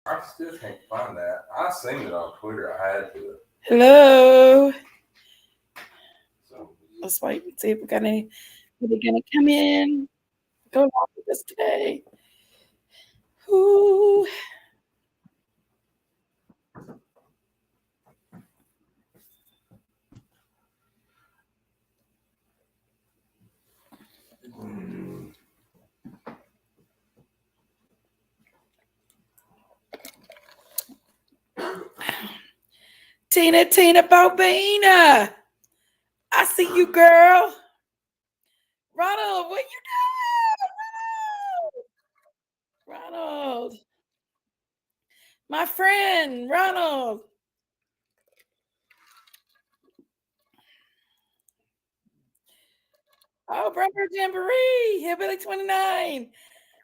I still can't find that. I seen it on Twitter. I had to. Hello. So, Let's wait and see if we got any. Are they gonna come in? Go along with us today. Ooh. Tina Bobina. I see you, girl. Ronald, what you doing? Ronald. My friend, Ronald. Oh, Brother Jamboree, Hillbilly 29.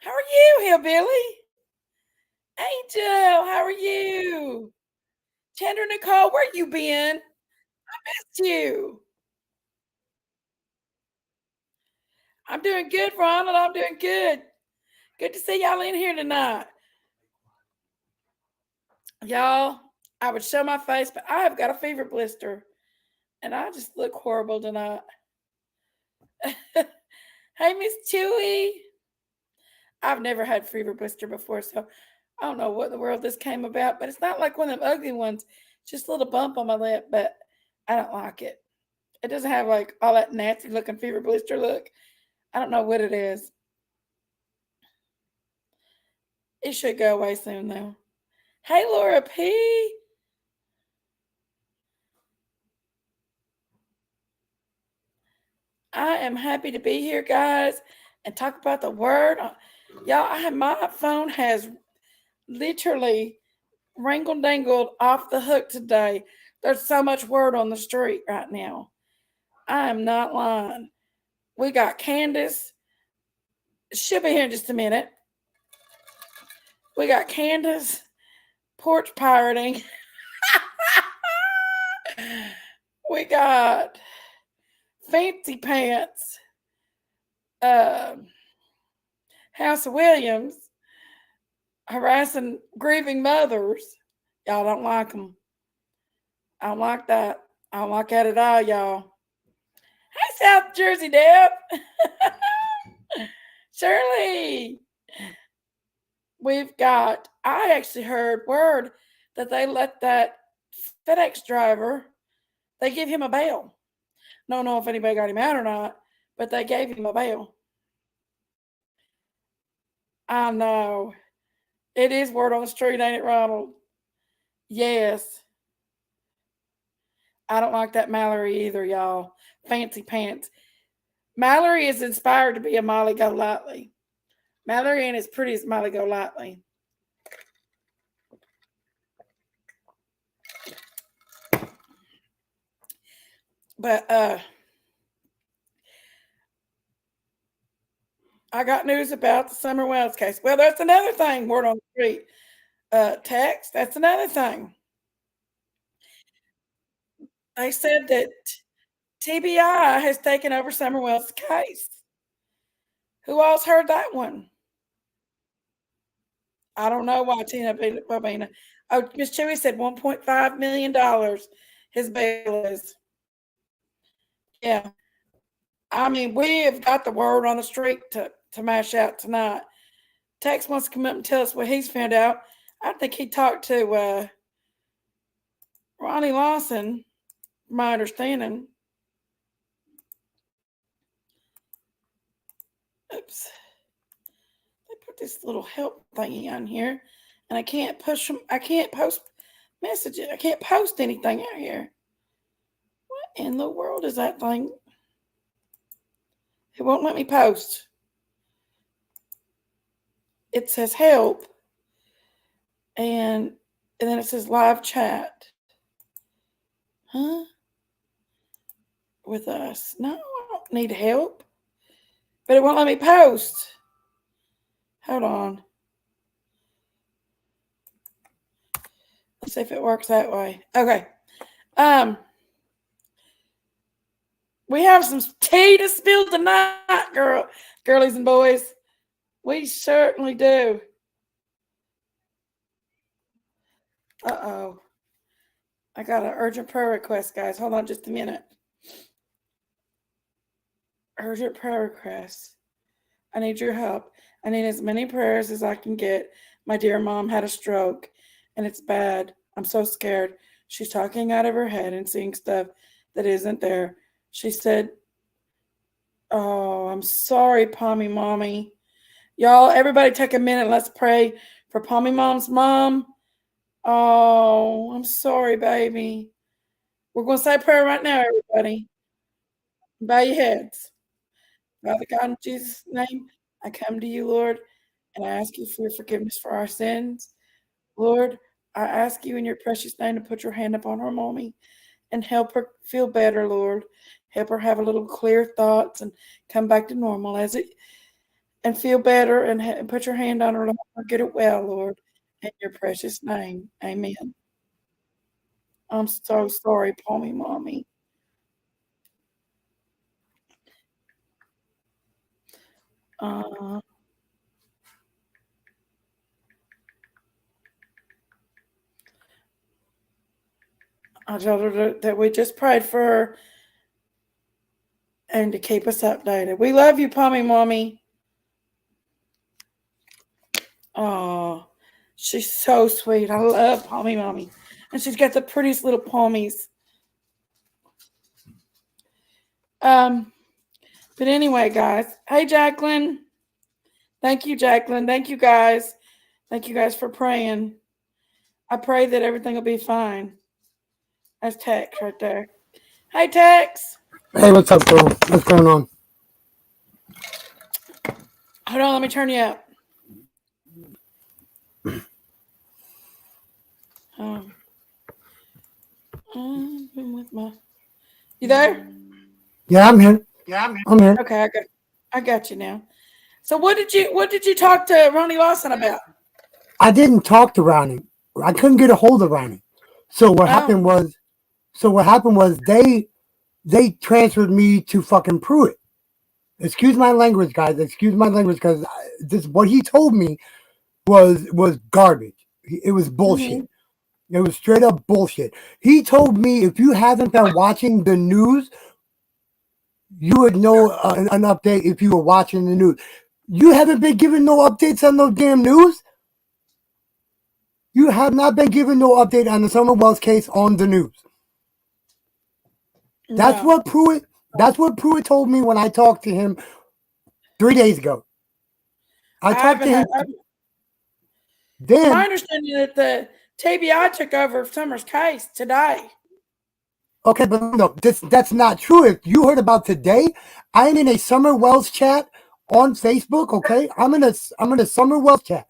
How are you, Hillbilly? Angel, how are you? Chandra Nicole, where you been? Missed you. I'm doing good, Ronald. I'm doing good. Good to see y'all in here tonight. Y'all, I would show my face, but I have got a fever blister. And I just look horrible tonight. Hey, Miss Chewy. I've never had fever blister before, so I don't know what in the world this came about, but it's not like one of them ugly ones. Just a little bump on my lip, but I don't like it. It doesn't have like all that nasty looking fever blister look. I don't know what it is. It should go away soon though. Hey, Laura P. I am happy to be here, guys, and talk about the word. Y'all, my phone has literally wrangle dangled off the hook today. There's so much word on the street right now. I am not lying. We got Candace. She'll be here in just a minute. We got Candace, Porch pirating. We got Fancy Pants, uh, House of Williams, harassing grieving mothers. Y'all don't like them. I don't like that. I don't like that at all, y'all. Hey, South Jersey Deb. Shirley. I actually heard word that they let that FedEx driver, they give him a bail. Don't know if anybody got him out or not, but they gave him a bail. I know. It is word on the street, ain't it, Ronald? Yes. I don't like that Malory either, y'all. Fancy pants. Malory is inspired to be a Molly Go Lightly. Malory ain't as pretty as Molly Go Lightly. But I got news about the Summerwells case. Well, that's another thing, word on the street. Text, that's another thing. They said that TBI has taken over Summerwell's case. Who else heard that one? I don't know why Tina Bobina. Oh, Miss Chewy said $1.5 million his bail is. Yeah. I mean, we have got the word on the street to mash out tonight. Tex wants to come up and tell us what he's found out. I think he talked to Ronnie Lawson, from my understanding. Oops. They put this little help thingy on here, and I can't push them. I can't post messages. I can't post anything out here. What in the world is that thing? It won't let me post. It says help, and then it says live chat. Huh? With us. No, I don't need help. But it won't let me post. Hold on. Let's see if it works that way. Okay. We have some tea to spill tonight, girlies and boys. We certainly do. Uh-oh. I got an urgent prayer request, guys. Hold on just a minute. Urgent prayer request. I need your help. I need as many prayers as I can get. My dear mom had a stroke, and it's bad. I'm so scared. She's talking out of her head and seeing stuff that isn't there. She said, oh, I'm sorry, Pommy Mommy. Y'all, everybody take a minute. Let's pray for Pommy Mom's mom. Oh, I'm sorry, baby. We're going to say a prayer right now, everybody. Bow your heads. Father God, in Jesus' name, I come to you, Lord, and I ask you for your forgiveness for our sins. Lord, I ask you in your precious name to put your hand upon her mommy and help her feel better, Lord. Help her have a little clear thoughts and come back to normal and feel better and put your hand on her, Lord, get it well, Lord. In your precious name, amen. I'm so sorry, Pommy Mommy. Uh, I told her that we just prayed for her and to keep us updated. We love you, Pommy Mommy. Oh, she's so sweet. I love Pommy Mommy. And she's got the prettiest little pommies. But anyway, guys. Hey, Jacqueline. Thank you, Jacqueline. Thank you, guys. Thank you guys for praying. I pray that everything will be fine. That's Tex right there. Hey, Tex. Hey, what's up, bro? What's going on? Hold on, let me turn you up. With my... You there? Yeah, I'm here. I'm here. Okay, I got you now. So what did you talk to Ronnie Lawson about? I didn't talk to Ronnie. I couldn't get a hold of Ronnie. So what happened was they transferred me to fucking Pruitt. Excuse my language, guys. Excuse my language, because this what he told me was garbage. It was bullshit. Mm-hmm. It was straight up bullshit. He told me if you haven't been watching the news, you would know an update if you were watching the news. You haven't been given no updates on no damn news? You have not been given no update on the Summerwells case on the news. That's No. what Pruitt told me when I talked to him 3 days ago. I talked to him. Then my understanding that the TBI took over Summer's case today. Okay, but no, that's not true. If you heard about today, I'm in a Summerwells chat on Facebook. Okay, I'm in a Summerwells chat.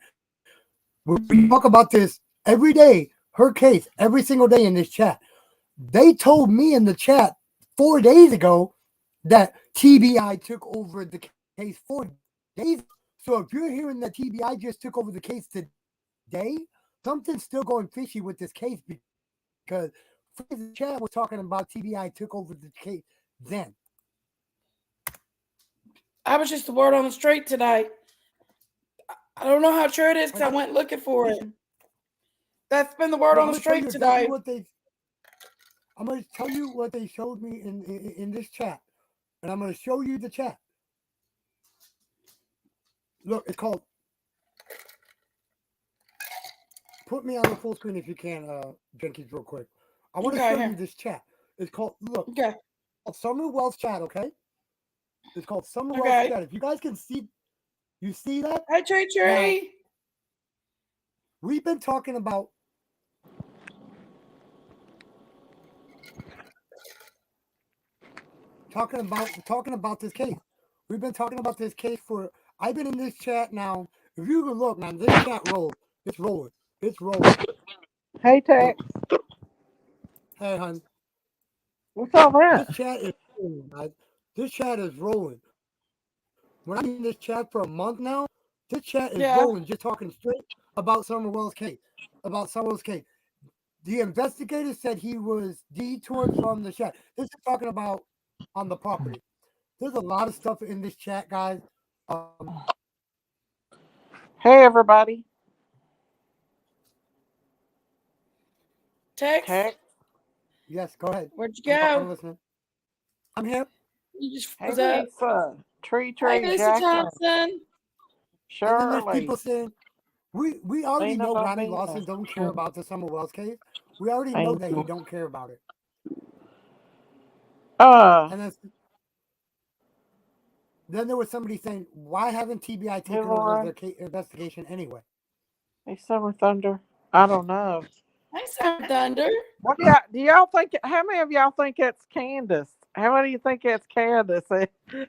We talk about this every day. Her case every single day in this chat. They told me in the chat 4 days ago that TBI took over the case 4 days. So if you're hearing that TBI just took over the case today, something's still going fishy with this case because the chat was talking about TBI took over the case then. I was just the word on the street today. I don't know how true it is because I went looking for it. That's been the word on the street today. I'm going to tell you what they showed me in this chat. And I'm going to show you the chat. Look, it's called... Put me on the full screen if you can, Jenkins, real quick. I want to show you this chat. It's called... Look. Okay. Summerwells chat, okay? It's called Summerwells chat. If you guys can see... You see that? Hey, Tree. Now, we've been talking about... Talking about this case. We've been talking about this case for... I've been in this chat now. If you can look, man, this chat rolls. It's rolling. It's rolling. Hey, Tex. Hey, hon. What's all that? This chat is rolling, guys. This chat is rolling. When I'm in this chat for a month now, this chat is rolling, just talking straight about Summerwells' case. The investigator said he was detoured from the chat. This is talking about on the property. There's a lot of stuff in this chat, guys. Hey, everybody. Tex, Tex. Yes, go ahead. where'd you I'm go? listening. I'm here. You just Hey, froze up. Lisa. Hey, Tree, Lisa Jacqueline. Thompson. And then there's people Shirley. saying, we already Lena know Ronnie Bobina. Lawson don't care about the Summerwells case. We already know that he Angel. don't care about it. And then there was somebody saying, why haven't TBI taken over Laura. the investigation anyway? Hey, Summer Thunder. I don't know. Hey, Summer Thunder. What do y'all think? How many of y'all think it's Candace? How many do you think it's Candace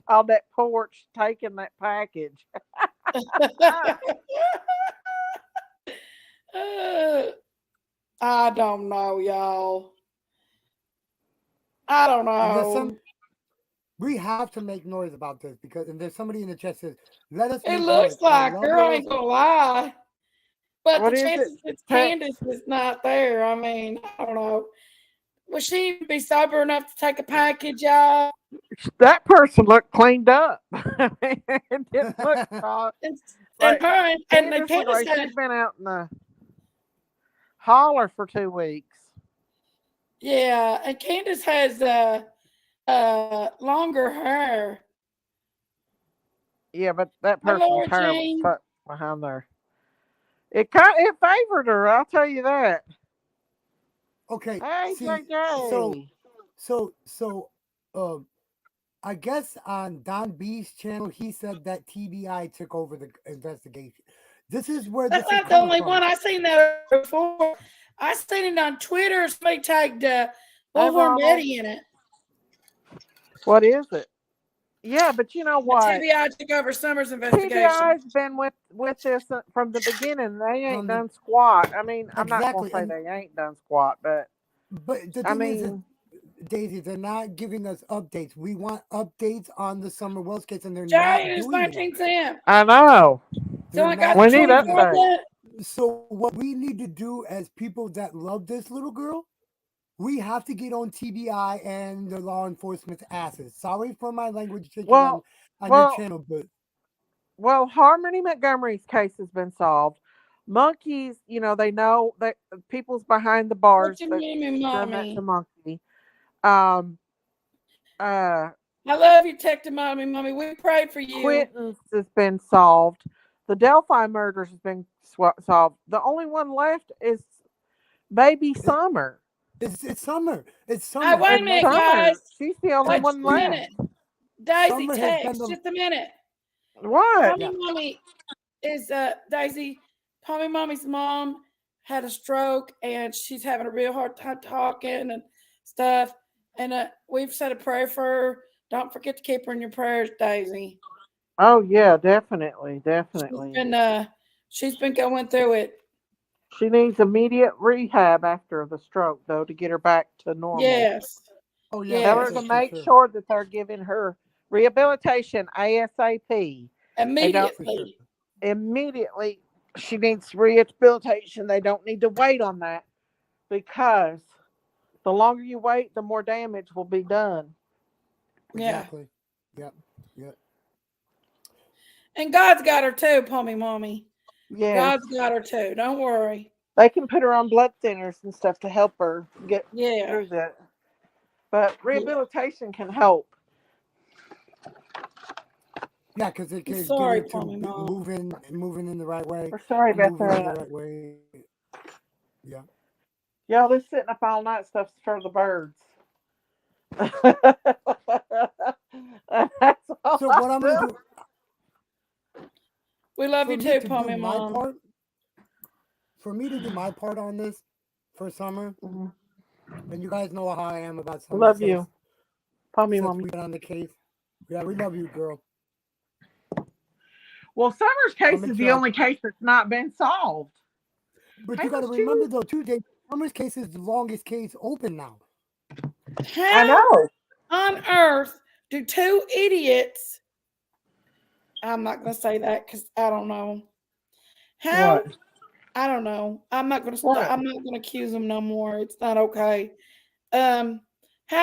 on that porch taking that package? I don't know, y'all. I don't know. We have to make noise about this because, and there's somebody in the chat says, let us It make looks noise. I like love her, I it. ain't gonna lie. But What the is it? chances it's Candace is not there. I mean, I don't know. Will she be sober enough to take a package, y'all? That person looked cleaned up. It didn't look And like her and Candace looked Candace like had, she'd been out in the holler for 2 weeks. yeah, and Candace has longer hair. Yeah, but that Hello, person's hair was Jane. tucked behind there. It favored her, I'll tell you that. Okay. Hey, See, JJ. so, I guess on Don B's channel, he said that TBI took over the investigation. This is where That's this is not the coming only from. one. I seen that before. I seen it on Twitter. Somebody tagged Hey, Bullhorn Ronald. Betty in it. What is it? Yeah, but you know The what? TBI took over Summer's investigation. TBI's been with this from the beginning. They ain't From the- done squat. I mean, I'm not Exactly. gonna say And they ain't done squat, but the I thing is, mean, Daisy, they're not giving us updates. We want updates on the Summerwells case, and they're Jane, not it's doing it. 19 cents. I know. So I got We the need 24 updates. cent. So what we need to do as people that love this little girl, we have to get on TBI and the law enforcement's asses. Sorry for my language changes Well, on your well, channel, but well. Harmony Montgomery's case has been solved. Monkeys, they know that people's behind the bars What you that mean, done that to mommy? Monkey. Um, I love you, texting mommy. We prayed for you. Quentin's has been solved. The Delphi murders has been solved. The only one left is Baby Summer. it's Summer. It's Summer. Wait a And minute, like, guys. She's the only Wait one just a left. minute. Daisy, Summer has been text. the Just a minute. What? Mommy is Daisy. Mommy's mom had a stroke and she's having a real hard time talking and stuff. And we've said a prayer for her. Don't forget to keep her in your prayers, Daisy. Oh yeah, definitely. She's been going through it. She needs immediate rehab after the stroke, though, to get her back to normal. Yes. Oh yeah. Tell her Yes. to make sure that they're giving her rehabilitation ASAP. Immediately. Immediately, she needs rehabilitation. They don't need to wait on that because the longer you wait, the more damage will be done. Exactly. Yep. And God's got her too, Mommy. Yeah. God's got her too. Don't worry. They can put her on blood thinners and stuff to help her get through that. But rehabilitation can help. Yeah, because it can get her to moving in the right way. We're sorry about that. In the right way. Yeah. Y'all, this sitting up all night stuff's for the birds. So what I'm gonna do? We love you too, Pommy Mom. For me to do my part on this for Summer, and you guys know how I am about Summer. Love you, Pommy Mommy. We get on the case. Yeah, we love you, girl. Well, Summer's case is the only case that's not been solved. But you got to remember, though, too, Dave, Summer's case is the longest case open now. How I know. On earth do two idiots? I'm not going to say that because I don't know. How? What? I don't know. I'm not going to. I'm not going to accuse them no more. It's not okay. How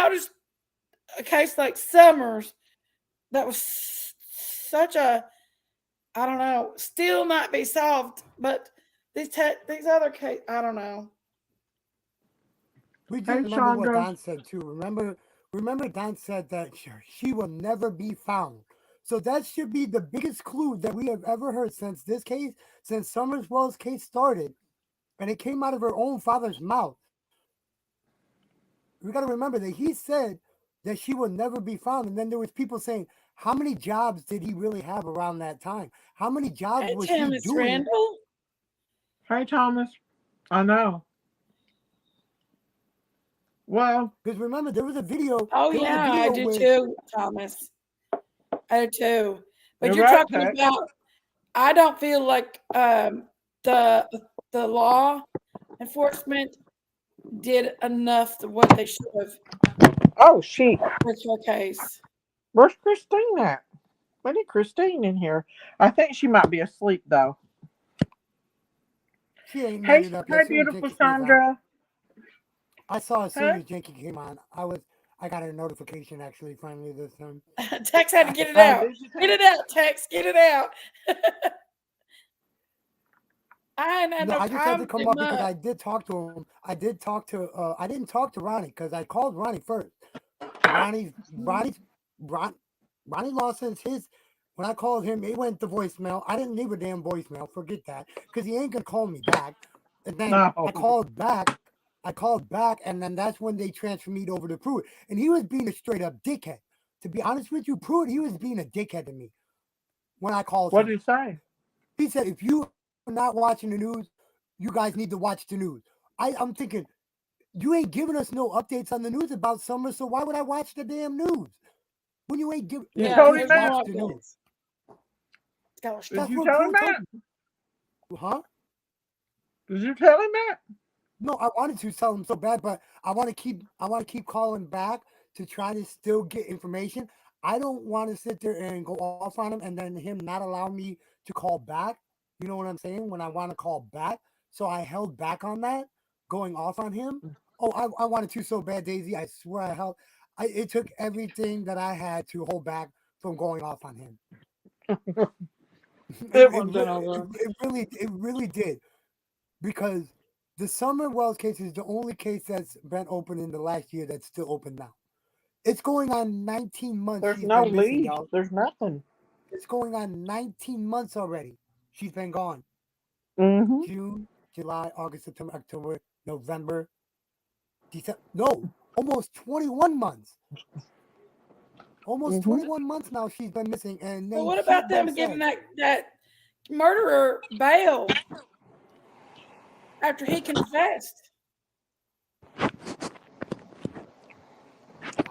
does a case like Summers, that was such a, I don't know, still not be solved, but these other cases, I don't know. We Hey, just remember what Chandra. Don said too. Remember Don said that she will never be found. So that should be the biggest clue that we have ever heard since this case, since Summerwell's case started, and it came out of her own father's mouth. We got to remember that he said that she will never be found, and then there was people saying, how many jobs did he really have around that time? How many jobs Hey, was he Thomas doing? Randall. Hey, Thomas. I know. Well, Because remember, there was a video. Oh, There was a yeah, I video do where too, Thomas. I do too. But you're you're right, talking Tex. about, I don't feel like the law enforcement did enough to what they should have Oh, shit. with her case. Where's Christine at? We need Christine in here. I think she might be asleep, though. she ain't made Hey, it up hey, yet. Soon as beautiful Jenkins comes on, Sandra. I saw as soon Huh? as Jenkins came on, I got a notification actually finally this time. Tex had to get it Oh, out. did you Get it out, Tex. Get it out. I ain't had No, no I just had time to to come do up because much. I did talk to him. I did talk to. I didn't talk to Ronnie because I called Ronnie first. Ronnie Lawson's his. When I called him, it went to voicemail. I didn't leave a damn voicemail. Forget that, because he ain't gonna call me back. And then No. I called back. And then that's when they transferred me over to Pruitt. And he was being a straight up dickhead. To be honest with you, Pruitt, he was being a dickhead to me when I called What him. did he say? He said, if you are not watching the news, you guys need to watch the news. I'm thinking, you ain't giving us no updates on the news about Summer, so why would I watch the damn news? When you ain't giving, You Yeah, told can't him there's watch no that? the news. updates. Gosh, Did That's you what tell him Pruitt told that? me. Huh? Did you tell him that? No, I wanted to tell him so bad, but I want to keep calling back to try to still get information. I don't want to sit there and go off on him and then him not allow me to call back. You know what I'm saying? When I want to call back. So I held back on that, going off on him. Oh, I wanted to so bad, Daisy. I swear I held. It took everything that I had to hold back from going off on him. It wasn't over. It really did. Because the Summerwells case is the only case that's been open in the last year that's still open now. It's going on 19 months There's she's no been missing, lead. y'all. There's nothing. It's going on 19 months already. She's been gone. Mm-hmm. June, July, August, September, October, November, December. No, almost 21 months. Almost Mm-hmm. 21 months now she's been missing, and so then what shit about been them giving said. that murderer bail after he confessed?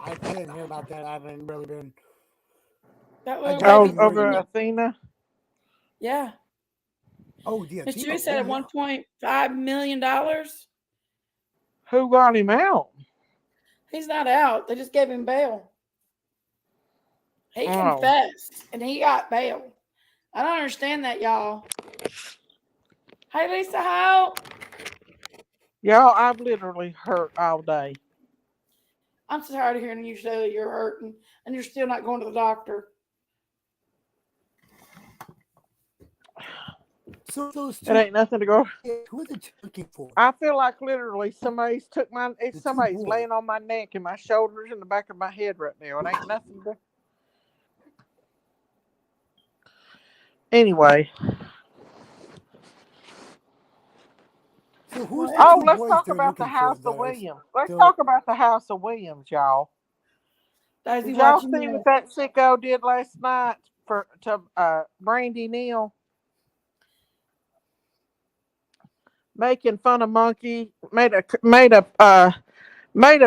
I didn't hear about that. I haven't really been. That I little just Oh, baby been over waiting. Athena. Athena. Yeah. Oh, the Miss Athena. Judy said Oh, at yeah. $1.5 million. Who got him out? He's not out. They just gave him bail. He Oh, confessed and he got bail. I don't understand that, y'all. Hey, Lisa Howe. y'all, I've literally hurt all day. I'm so tired of hearing you say that you're hurting and you're still not going to the doctor. So those It two, ain't nothing to go. who are the two looking for? I feel like literally somebody's took my. The It's two somebody's boys. laying on my neck and my shoulders and the back of my head right now. It ain't nothing to. Anyway, So who's the Well, oh, two let's boys talk they're about the looking for House that of are Williams. Let's still? talk about the House of Williams, y'all. Daisy Did y'all watching see you. what that sicko did last night to Brandy Neal? Making fun of Monkey, made a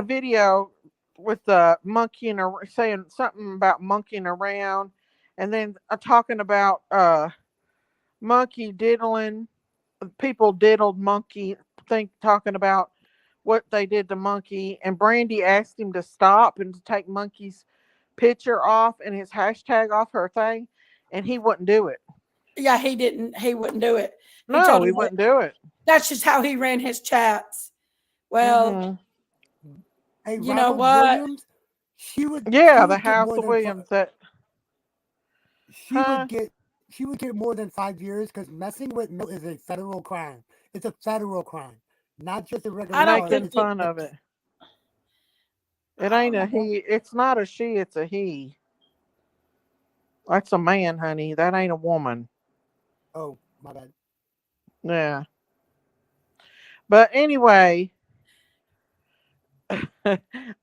video with the monkeying saying something about monkeying around, and then talking about monkey diddling. People diddled monkey. Talking about what they did to monkey, and Brandy asked him to stop and to take monkey's picture off and his hashtag off her thing, and he wouldn't do it. Yeah, he didn't. He wouldn't do it. He No, told he her that wouldn't do it. that's just how he ran his chats. Well, Hmm. Hey, you know Ronald what? Williams, she would Yeah, the get House more of than Williams. That, she huh? would get she would get more than 5 years because messing with Mill is a federal crime. It's a federal crime, not just a regular I don't charge. Making think It's a it. fun of it. It ain't a he. It's not a she. It's a he. That's a man, honey. That ain't a woman. Oh, my bad. Yeah. But anyway,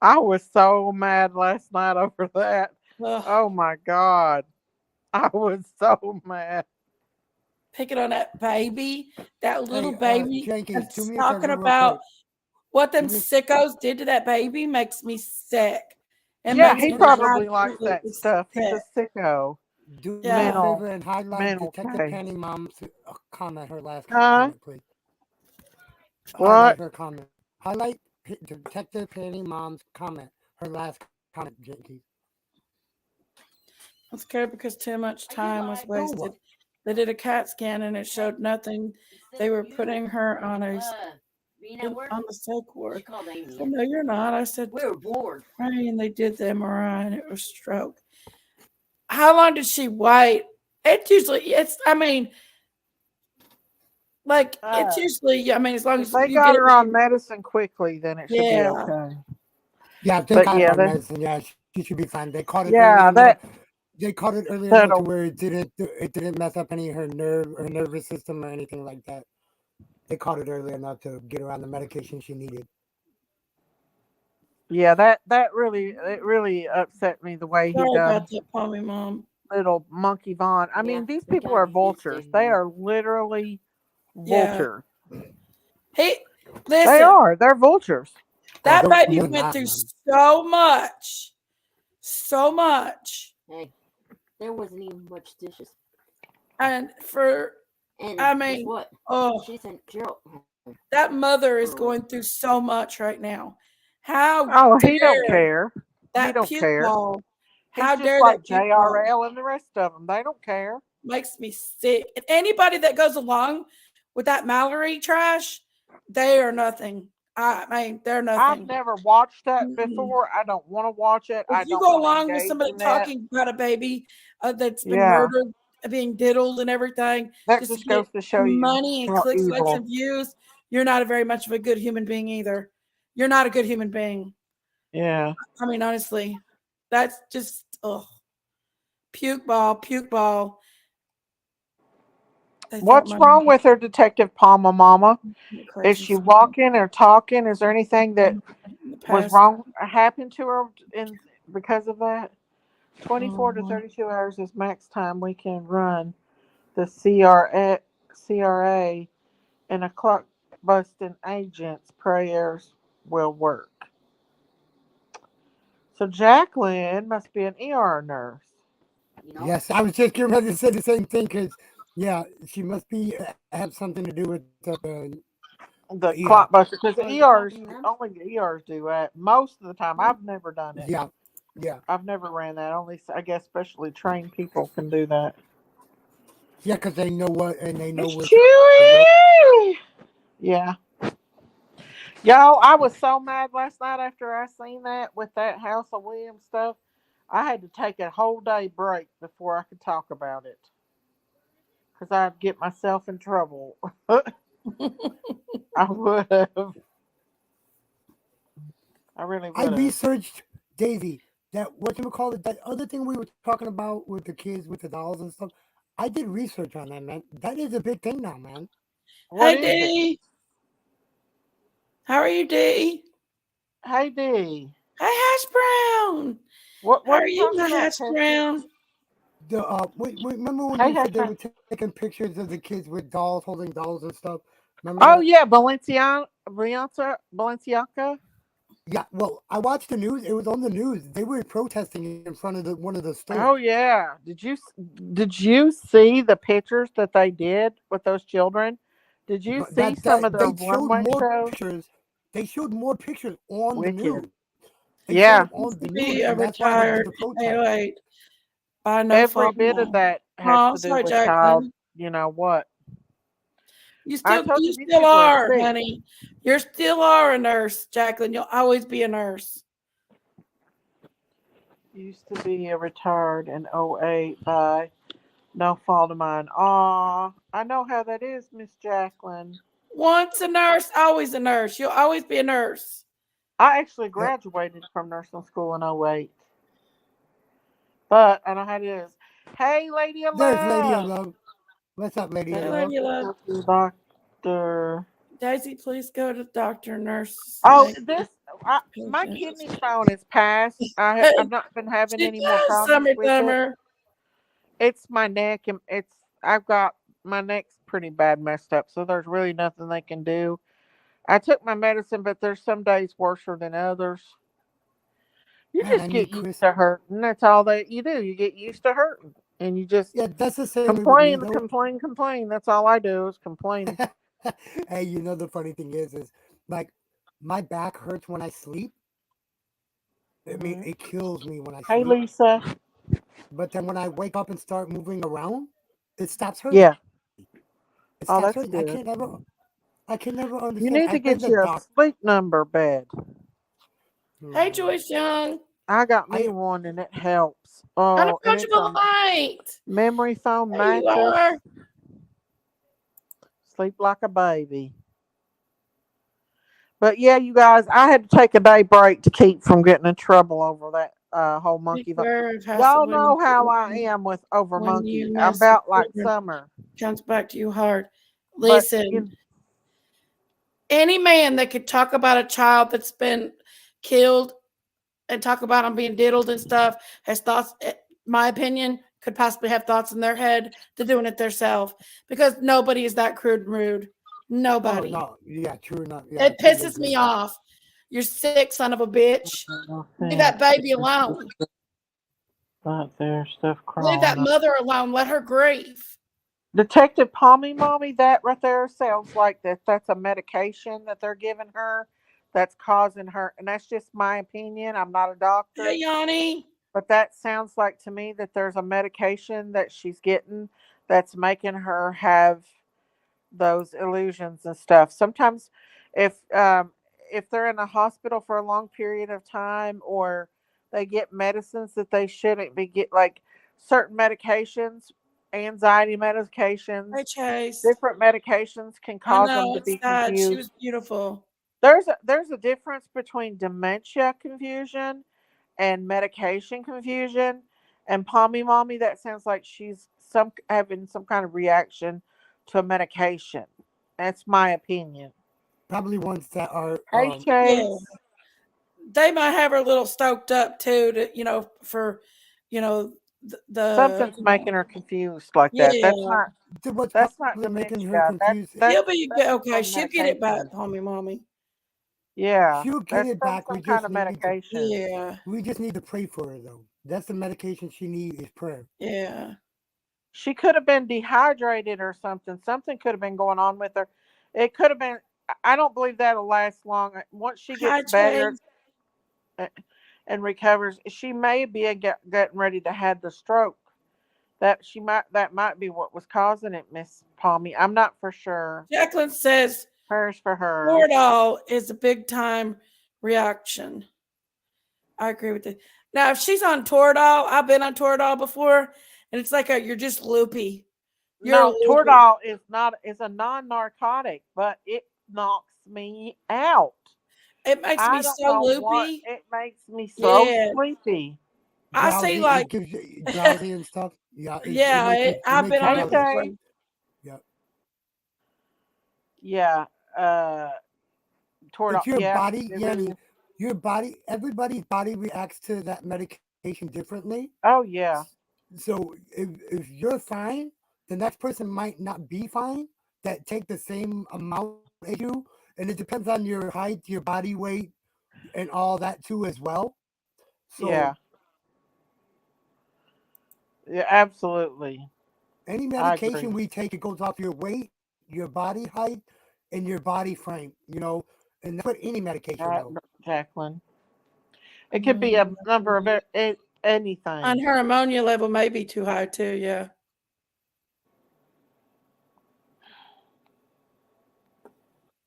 I was so mad last night over that. Ugh, Oh my God. I was so mad. picking on that baby, that little Hey, baby, and Jenkins, do me a talking favor, real about quick. what them Do me, sickos did to that baby makes me sick. It Yeah, makes he do me me, probably likes absolutely that stuff. He's sick. a sicko. do me a Yeah. favor Mental, and highlight mental Detective case. Penny Mom's comment, her last Huh? comment, please. Highlight What? her comment. Highlight Detective Penny Mom's comment, her last comment, Jenkins. I'm scared because too much time was Oh, wasted. They did a CAT scan and it showed nothing. They were putting her on on the psych ward. Well, no, you're not. I said, and they did the MRI and it was stroke. How long did she wait? I mean, like, it's usually, I mean, as long If as they you get got it her when on you, medicine quickly, then it should be yeah, okay. Yeah, they But got her yeah, on that medicine. Yeah, she should be fine. They caught it early yeah, enough. They caught it early enough to that'll where it didn't mess up any of her nervous system or anything like that. They caught it early enough to get her on the medication she needed. yeah, that really it really upset me the way he sorry about done that, Pommy Mom. little monkey Vaughn. I mean, these people are vultures. They are literally Yeah. vultures. Hey, They listen, are. They're vultures. Oh, that they're baby more than went that, through man. so much. There wasn't even much dishes. And And I guess mean, what? oh, She sent Gerald home. that mother is going through so much right now. How Oh, he don't dare care. He that don't puke care. ball? He's How just dare that like puke ball? JRL and the rest of them. They don't care. Makes me sick. And anybody that goes along with that Malory trash, they are nothing. I mean, they're I've nothing. never watched that Mm-mm. before. I don't want to watch it. If I you don't go want to along with engage somebody in that. talking about a baby that's been Yeah, murdered, being diddled and everything, that just to just get goes to show you money and how clicks, likes, evil. and views, you're not a very much of a good human being either. You're not a good human being. Yeah. I mean, honestly, that's just puke ball, puke ball. They thought What's my wrong with her, Detective Palma Mama? Is crazy she stuff walking or talking? Is there anything that in the was past. wrong happened to her in because of that? 24 to Mhm. 32 hours is max time we can run the CRA and a clock busting agent's prayers will work. So Jacqueline must be an ER nurse. Yes, I was just getting ready to say the same thing because, yeah, she must be have something to do with The the ER. clock buster, because the ERs only the ERs do that most of the time. I've never done it. Yeah, yeah, I've never ran that. Only I guess specially trained people can do that. yeah, because they know what and they know It's where to go. Chewy. Yeah, y'all. I was so mad last night after I seen that with that House of Williams stuff. I had to take a whole day break before I could talk about it because I'd get myself in trouble. I would have. I really I would have. researched Daisy that what you would call it that other thing we were talking about with the kids with the dolls and stuff. I did research on that, man. That is a big thing now, man. What Hey is it? D, how are you, D? Hey D. Hey Hash Brown, how What are are you you, talking my about, Hash Texas? Brown? The remember when Hey, you hey, said they were taking pictures of the kids with dolls holding dolls and stuff? Remember oh that? yeah, Balenciaga. Yeah. Well, I watched the news. It was on the news. They were protesting in front of one of the stores. Oh yeah. Did you see the pictures that they did with those children? Did you But see some of the they showed runway more shows? pictures. They showed more pictures on the news. Wicked. They showed Yeah. them Used on to the news, be a and that's why they did retired the protest. 808 by no Every fault of bit of mine. that has Oh, to do sorry, with child. Jacqueline. You know what? You I still, told you you these still people are are, sick. honey. You still are a nurse, Jacqueline. You'll always be a nurse. Used to be a retired in '08 by no fault of mine. Aw, I know how that is, Miss Jacqueline. Once a nurse, always a nurse. You'll always be a nurse. I actually Yep. graduated from nursing school in '08. But I know how it is. Hey, Lady of There's Lady of Love. Love. What's up, Lady of Hey, Love? Lady Love. Go to the doctor. Daisy, please go to the doctor, nurse. Oh, Make my patient. kidney stone is passed. I've not been having She any more does, problems with it. summer. It's my neck, and I've got my neck's pretty bad messed up. So there's really nothing they can do. I took my medicine, but there's some days worse than others. You Man, I just need get used Chris. to hurting. That's all that you do. You get used to hurting, and you just Yeah, that's the same way with me, complain, though. complain, complain. That's all I do is complain. Hey, you know the funny thing is like my back hurts when I sleep. I mean, Mhm. it kills me when I Hey, sleep. Lisa. But then when I wake up and start moving around, it stops hurting. Yeah. It Oh, stops that's hurting. good. I can never You understand. need to I've been get to you a doc. sleep number bed. Hey, Mm, Joyce Young. I got me I one, and it helps. Oh, and it's Unapproachable a light. memory foam There you mattress. are. Sleep like a baby. But yeah, you guys, I had to take a day break to keep from getting in trouble over that whole monkey. Beware of Y'all hassling know how I am with over when monkey. you I'm mess with about like children. Summer. Comes back to you hard. But Listen, any man that could talk about a child that's been killed and talk about them being diddled and stuff has thoughts, my opinion, could possibly have thoughts in their head to doing it themselves because nobody is that crude and rude. oh Nobody. no, yeah, true enough. Yeah, I It totally pisses agree. me off. You're sick, son of a bitch. oh, Leave that baby alone. right there, stuff Leave that crawling up. mother alone. Let her grieve. Detective Palmy Mommy, that right there sounds like that's a medication that they're giving her that's causing her, and that's just my opinion. I'm not a doctor, Hey, Yanni. but that sounds like to me that there's a medication that she's getting that's making her have those illusions and stuff. Sometimes if they're in a hospital for a long period of time, or they get medicines that they shouldn't be get, like certain medications, anxiety medications, Hey, Chase. different medications can I cause them know to it's be sad. She confused. was beautiful. There's a difference between dementia confusion and medication confusion. And Palmy Mommy, that sounds like she's some having some kind of reaction to a medication. That's my opinion. Probably ones that are Hey Yeah. Chase, They might have her a little stoked up too, to, for, you know, something's making her confused like that. yeah. what's That's not probably making her dementia. That's confused. that's She'll be that's okay. some She'll get it back, medication. homie, mommy. Yeah, She'll get that's it from back. some kind of medication. Yeah. We just need to pray for her though. That's the medication she needs is prayer. Yeah. She could have been dehydrated or something. Something could have been going on with her. It could have been. I don't believe that'll last long. Once she gets Hi, better Chase. and recovers, she may be getting ready to have the stroke. That might be what was causing it, Miss Palmy. I'm not for sure. Jacqueline says Prayers for her. Toradol is a big time reaction. I agree with it. Now, if she's on Toradol, I've been on Toradol before, and it's like you're just loopy. You're No, loopy. Toradol is a non-narcotic, but it knocks me out. It makes me I don't so know what loopy. it makes me so Yeah. sleepy. I see Drowsy, it like, gives you drowsy and stuff. Yeah, yeah, it I've makes been you on Hey it drowsy. before. Shay. Yeah. Yeah. Uh Toradol. It's your Yeah. body, It really Yanni. is. Your body, everybody's body reacts to that medication differently. Oh yeah. So if you're fine, the next person might not be fine that take the same amount as you. And it depends on your height, your body weight, and all that too as well. So Yeah. Yeah, absolutely. any I medication agree. we take, it goes off your weight, your body height, and your body frame, and that's what any medication Uh, though. Jacqueline. It could be a Mm. number of And anything. her ammonia level may be too high too. Yeah.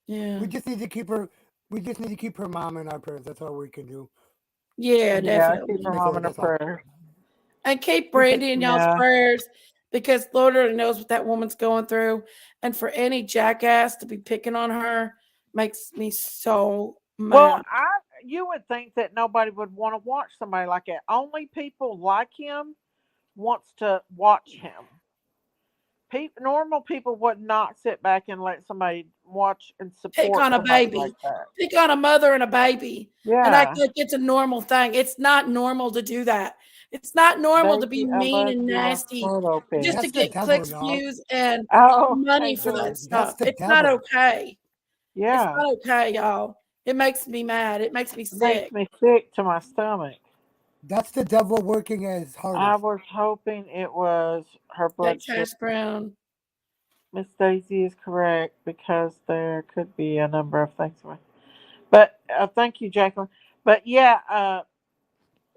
Yeah. We just need to keep her we just need to keep her mom in our prayers. That's all we can do. Yeah, Yeah, keep definitely. her Pray for mom her, in a that's all. prayer. And keep Okay. Brandy in y'all's Yeah. prayers because Lord already knows what that woman's going through. And for any jackass to be picking on her makes me so Well, mad. you would think that nobody would want to watch somebody like that. Only people like him wants to watch him. Normal people would not sit back and let somebody watch and Pick support on a somebody like baby. that. Pick on a mother and a baby. And Yeah, act like it's a normal thing. It's not normal to do that. It's not normal to be baby, I mean love and you, my nasty little pig. just to That's the get devil, clicks, y'all. views, and Oh, money hey, for that George. That's stuff. the It's not devil. okay. It's Yeah, not okay, y'all. It makes me mad. It makes me it makes sick. me sick to my stomach. That's the devil working at his I hardest. was hoping it was her blood Thanks, sugar. Hash Brown. Miss Daisy is correct because there could be a number of things. But thank you, Jacqueline. But yeah,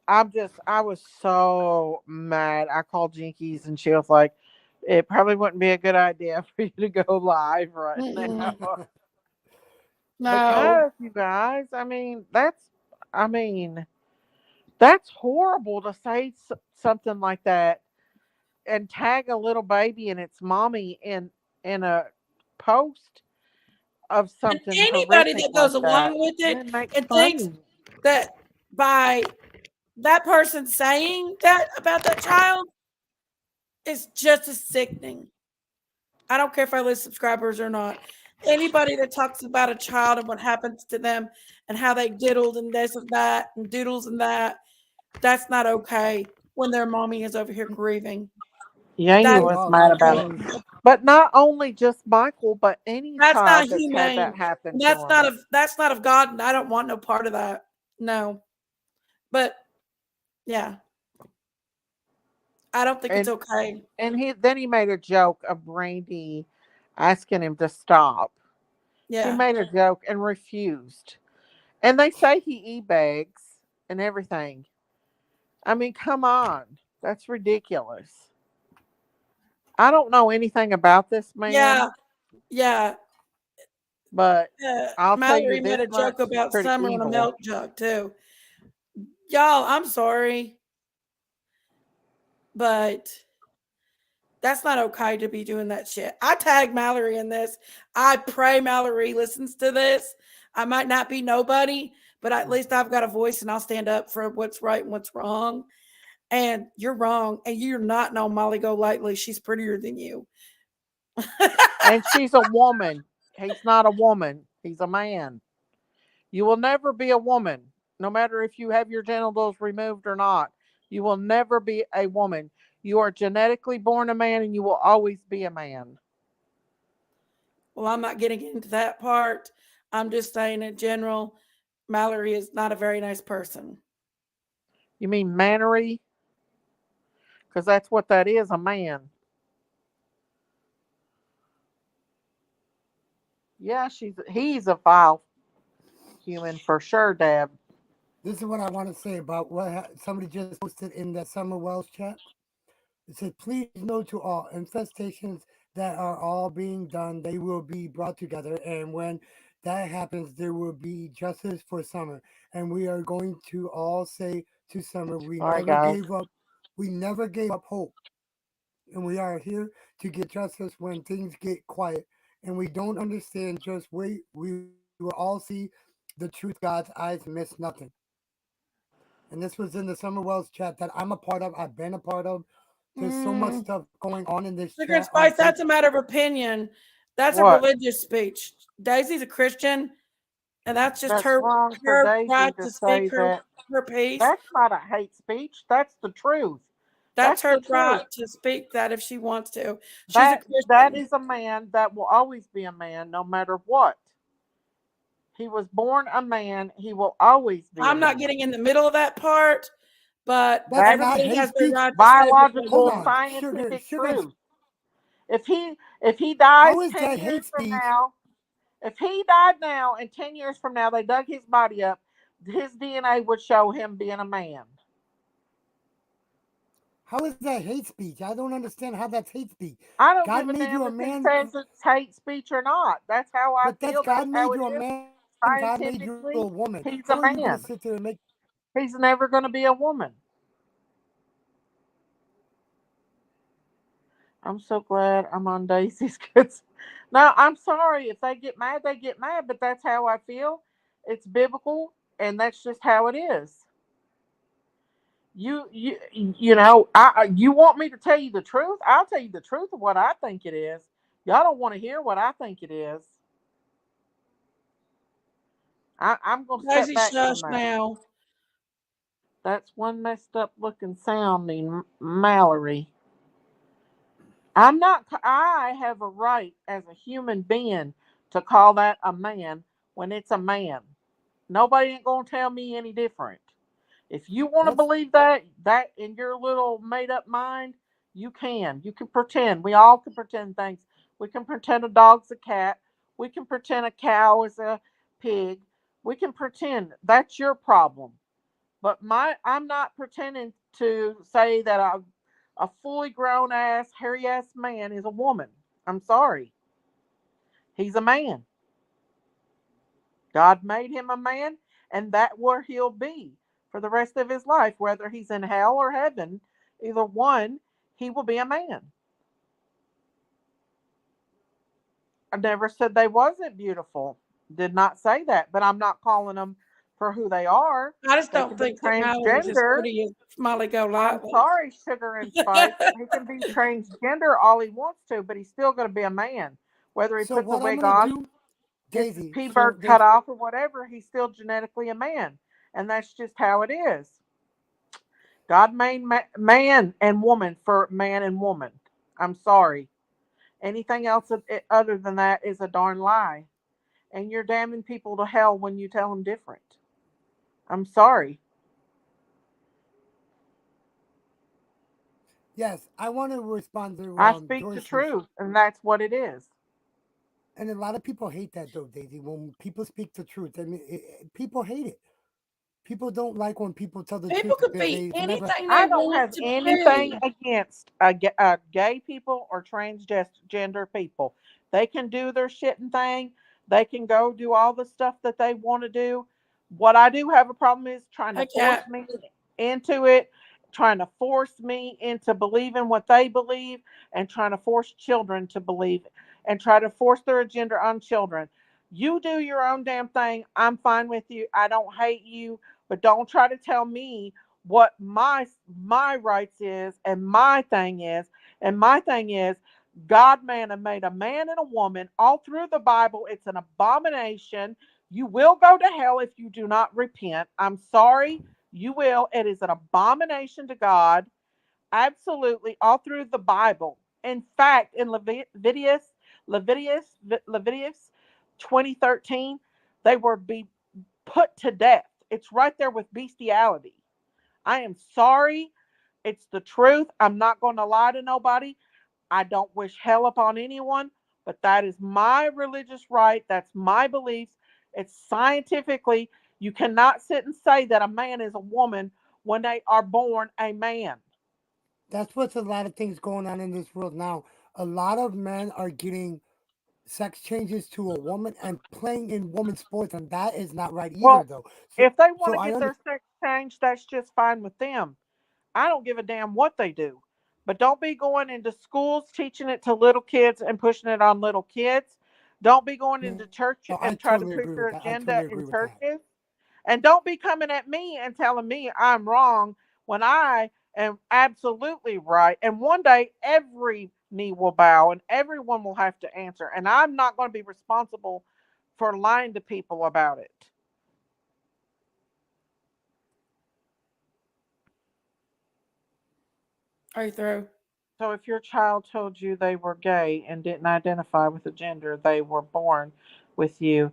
I was so mad. I called Jinkies and she was like, it probably wouldn't be a good idea for you to go live right now. No. Because you guys, I mean, that's horrible to say something like that and tag a little baby and its mommy in a post of And something anybody horrific that like goes that, along with and it then make and thinks fun. that by that person saying that about that child is just as sickening. I don't care if I lose subscribers or not. Anybody that talks about a child and what happens to them and how they diddled and this and that and doodles and that, that's not okay when their mommy is over here grieving. Yanni That No, is was y'all, mad I about totally. it. But not only just Michael, but any that's not child that's had humane. that happen And to him. that's not of God, and I don't want no part of that. No. But yeah, I don't think it's And okay. he made a joke of Brandy asking him to stop. He Yeah. made a joke and refused. And they say he e-bags and everything. I mean, come on. That's ridiculous. I don't know anything about this Yeah. man, Yeah. but I'll tell you Mallory made this a much, joke he's about pretty Summer on a evil. milk jug too. Y'all, I'm sorry, but that's not okay to be doing that shit. I tagged Mallory in this. I pray Mallory listens to this. I might not be nobody, but at least I've got a voice and I'll stand up for what's right and what's wrong. And you're wrong. And you're not no Molly Go Lightly. She's prettier than you. And she's a woman. He's not a woman. He's a man. You will never be a woman, no matter if you have your genitals removed or not. You will never be a woman. You are genetically born a man and you will always be a man. Well, I'm not getting into that part. I'm just saying in general, Mallory is not a very nice person. You mean mannery? Because that's what that is, a man. Yeah, he's a vile human for sure, Deb. This is what I want to say about what somebody just posted in the Summerwells chat. It said, please know to all infestations that are all being done, they will be brought together. And when that happens, there will be justice for Summer. And we are going to all say to Summer, All right, guys. We never gave up hope. And we are here to get justice when things get quiet. And we don't understand, just wait. We will all see the truth. God's eyes miss nothing. And this was in the Summerwells chat that I'm a part of. I've been a part of. There's so much Mm, stuff going on in this Sugar and chat on Spice, that's a Facebook. matter of opinion. That's a What? religious speech. Daisy's a Christian, and that's just That's wrong for her Daisy right to to say speak that. her piece. That's not a hate speech. That's the truth. That's That's her the truth. right to speak that if she wants to. She's a That Christian. is a man that will always be a man no matter what. He was born a man. He will always be a I'm not man. getting in the middle of that part, but That's That's not everybody hate has their speech. right to say what they Hold biological want. on. Sugar, scientific sugar. truth. If he dies How is 10 that years hate from speech? now, if he died now and 10 years from now they dug his body up, his DNA would show him being a man. How is that hate speech? I don't understand how that's hate speech. I don't God give a made you damn a if he man, says it's hate speech or not. That's how I but that's feel. God That's made how it you a is. man. God made you a Scientifically, woman. he's How a are you going to man. sit there and make? He's never going to be a woman. I'm so glad I'm on Daisy's good. Now, I'm sorry if they get mad, but that's how I feel. It's biblical. and that's just how it is. You know, you want me to tell you the truth? I'll tell you the truth of what I think it is. Y'all don't want to hear what I think it is. I'm gonna step Daisy, back from shush that. now. That's one messed up looking sounding Malory. I'm not. I have a right as a human being to call that a man when it's a man. Nobody ain't gonna tell me any different. If you want to That's believe that in your little made up mind, you can. You can pretend. We all can pretend things. We can pretend a dog's a cat. We can pretend a cow is a pig. We can pretend. That's your problem. But I'm not pretending to say that a fully grown ass, hairy ass man is a woman. I'm sorry. He's a man. God made him a man, and that's where he'll be for the rest of his life, whether he's in hell or heaven. Either one, he will be a man. I never said they wasn't beautiful. Did not say that, but I'm not calling them for who they are. I just They don't can be think that Mallory's as transgender. pretty as Smiley Go I'm Lightly. sorry, Sugar and Spice. He can be transgender all he wants to, but he's still going to be a man. Whether he so. puts a What I'm wig gonna on, do, gets his Daisy. P So bird cut there's off, or whatever, he's still genetically a man. And that's just how it is. God made man and woman for man and woman. I'm sorry. Anything else other than that is a darn lie. And you're damning people to hell when you tell them different. I'm sorry. yes. I want to respond to I speak the Joyce's. truth, and that's what it is. And a lot of people hate that though, Daisy. When people speak the truth, I mean, people hate it. People don't like when people tell the People truth could because be they've never. anything they I don't want have to anything be. against gay people or transgender people. They can do their shit and thing. They can go do all the stuff that they want to do. What I do have a problem is trying to Hey, force Cat. me into it, trying to force me into believing what they believe, and trying to force children to believe it, and try to force their agenda on children. You do your own damn thing. I'm fine with you. I don't hate you, but don't try to tell me what my rights is and my thing is. And my thing is, God man and made a man and a woman all through the Bible. It's an abomination. You will go to hell if you do not repent. I'm sorry, you will. It is an abomination to God. Absolutely, all through the Bible. In fact, in Leviticus 2013, they were be put to death. It's right there with bestiality. I am sorry. It's the truth. I'm not going to lie to nobody. I don't wish hell upon anyone, but that is my religious right. That's my beliefs. It's scientifically, you cannot sit and say that a man is a woman when they are born a man. That's what's a lot of things going on in this world now. A lot of men are getting sex changes to a woman and playing in women's sports, and that is not right either, Well, though. So, if they want so to I get their understand. sex changed, that's just fine with them. I don't give a damn what they do. But don't be going into schools teaching it to little kids and pushing it on little kids. Don't be going No, into I church and totally try to agree with push that. your I totally agenda agree in with that. churches. And don't be coming at me and telling me I'm wrong when I am absolutely right. And one day every knee will bow and everyone will have to answer. And I'm not going to be responsible for lying to people about it. Are you through? So if your child told you they were gay and didn't identify with the gender they were born with, you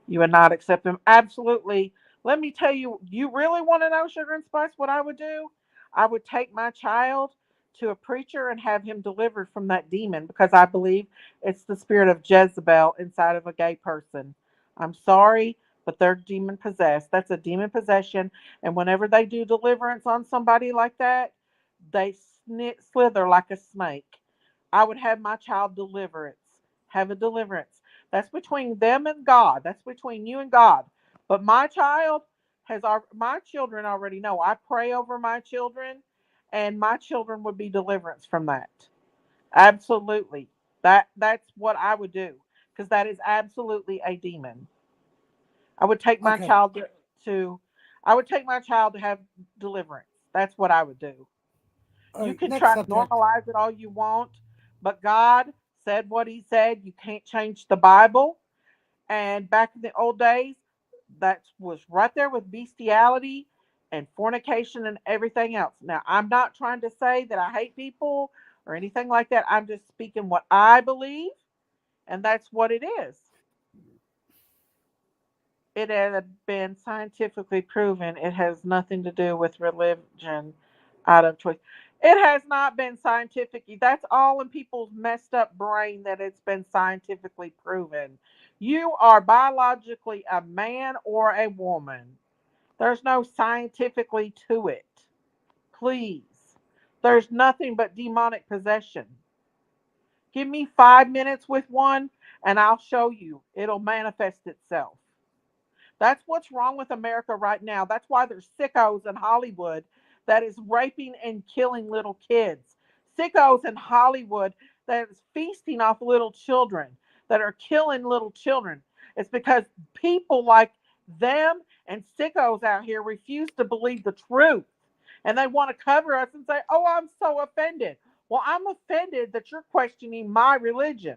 would not accept them. Absolutely. Let me tell you, you really want to know, Sugar and Spice, what I would do? I would take my child to a preacher and have him delivered from that demon, because I believe it's the spirit of Jezebel inside of a gay person. I'm sorry, but they're demon possessed. That's a demon possession. And whenever they do deliverance on somebody like that, they slither like a snake. I would have my child have a deliverance. That's between them and God. That's between you and God. But my child my children already know. I pray over my children, and my children would be deliverance from that. Absolutely. That's what I would do, because that is absolutely a demon. I would take my Okay, child take my child to have deliverance. That's what I would do. All You right, can next try to subject. normalize it all you want, but God said what he said. You can't change the Bible. And back in the old days, that was right there with bestiality and fornication and everything else. Now, I'm not trying to say that I hate people or anything like that. I'm just speaking what I believe, and that's what it is. It had been scientifically proven it has nothing to do with religion out of choice. It has not been scientific. That's all in people's messed up brain that it's been scientifically proven. You are biologically a man or a woman. There's no scientifically to it. Please. There's nothing but demonic possession. Give me 5 minutes with one and I'll show you. It'll manifest itself. That's what's wrong with America right now. That's why there's sickos in Hollywood that is raping and killing little kids. Sickos in Hollywood that is feasting off little children, that are killing little children. It's because people like them and sickos out here refuse to believe the truth. And they want to cover us and say, oh, I'm so offended. Well, I'm offended that you're questioning my religion.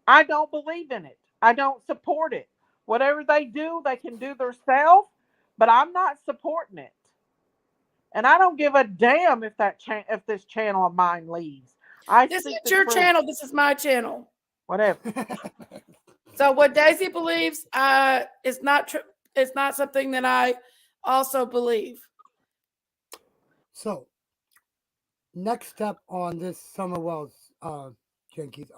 I don't believe in it. I don't support it. Whatever they do, they can do themselves, but I'm not supporting it. And I don't give a damn if if this channel of mine leaves. This is your channel. This is my channel. Whatever. So what Daisy believes is not true. It's not something that I also believe. So, next step on this Summerwells, Jenkins,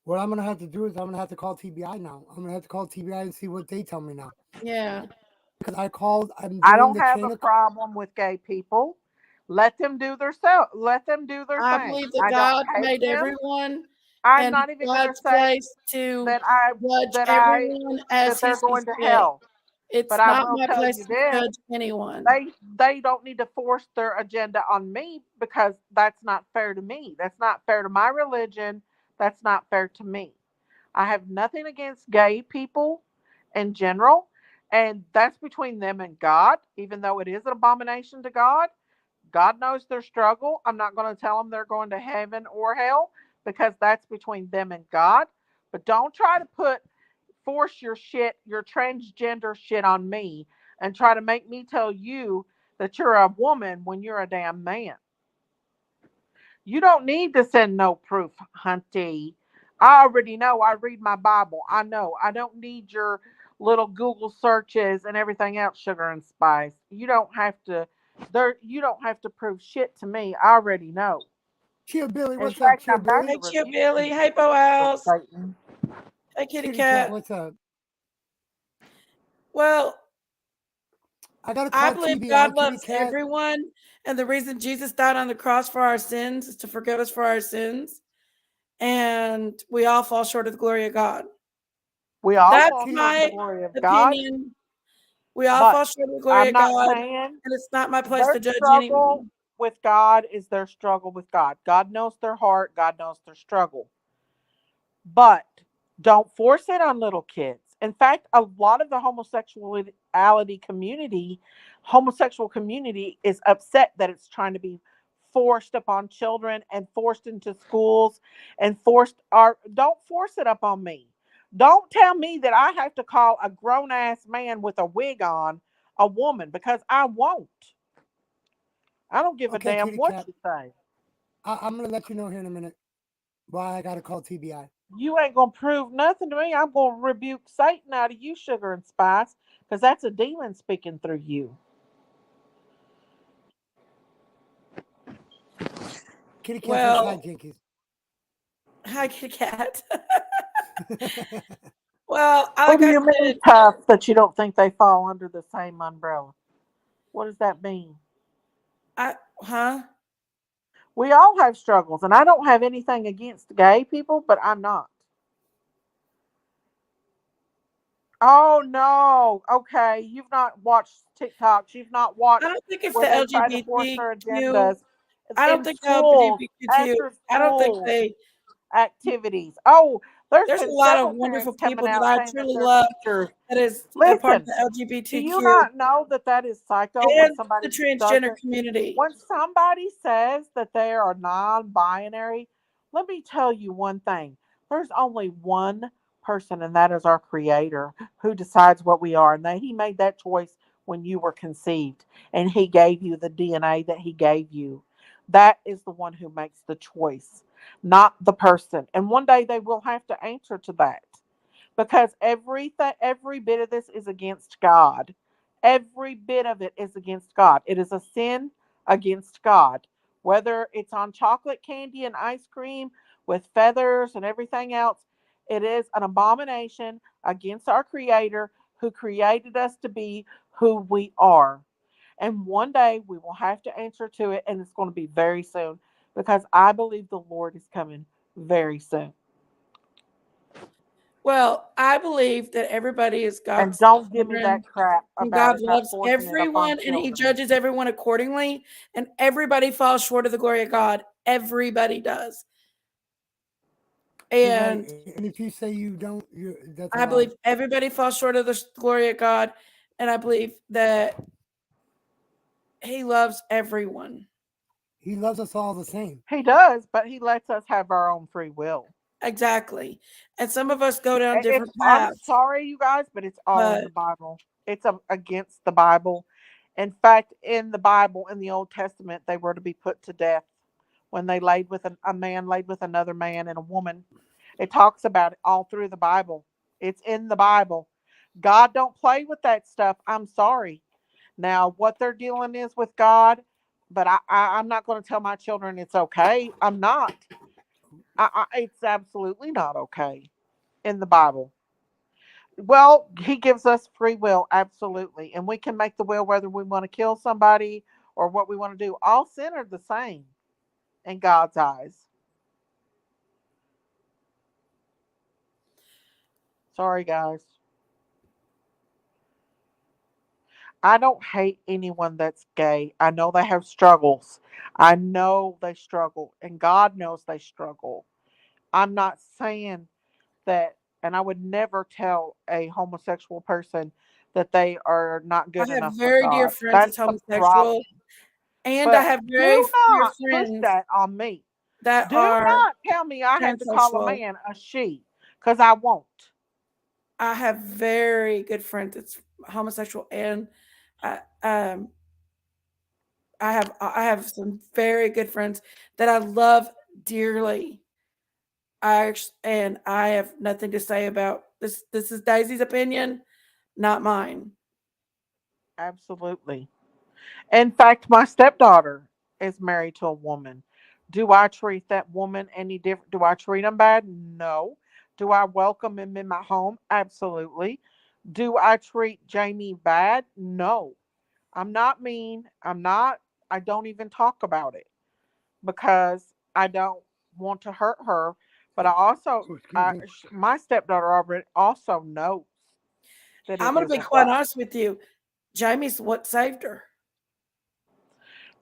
what I'm gonna have to do is I'm gonna have to call TBI now. I'm gonna have to call TBI and see what they tell me now. Yeah. Because I called. I don't have a problem with gay people. Let them do their Let them do their I thing. believe that God made everyone. I'm and not even going to God's say place to that judge everyone as they're he going sees to fit. hell. It's But I not will my tell place you to this: judge anyone. they don't need to force their agenda on me, because that's not fair to me. That's not fair to my religion. That's not fair to me. I have nothing against gay people in general, and that's between them and God. Even though it is an abomination to God, God knows their struggle. I'm not going to tell them they're going to heaven or hell, because that's between them and God. But don't try to force your transgender shit on me and try to make me tell you that you're a woman when you're a damn man. You don't need to send no proof, hunty. I already know. I read my Bible. I know. I don't need your little Google searches and everything else, sugar and spice. You don't have to. You don't have to prove shit to me. I already know. Chill Billy, In what's up, fact, Chill I'm about Billy? Hey, to Chip rebuke Billy. you, Hey, Boaz. Satan. Hey, Kitty Kitty Cat, Cat. what's up? Well, I gotta I call believe TBI, God Kitty loves Cat. everyone. And the reason Jesus died on the cross for our sins is to forgive us for our sins. And we all fall short of the glory of God. We all That's fall short of my the glory of God. opinion. We all But fall short of the glory I'm of not God. saying And it's not my place their to judge struggle anyone. with God is their struggle with God. God knows their heart. God knows their struggle. But don't force it on little kids. In fact, a lot of the homosexual community is upset that it's trying to be forced upon children and forced into schools and don't force it up on me. Don't tell me that I have to call a grown ass man with a wig on a woman, because I won't. I don't give a Okay, damn Kitty what Cat. you say. I'm gonna let you know here in a minute why I gotta call TBI. You ain't gonna prove nothing to me. I'm gonna rebuke Satan out of you, sugar and spice, because that's a demon speaking through you. Kitty Cat says hi, Well, Jenkins. hi, Kitty Cat. Well, What like do I you mean said, tough that you don't think they fall under the same umbrella? What does that mean? huh? We all have struggles, and I don't have anything against gay people, but I'm not. Oh no. Okay, you've not watched TikToks. You've not I watched don't think it's the where they try to force their LGBTQ. agendas I don't in think the schools, LGBTQ. after I don't think school they. activities. Oh, There's a been lot of several wonderful parents coming people that out I saying that truly their love teachers. that is a part of Listen, the do you LGBTQ not know that is psycho when and somebody the transgender doesn't? community. When somebody says that they are non-binary, let me tell you one thing. There's only one person, and that is our Creator, who decides what we are. And that He made that choice when you were conceived, and He gave you the DNA that He gave you. That is the one who makes the choice, not the person. And one day they will have to answer to that, because every bit of this is against God. Every bit of it is against God. It is a sin against God. Whether it's on chocolate candy and ice cream with feathers and everything else, it is an abomination against our Creator, who created us to be who we are. And one day we will have to answer to it, and it's going to be very soon, because I believe the Lord is coming very soon. Well, I believe that everybody is And God's don't give me children, that crap and about God it not loves forcing it upon everyone, and He children. judges everyone accordingly. And everybody falls short of the glory of God. Everybody does. You're right. And And if you say you don't, that's a I lie. believe everybody falls short of the glory of God. And I believe that He loves everyone. He loves us all the same. He does, but he lets us have our own free will. Exactly. And some of us go down It's different I'm paths. sorry, you guys, but it's all in But the Bible. It's against the Bible. In fact, in the Bible, in the Old Testament, they were to be put to death when they laid with a man laid with another man and a woman. It talks about it all through the Bible. It's in the Bible. God don't play with that stuff. I'm sorry. Now, what they're dealing is with God, but I'm not going to tell my children it's okay. I'm not. It's absolutely not okay in the Bible. Well, He gives us free will, absolutely. And we can make the will whether we want to kill somebody or what we want to do. All sin are the same in God's eyes. Sorry, guys. I don't hate anyone that's gay. I know they have struggles. I know they struggle, and God knows they struggle. I'm not saying that, and I would never tell a homosexual person that they are not I good have enough for very dear God. friends That's that's the problem. homosexual. And I But have very do dear not push friends that on me. that Do are not tell me I have to call a transsexual. man a she, because I won't. I have very good friends that's homosexual, and I, I have some very good friends that I love dearly. And I have nothing to say about this. This is Daisy's opinion, not mine. Absolutely. In fact, my stepdaughter is married to a woman. Do I treat that woman any different? Do I treat them bad? No. Do I welcome him in my home? Absolutely. Do I treat Jamie bad? No. I'm not mean. I don't even talk about it because I don't want to hurt her. But I also, Oh, excuse me. my stepdaughter already also knows that I'm it going to be isn't quite right. honest with you. Jamie's what saved her.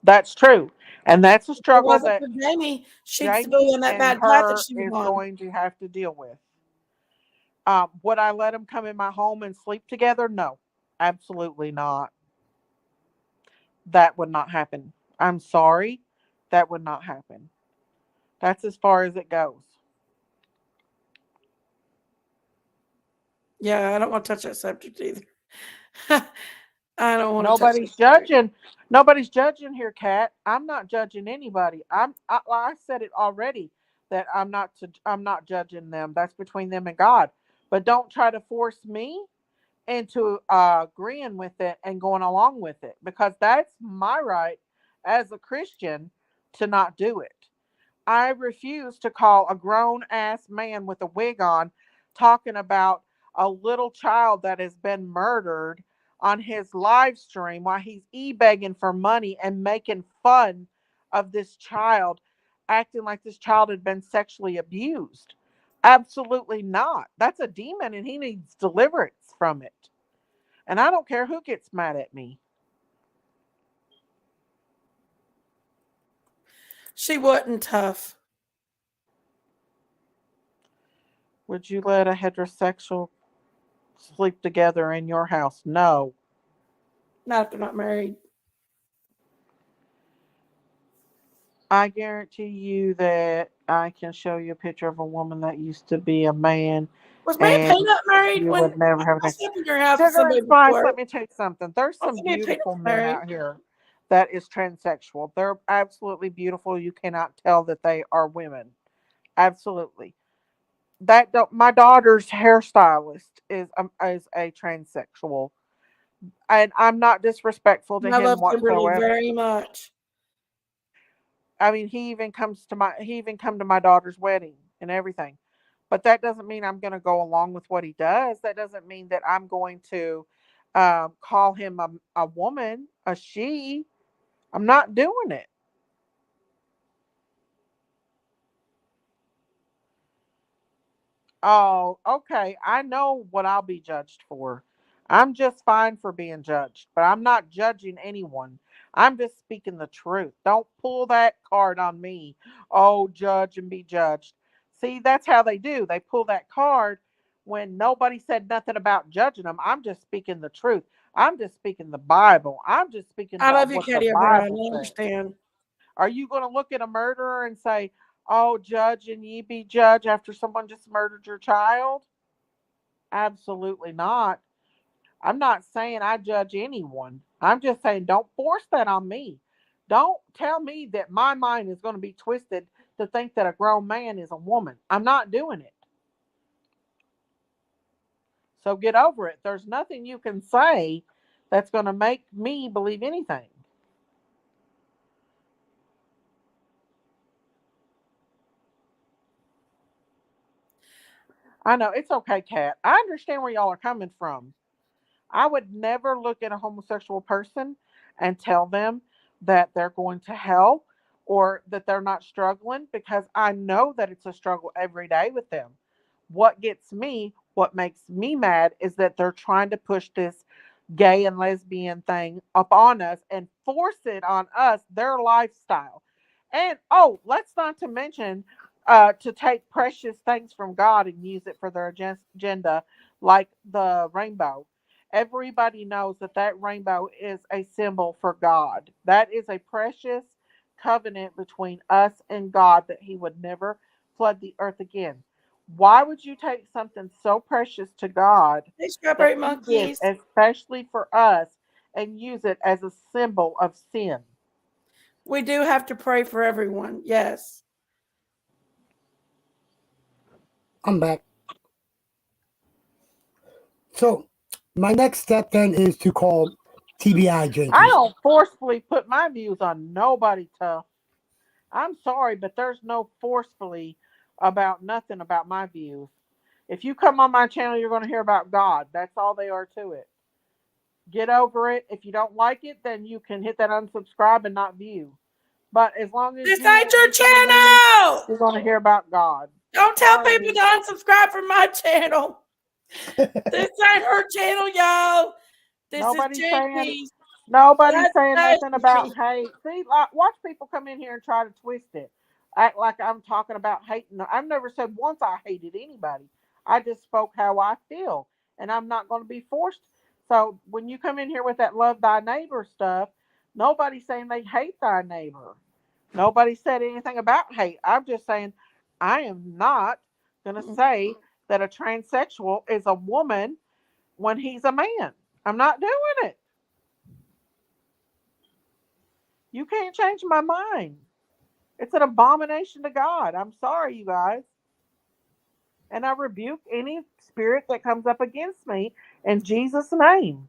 That's true. And that's a If it struggle wasn't that for Jamie, she'd still be Jamie on that and bad path that her she was is on. going to have to deal with. Would I let them come in my home and sleep together? No, absolutely not. That would not happen. I'm sorry. That would not happen. That's as far as it goes. Yeah, I don't want to touch that subject either. I don't want to touch that Nobody's subject. judging. Nobody's judging here, Kat. I'm not judging anybody. I said it already that I'm not judging them. That's between them and God. But don't try to force me into agreeing with it and going along with it, because that's my right as a Christian to not do it. I refuse to call a grown ass man with a wig on talking about a little child that has been murdered on his live stream while he's e-begging for money and making fun of this child, acting like this child had been sexually abused. Absolutely not. That's a demon and he needs deliverance from it. And I don't care who gets mad at me. She wasn't tough. Would you let a heterosexual sleep together in your house? No. Not if they're not married. I guarantee you that I can show you a picture of a woman that used to be a man, Was me and and Peanut married you when would never have I a slept in your house with Sugar and somebody Spice. before? Let me tell you something. There's I some think me and Peanut beautiful was men married. out here that is transsexual. They're absolutely beautiful. You cannot tell that they are women. Absolutely. That don't, my daughter's hairstylist is a transsexual, and I'm not disrespectful to And I him love Kimberly whatsoever. very much. I mean, he even come to my daughter's wedding and everything. But that doesn't mean I'm going to go along with what he does. That doesn't mean that I'm going to call him a woman, a she. I'm not doing it. Oh, okay. I know what I'll be judged for. I'm just fine for being judged, but I'm not judging anyone. I'm just speaking the truth. Don't pull that card on me. Oh, judge and be judged. See, that's how they do. They pull that card when nobody said nothing about judging them. I'm just speaking the truth. I'm just speaking the Bible. I'm just speaking I love you, what the Katie O'Brien. Bible I says. understand. Are you going to look at a murderer and say, "Oh, judge and ye be judge," after someone just murdered your child? Absolutely not. I'm not saying I judge anyone. I'm just saying don't force that on me. Don't tell me that my mind is going to be twisted to think that a grown man is a woman. I'm not doing it. So get over it. There's nothing you can say that's going to make me believe anything. I know it's okay, Kat. I understand where y'all are coming from. I would never look at a homosexual person and tell them that they're going to hell or that they're not struggling, because I know that it's a struggle every day with them. What makes me mad is that they're trying to push this gay and lesbian thing upon us and force it on us, their lifestyle. And oh, let's not to mention to take precious things from God and use it for their agenda, like the rainbow. Everybody knows that that rainbow is a symbol for God. That is a precious covenant between us and God that He would never flood the earth again. Why would you take something so precious to God Hey, that strawberry He did monkeys. especially for us and use it as a symbol of sin? We do have to pray for everyone. Yes. I'm back. So my next step then is to call TBI I drinkers. don't forcefully put my views on nobody, tough. I'm sorry, but there's no forcefully about nothing about my views. If you come on my channel, you're going to hear about God. That's all they are to it. Get over it. If you don't like it, then you can hit that unsubscribe and not view. But as long as This you ain't your listen to me, channel. you're going to hear about God. Don't tell people Sorry. to unsubscribe from my channel. This ain't her channel, y'all. This is Nobody's saying JP's. Nobody's That's saying nothing about Stacy. hate. See, like, watch people come in here and try to twist it. Act like I'm talking about hating. I've never said once I hated anybody. I just spoke how I feel. And I'm not going to be forced. So when you come in here with that love thy neighbor stuff, nobody's saying they hate thy neighbor. Nobody said anything about hate. I'm just saying I am not going to say that a transsexual is a woman when he's a man. I'm not doing it. You can't change my mind. It's an abomination to God. I'm sorry, you guys. And I rebuke any spirit that comes up against me in Jesus' name.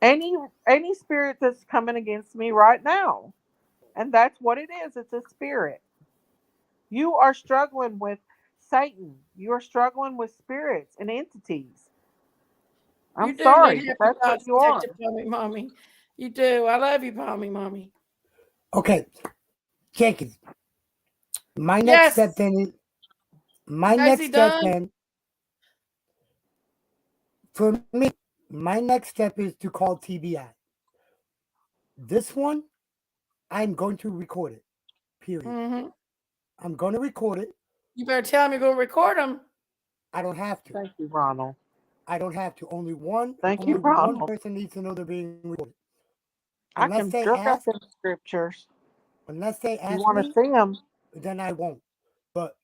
Any any spirit that's coming against me right now. And that's what it is. It's a spirit. You are struggling with Satan. You are struggling with spirits and entities. I'm You do need sorry, but happy that's what thoughts, you are. Detective Pommy Mommy. You do. I love you, Pommy Mommy. Okay, Jenkins. My next step Yes. then is my Is next he step done? then for me. My next step is to call TBI. This one, I'm going to record it. Period. Mm-hmm. I'm going to record it. You better tell him you're going to record him. I don't have to. Thank you, Ronald. I don't have to. Only one and Thank only you, one Ronald. person needs to know they're being recorded. I Unless can they look up ask, them scriptures. ask You want to me, see them? then I won't. But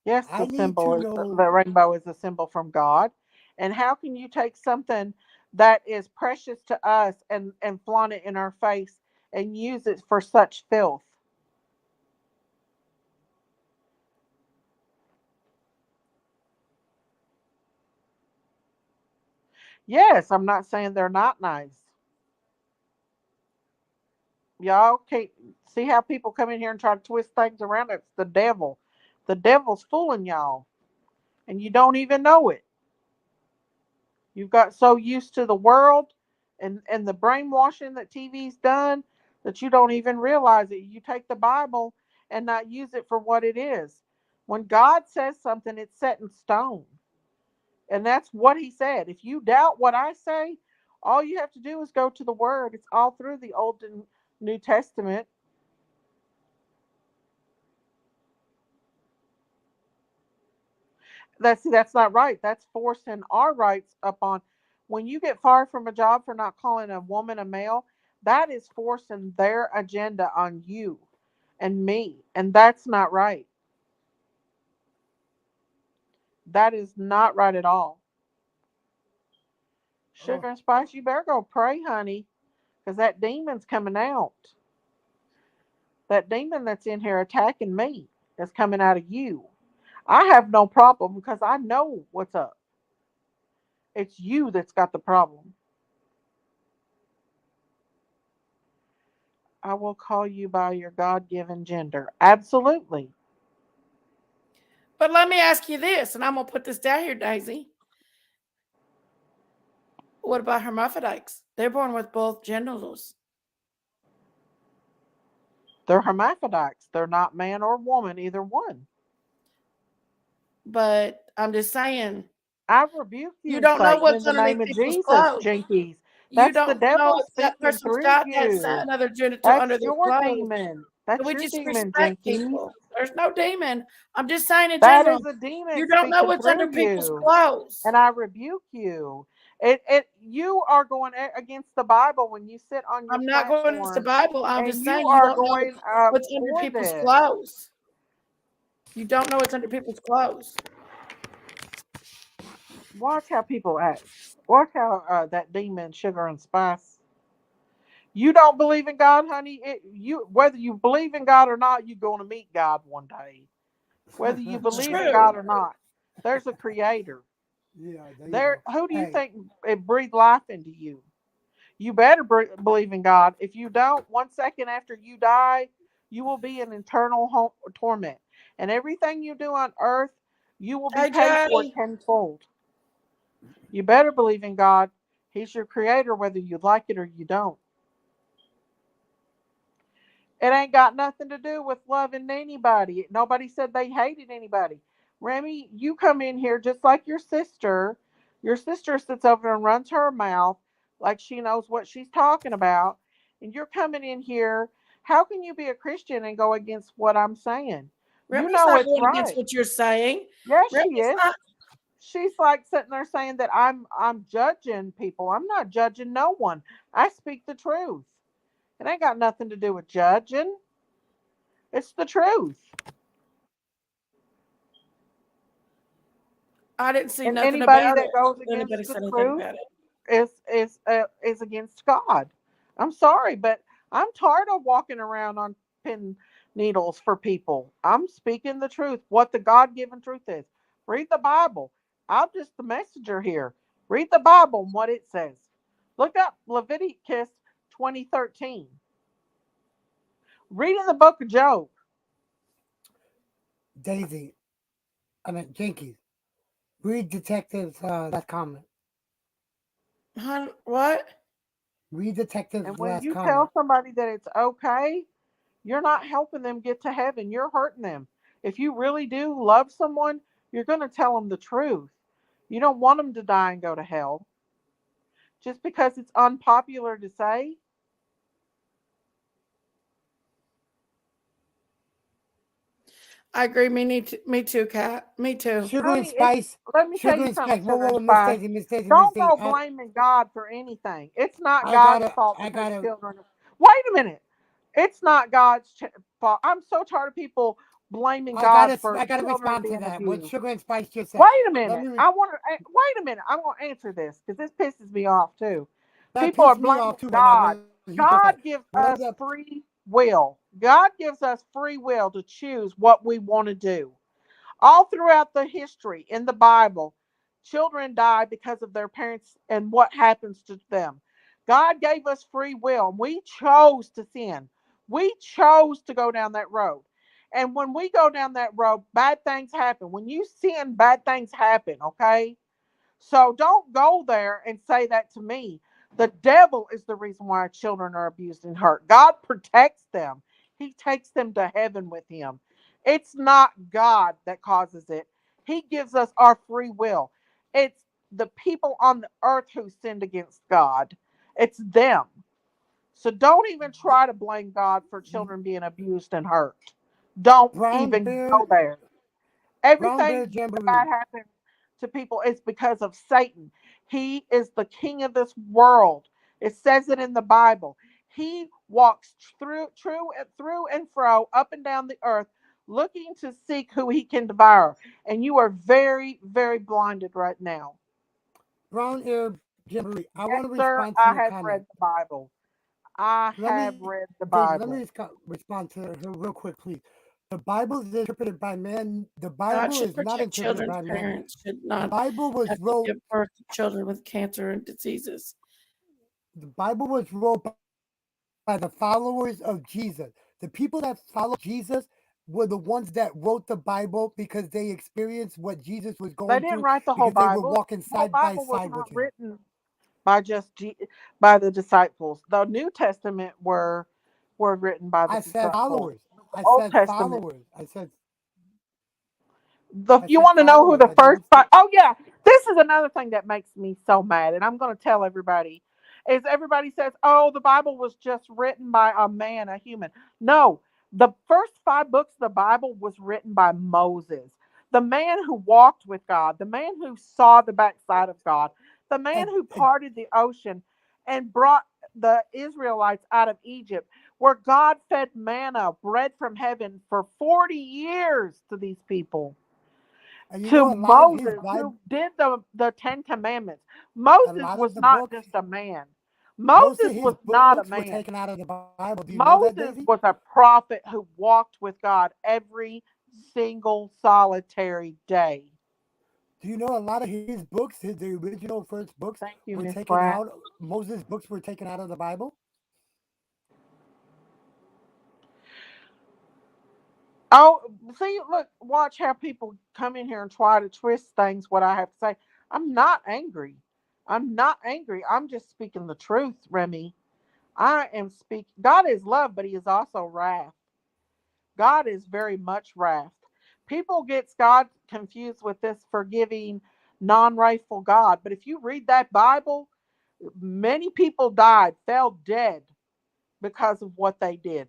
Yes, I the need to symbol is know. the rainbow is a symbol from God. And how can you take something that is precious to us and flaunt it in our face and use it for such filth? Yes, I'm not saying they're not nice. Y'all can't see how people come in here and try to twist things around. It's the devil. The devil's fooling y'all, and you don't even know it. You've got so used to the world and the brainwashing that TV's done that you don't even realize it. You take the Bible and not use it for what it is. When God says something, it's set in stone. And that's what he said. If you doubt what I say, all you have to do is go to the word. It's all through the Old and New Testament. That's not right. That's forcing our rights upon. When you get fired from a job for not calling a woman a male, that is forcing their agenda on you and me, and that's not right. That is not right at all. Oh, Sugar and Spice, you better go pray, honey, because that demon's coming out. That demon that's in here attacking me is coming out of you. I have no problem because I know what's up. It's you that's got the problem. I will call you by your God given gender. Absolutely. But let me ask you this, and I'm gonna put this down here, Daisy. What about hermaphrodites? They're born with both genitals. They're hermaphrodites. They're not man or woman, either one. But I'm just saying, I rebuke you you, don't know Satan, what's in the underneath name of people's Jesus, clothes. Jinkies. You That's the don't know devil if that speaking person's through got you. another genital That's under their your clothes. demon. So That's we your just demon, respect Jinkies. people. There's no demon. I'm just saying in That general, is a demon you don't know speaking what's under through people's you. clothes. And I rebuke you. You are going against the Bible when you sit on your I'm not going against the platform, Bible. I'm and just you saying you are don't know going what's under for people's this. clothes. You don't know what's under people's clothes. Watch how people act. Watch how that demon, Sugar and Spice. You don't believe in God, honey. You whether you believe in God or not, you're going to meet God one day. Whether you It's believe in true. God or not, there's a Creator. yeah, there you There, go. who do you Hey, think it breathed life into you? You better believe in God. If you don't, 1 second after you die, you will be in eternal torment. And everything you do on earth, you will be Hey, paid for Jay. tenfold. You better believe in God. He's your creator, whether you like it or you don't. It ain't got nothing to do with loving anybody. Nobody said they hated anybody. Remy, you come in here just like your sister. Your sister sits over and runs her mouth like she knows what she's talking about. And you're coming in here. How can you be a Christian and go against what I'm saying? You Remy's know not it's going against right. what you're saying. Yes, she Remy's is. not. She's like sitting there saying that I'm judging people. I'm not judging no one. I speak the truth. It ain't got nothing to do with judging. It's the truth. I didn't see And nothing anybody about it. that goes Anybody against the said anything truth about it. is against God. I'm sorry, but I'm tired of walking around on pin needles for people. I'm speaking the truth, what the God-given truth is. Read the Bible. I'm just the messenger here. Read the Bible and what it says. Look up Leviticus 20:13. Read in the book of Job. Daisy, I mean, Jinkies, read Detective's last comment. What? Read And Detective's when last you comment. tell somebody that it's okay, you're not helping them get to heaven. You're hurting them. If you really do love someone, you're going to tell them the truth. You don't want them to die and go to hell. Just because it's unpopular to say, I agree. Me too, Kat. Me too. Sugar and Honey, it's spice. let me tell Sugar you and something, spice. Whoa, sugar whoa, and whoa, Miss spice. Daisy, Miss Daisy, Miss Don't Daisy. go blaming God for anything. It's not I God's gotta, fault I because gotta, children. Wait a minute. It's not God's fault. I'm so tired of people blaming God for I gotta children respond to being that. What abused. Sugar and Spice just said. Wait a Let minute. me, re- I want to wait a minute. I'm going to answer this because this pisses me off too. that People are pissed me off blaming too right now. God. What he just God said. gives Whatever us that. free will. God gives us free will to choose what we want to do. All throughout the history in the Bible, children die because of their parents and what happens to them. God gave us free will, and we chose to sin. We chose to go down that road. And when we go down that road, bad things happen. When you sin, bad things happen, okay? So don't go there and say that to me. The devil is the reason why children are abused and hurt. God protects them, He takes them to heaven with Him. It's not God that causes it, He gives us our free will. It's the people on the earth who sinned against God, it's them. So don't even try to blame God for children being abused and hurt. Don't Brown even bear, go there. brown bear Everything bad jamboree. happens to people is because of Satan. He is the king of this world. It says it in the Bible. He walks through and fro, up and down the earth, looking to seek who he can devour. And you are very, very blinded right now. Brown air jamboree. I Yes, want to sir. respond to I your have comment. read the Bible. I Let have me, read the Daisy, let me Bible. respond to her real quick, please. The Bible is interpreted by man. The God Bible should is not protect interpreted children. by man. Parents should The not Bible was have to wrote. give birth to children with cancer and diseases. The Bible was wrote by the followers of Jesus. The people that followed Jesus were the ones that wrote the Bible because they experienced what Jesus was going They through didn't write the because whole they were Bible. walking The whole side by Bible was side with not him. written by by the disciples. The New Testament were written by the I said disciples. followers. The I Old said Testament. followers. The I you said want to know who followers. the I first didn't say. five? Oh yeah, this is another thing that makes me so mad, and I'm going to tell everybody. Is everybody says, "Oh, the Bible was just written by a man, a human." No, the first five books of the Bible was written by Moses, the man who walked with God, the man who saw the backside of God, the man And, who parted the ocean and brought the Israelites out of Egypt, where God fed manna, bread from heaven, for 40 years to these people, and you to know a lot of his Moses, Bible, who did the Ten Commandments. a Moses lot was of the not books, just a man. most of Moses his was books not a were taken man. out of the Bible. Do you know that, Daisy? Moses was a prophet who walked with God every single solitary day. Do you know a lot of his books, the original first books, Thank you, were Miss taken Pratt. out? Moses' books were taken out of the Bible. Oh, see, look, watch how people come in here and try to twist things, what I have to say. I'm not angry. I'm not angry. I'm just speaking the truth, Remy. I am speaking. God is love, but He is also wrath. God is very much wrath. People get God confused with this forgiving, non-wrathful God. But if you read that Bible, many people died, fell dead because of what they did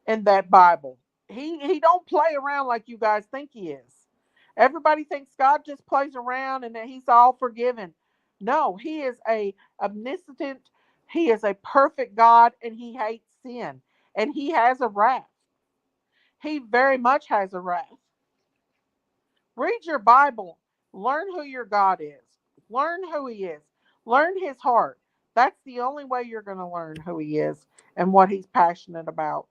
in that Bible. He don't play around like you guys think He is. Everybody thinks God just plays around and that He's all forgiving. No, He is a omniscient. He is a perfect God, and He hates sin, and He has a wrath. He very much has a wrath. Read your Bible. Learn who your God is. Learn who He is. Learn His heart. That's the only way you're going to learn who He is and what He's passionate about.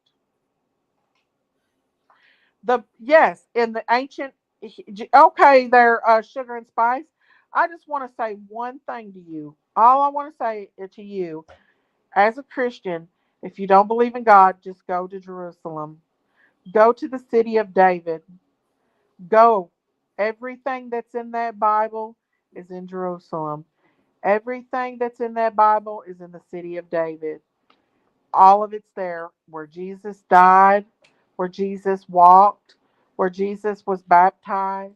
Yes, in the ancient, okay, there, sugar and spice. I just want to say one thing to you. All I want to say to you, as a Christian, if you don't believe in God, just go to Jerusalem. Go to the city of David. Go. Everything that's in that Bible is in Jerusalem. Everything that's in that Bible is in the city of David. All of it's there where Jesus died, where Jesus walked, where Jesus was baptized.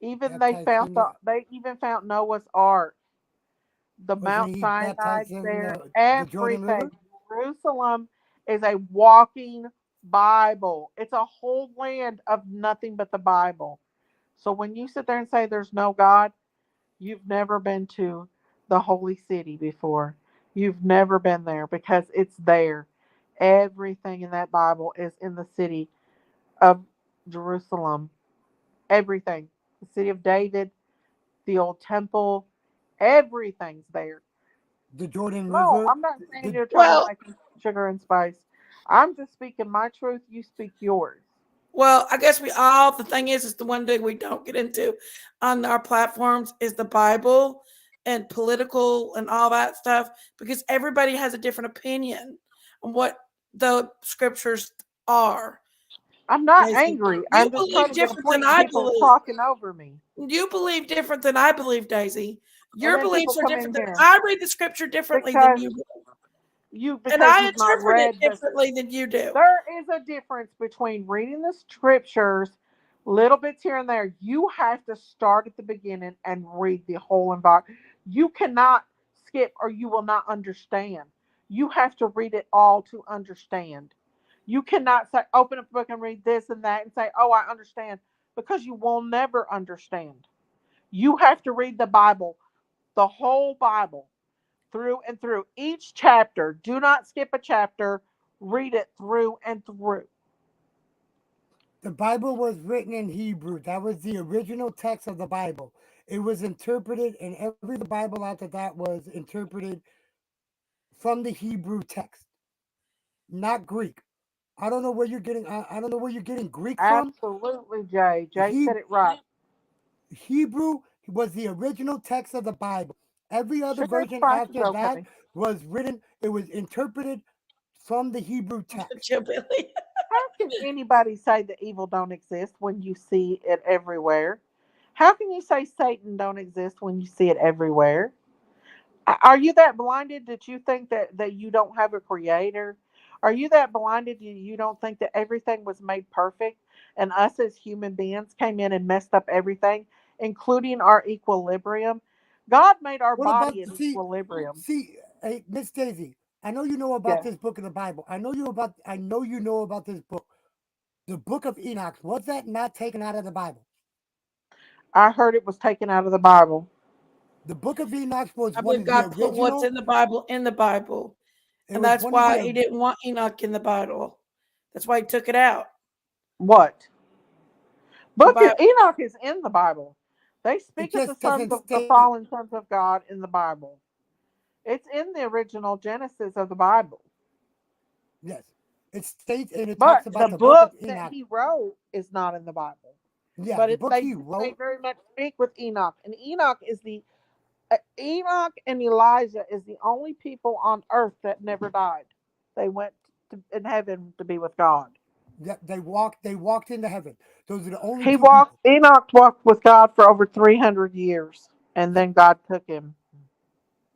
Even Baptized in the, they even found Noah's ark, the wasn't Mount he Sinai baptized in there, the Jordan everything. River? Jerusalem is a walking Bible. It's a whole land of nothing but the Bible. So when you sit there and say there's no God, you've never been to the holy city before. You've never been there because it's there. Everything in that Bible is in the city of Jerusalem. Everything. The city of David, the old temple, everything's there. The Jordan No, River. I'm not saying The you're Well, troublemakers, sugar and spice. I'm just speaking my truth. You speak yours. Well, I guess we all, the thing is the one thing we don't get into on our platforms is the Bible and political and all that stuff because everybody has a different opinion on what the scriptures are. I'm not Daisy, angry. you I'm just trying believe to get a different than point, and I people are believe. talking over me. You believe different than I believe, Daisy. And Your then people beliefs are come in different than here I read the scripture differently than because you do. And because I you've not interpret it read the. differently than you do. There is a difference between reading the scriptures, little bits here and there. You have to start at the beginning and read the whole environment. You cannot skip, or you will not understand. You have to read it all to understand. You cannot say, open up a book and read this and that and say, oh, I understand, because you will never understand. You have to read the Bible, the whole Bible, through and through. Each chapter. Do not skip a chapter. Read it through and through. The Bible was written in Hebrew. That was the original text of the Bible. It was interpreted, and every Bible after that was interpreted from the Hebrew text, not Greek. I don't know where you're getting. I don't know where you're getting Greek from. Absolutely, Jay. Jay He said it right. Hebrew was the original text of the Bible. Every other Sugar and version spice is after that okay. was written. It was interpreted from the Hebrew text. Billy. How can anybody say that evil don't exist when you see it everywhere? How can you say Satan don't exist when you see it everywhere? Are you that blinded that you think that you don't have a creator? Are you that blinded you don't think that everything was made perfect and us as human beings came in and messed up everything, including our equilibrium? God made our What about body in see equilibrium. see hey, Miss Daisy? I know you know about Yes. this book of the Bible. I know you know about this book. The book of Enoch, was that not taken out of the Bible? I heard it was taken out of the Bible. The book of Enoch was I one believe of the God put what's original. in the Bible. It And was that's one of why the. he didn't want Enoch in the Bible. That's why he took it out. What? The Book of Bible. Enoch is in the Bible. They It speak of the just sons doesn't of the state. fallen sons of God in the Bible. It's in the original Genesis of the Bible. Yes, it states and it talks But about the the book of book that Enoch. he wrote is not in the Bible. Yeah, But the book he they wrote. very much speak with Enoch, and Enoch is the Enoch and Elijah is the only people on earth that never died. They went in heaven to be with God. Yeah, they walked. They walked into heaven. Those are the only He two walked. people. Enoch walked with God for over 300 years, and Yeah, then God took him.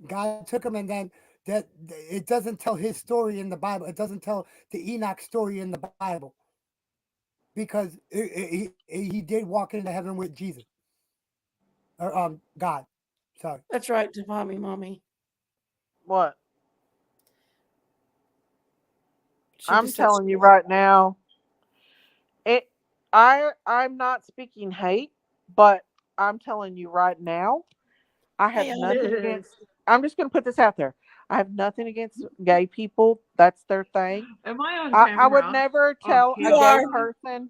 God took him, and then that it doesn't tell his story in the Bible. It doesn't tell the Enoch story in the Bible because he did walk into heaven with Jesus or God. Sorry. That's right, to mommy. What? She I'm just said telling you right now, it. I'm not speaking hate, but I'm telling you right now, I have hey, nothing against. I'm just going to put this out there. I have nothing against gay people. That's their thing. Am I on I would camera? never On tell a you gay are. camera? person.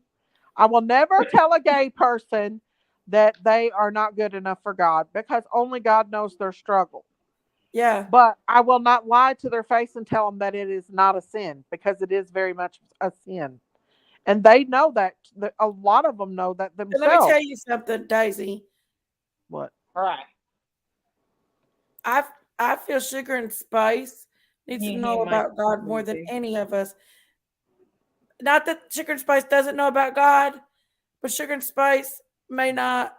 I will never tell a gay person that they are not good enough for God, because only God knows their struggle. Yeah, But I will not lie to their face and tell them that it is not a sin, because it is very much a sin. And they know that. A lot of them know that and let me tell themselves. you something, Daisy. What? Right. I I feel Sugar and Spice needs to know My about God more than movie. any of us. Not that Sugar and Spice doesn't know about God, but Sugar and Spice may not.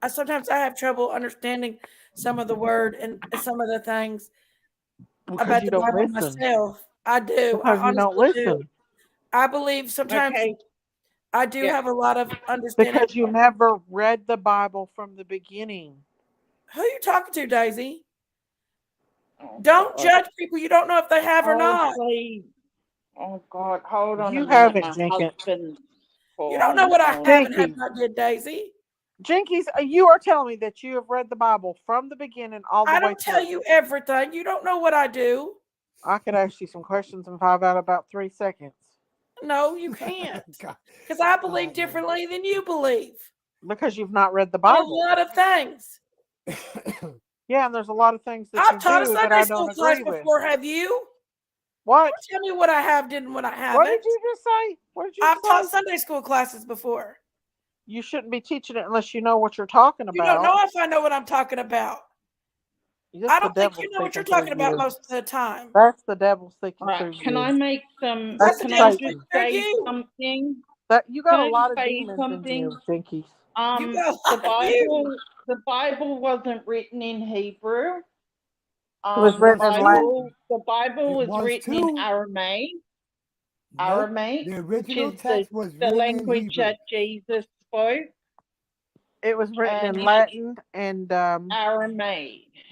Sometimes I have trouble understanding some of the word and some of the things Because about you the don't Bible listen. myself. I do. Because I you don't honestly do. listen. I believe sometimes Okay. I do Yeah. have a lot of understanding. Because you never read the Bible from the beginning. Who you talking to, Daisy? Oh Don't God. judge people you don't know if they have or Oh not. please. Oh God, hold on You a minute. haven't, My Jenkins. husband's You don't know what I calling. haven't had Jinkies. not did, Daisy. Jinkies, you are telling me that you have read the Bible from the beginning all the I way don't tell through. you everything. You don't know what I do. I could ask you some questions and find out about 3 seconds. No, you can't. God. Because I believe man. differently than you believe Because you've not read the on a Bible. lot of things. Yeah, and there's a lot of things that I've you taught a do that Sunday I school don't class agree with. before. Have you? What? Don't tell me what I have, didn't what I What haven't. did you just say? What did you I've taught say? Sunday school classes before. You shouldn't be teaching it unless you know what you're talking You don't know about. if I know what I'm talking about. Just I the don't think devil you know what you're speaking talking through about you. most of the time. That's the devil speaking Right, through can you. I make some? That's the Can I devil just speaking Satan. through say you. something? That you got Can a I lot just of say demons in something? you, Jinkies. You got a The lot of you. Bible wasn't written in Hebrew. It was The written in Latin. Bible It was was written in too. Aramaic, Nope. The which original is text was the written in language Hebrew. that Jesus spoke, It was written and in Latin and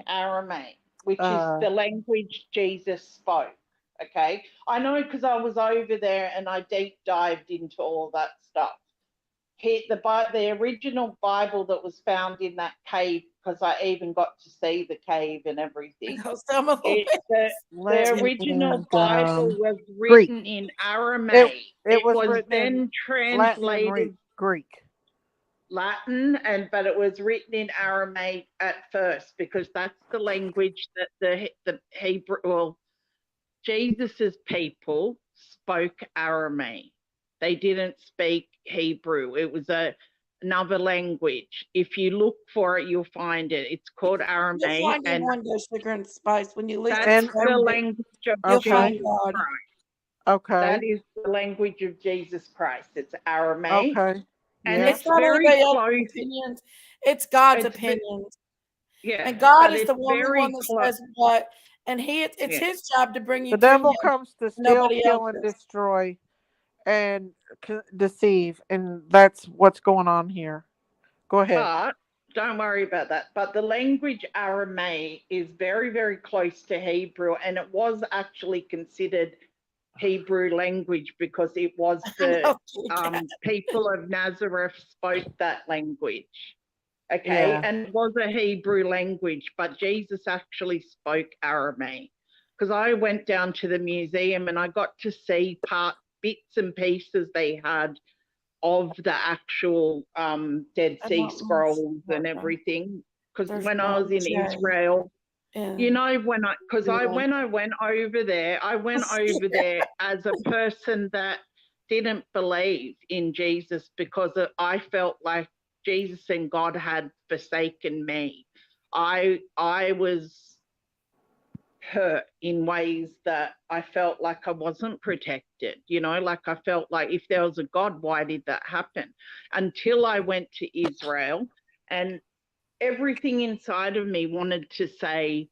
Aramaic, which is the language Jesus spoke. Okay, I know because I was over there and I deep dived into all that stuff. The original Bible that was found in that cave, because I even got to see the cave and everything. Some of them. The original Bible was Greek. written in Aramaic. It was was written in then Latin and translated Greek. Latin, but it was written in Aramaic at first because that's the language that the Hebrew, well, Jesus's people spoke Aramaic. They didn't speak Hebrew. It was another language. If you look for it, you'll find it. It's called You'll Aramaic, find it and one day, sugar and spice. When you listen that's to the it, language of you'll Okay. find Jesus God. Christ. Okay. That is the language of Jesus Christ. It's Aramaic, Okay. and Yeah. it's It's not very anybody else's close. opinions. It's God's It's opinions. Yeah, And God but is it's the only very one that close. says what. And it's Yeah. his job to bring you The to devil him. comes to steal, Nobody kill, and else's. destroy, and deceive, and that's what's going on here. Go ahead. But don't worry about that. But the language Aramaic is very, very close to Hebrew, and it was actually considered Hebrew language because it was the people of Nazareth spoke that language. Okay, Yeah. and it was a Hebrew language, but Jesus actually spoke Aramaic. Because I went down to the museum and I got to see bits and pieces they had of the actual Dead Sea Scrolls and everything. Because when I was in Israel, you know, when I went over there, I went over there as a person that didn't believe in Jesus because I felt like Jesus and God had forsaken me. I was hurt in ways that I felt like I wasn't protected, you know, like I felt like if there was a God, why did that happen? Until I went to Israel, and everything inside of me wanted to say,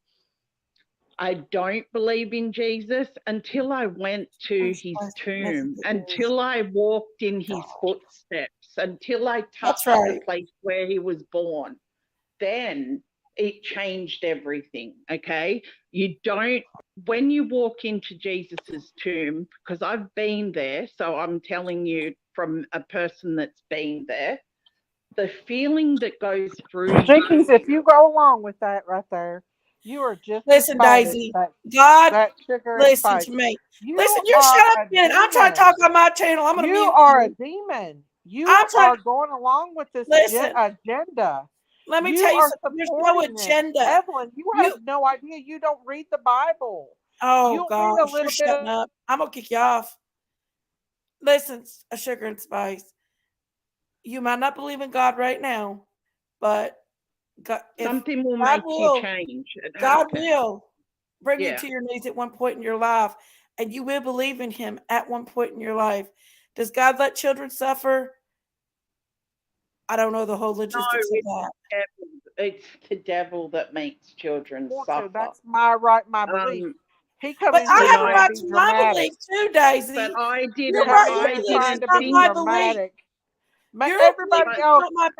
I don't believe in Jesus, until I went to his tomb, until I walked in his footsteps, until I touched the place where he was born. Then it changed everything, okay? When you walk into Jesus's tomb, because I've been there, so I'm telling you from a person that's been there, the feeling that goes through Jinkies, if you go along with that right there, you are just listen, as Daisy. God, that sugar listen to me. You listen, you shut up a minute. I'm trying to talk on my channel. I'm going to mute you. Are a demon. You are going along with this agenda. Let me tell you something. There's no agenda. Evelyn, you have no idea. You don't read the Bible. Oh, God. You're shutting up. I'm going to kick you off. Listen, a sugar and spice. You might not believe in God right now, but God, something will make you change. God will bring you to your knees at one point in your life, and you will believe in him at one point in your life. Does God let children suffer? I don't know the whole logistics of that. It's the devil that makes children suffer. That's my belief. But I have a right to my belief too, Daisy. But I didn't. You're right. Your belief is not my belief.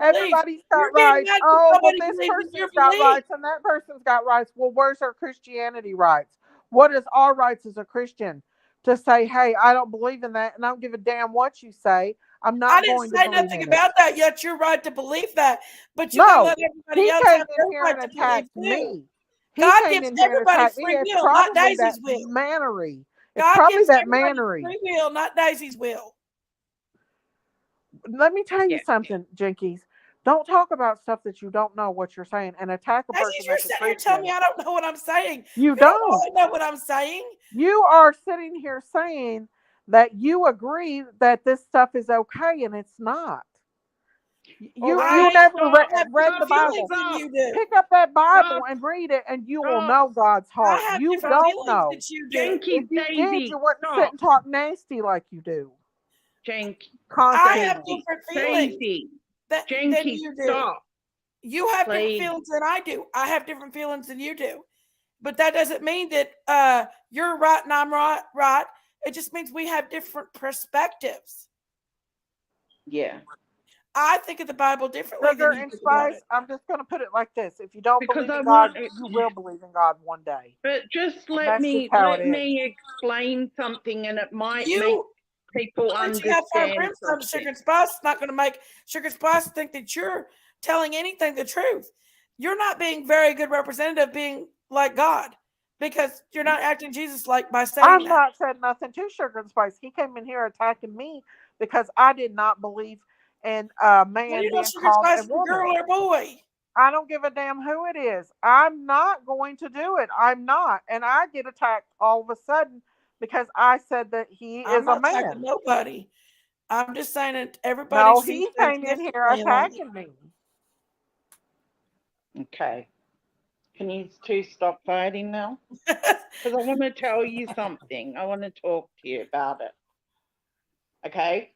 Everybody's got rights. Oh, well, this person's got rights and that person's got rights. Well, where's our Christianity rights? What is our rights as a Christian? to say, hey, I don't believe in that, and I don't give a damn what you say. I'm I not didn't going to say believe nothing in it. about that yet. You're right to believe that, but you gotta No, let everybody he else came have in their here right and to believe attacked too. me. He God came gives in here and everybody attacked me. free It's will, not probably that Daisy's will. mannery. It's God probably gives that everybody mannery. free will, not Daisy's will. Let me tell you Yeah. something, Jinkies. Don't talk about stuff that you don't know what you're saying and attack a Daisy, person you're that's a sitting here telling me Christian. I don't know what I'm saying. You You don't don't. really know what I'm saying. You are sitting here saying that you agree that this stuff is okay and it's not. You Okay, never stop, I have read different the stop, feelings Bible. than stop, you do. Pick up that Bible stop, and read it, and you will stop, know God's I heart. have You different stop. don't feelings know. that you do. If Janky you did, Daisy, you wouldn't sit stop. and talk nasty like you do Janky I have constantly. different feelings Daisy, than Janky, you do. stop, You have different please. feelings than I do. I have different feelings than you do. But that doesn't mean that you're right and I'm right. It just means we have different perspectives. Yeah, I think of the Bible differently than Sugar you and think about spice. it. I'm just going to put it like this: if you don't because believe I in God, want it. you will believe in God one day, But just and that's just how it let is. me explain something, and it might make You people preaching out fire and understand brimstone to Sugar something. and Spice is not going to make Sugar and Spice think that you're telling anything the truth. You're not being very good representative being like God because you're not acting Jesus like by saying I've that. not said nothing to Sugar and Spice. He came in here attacking me because I did not believe in a Well, man you know being Sugar and called Spice a is a woman. girl or a boy. I don't give a damn who it is. I'm not going to do it. I'm not. And I get attacked all of a sudden because I said that he I'm is a not attacking man. nobody. I'm just saying that everybody No, sees he things came in here differently in life. attacking me. Okay, can you two stop fighting now? Because I want to tell you something. I want to talk to you about it. Okay.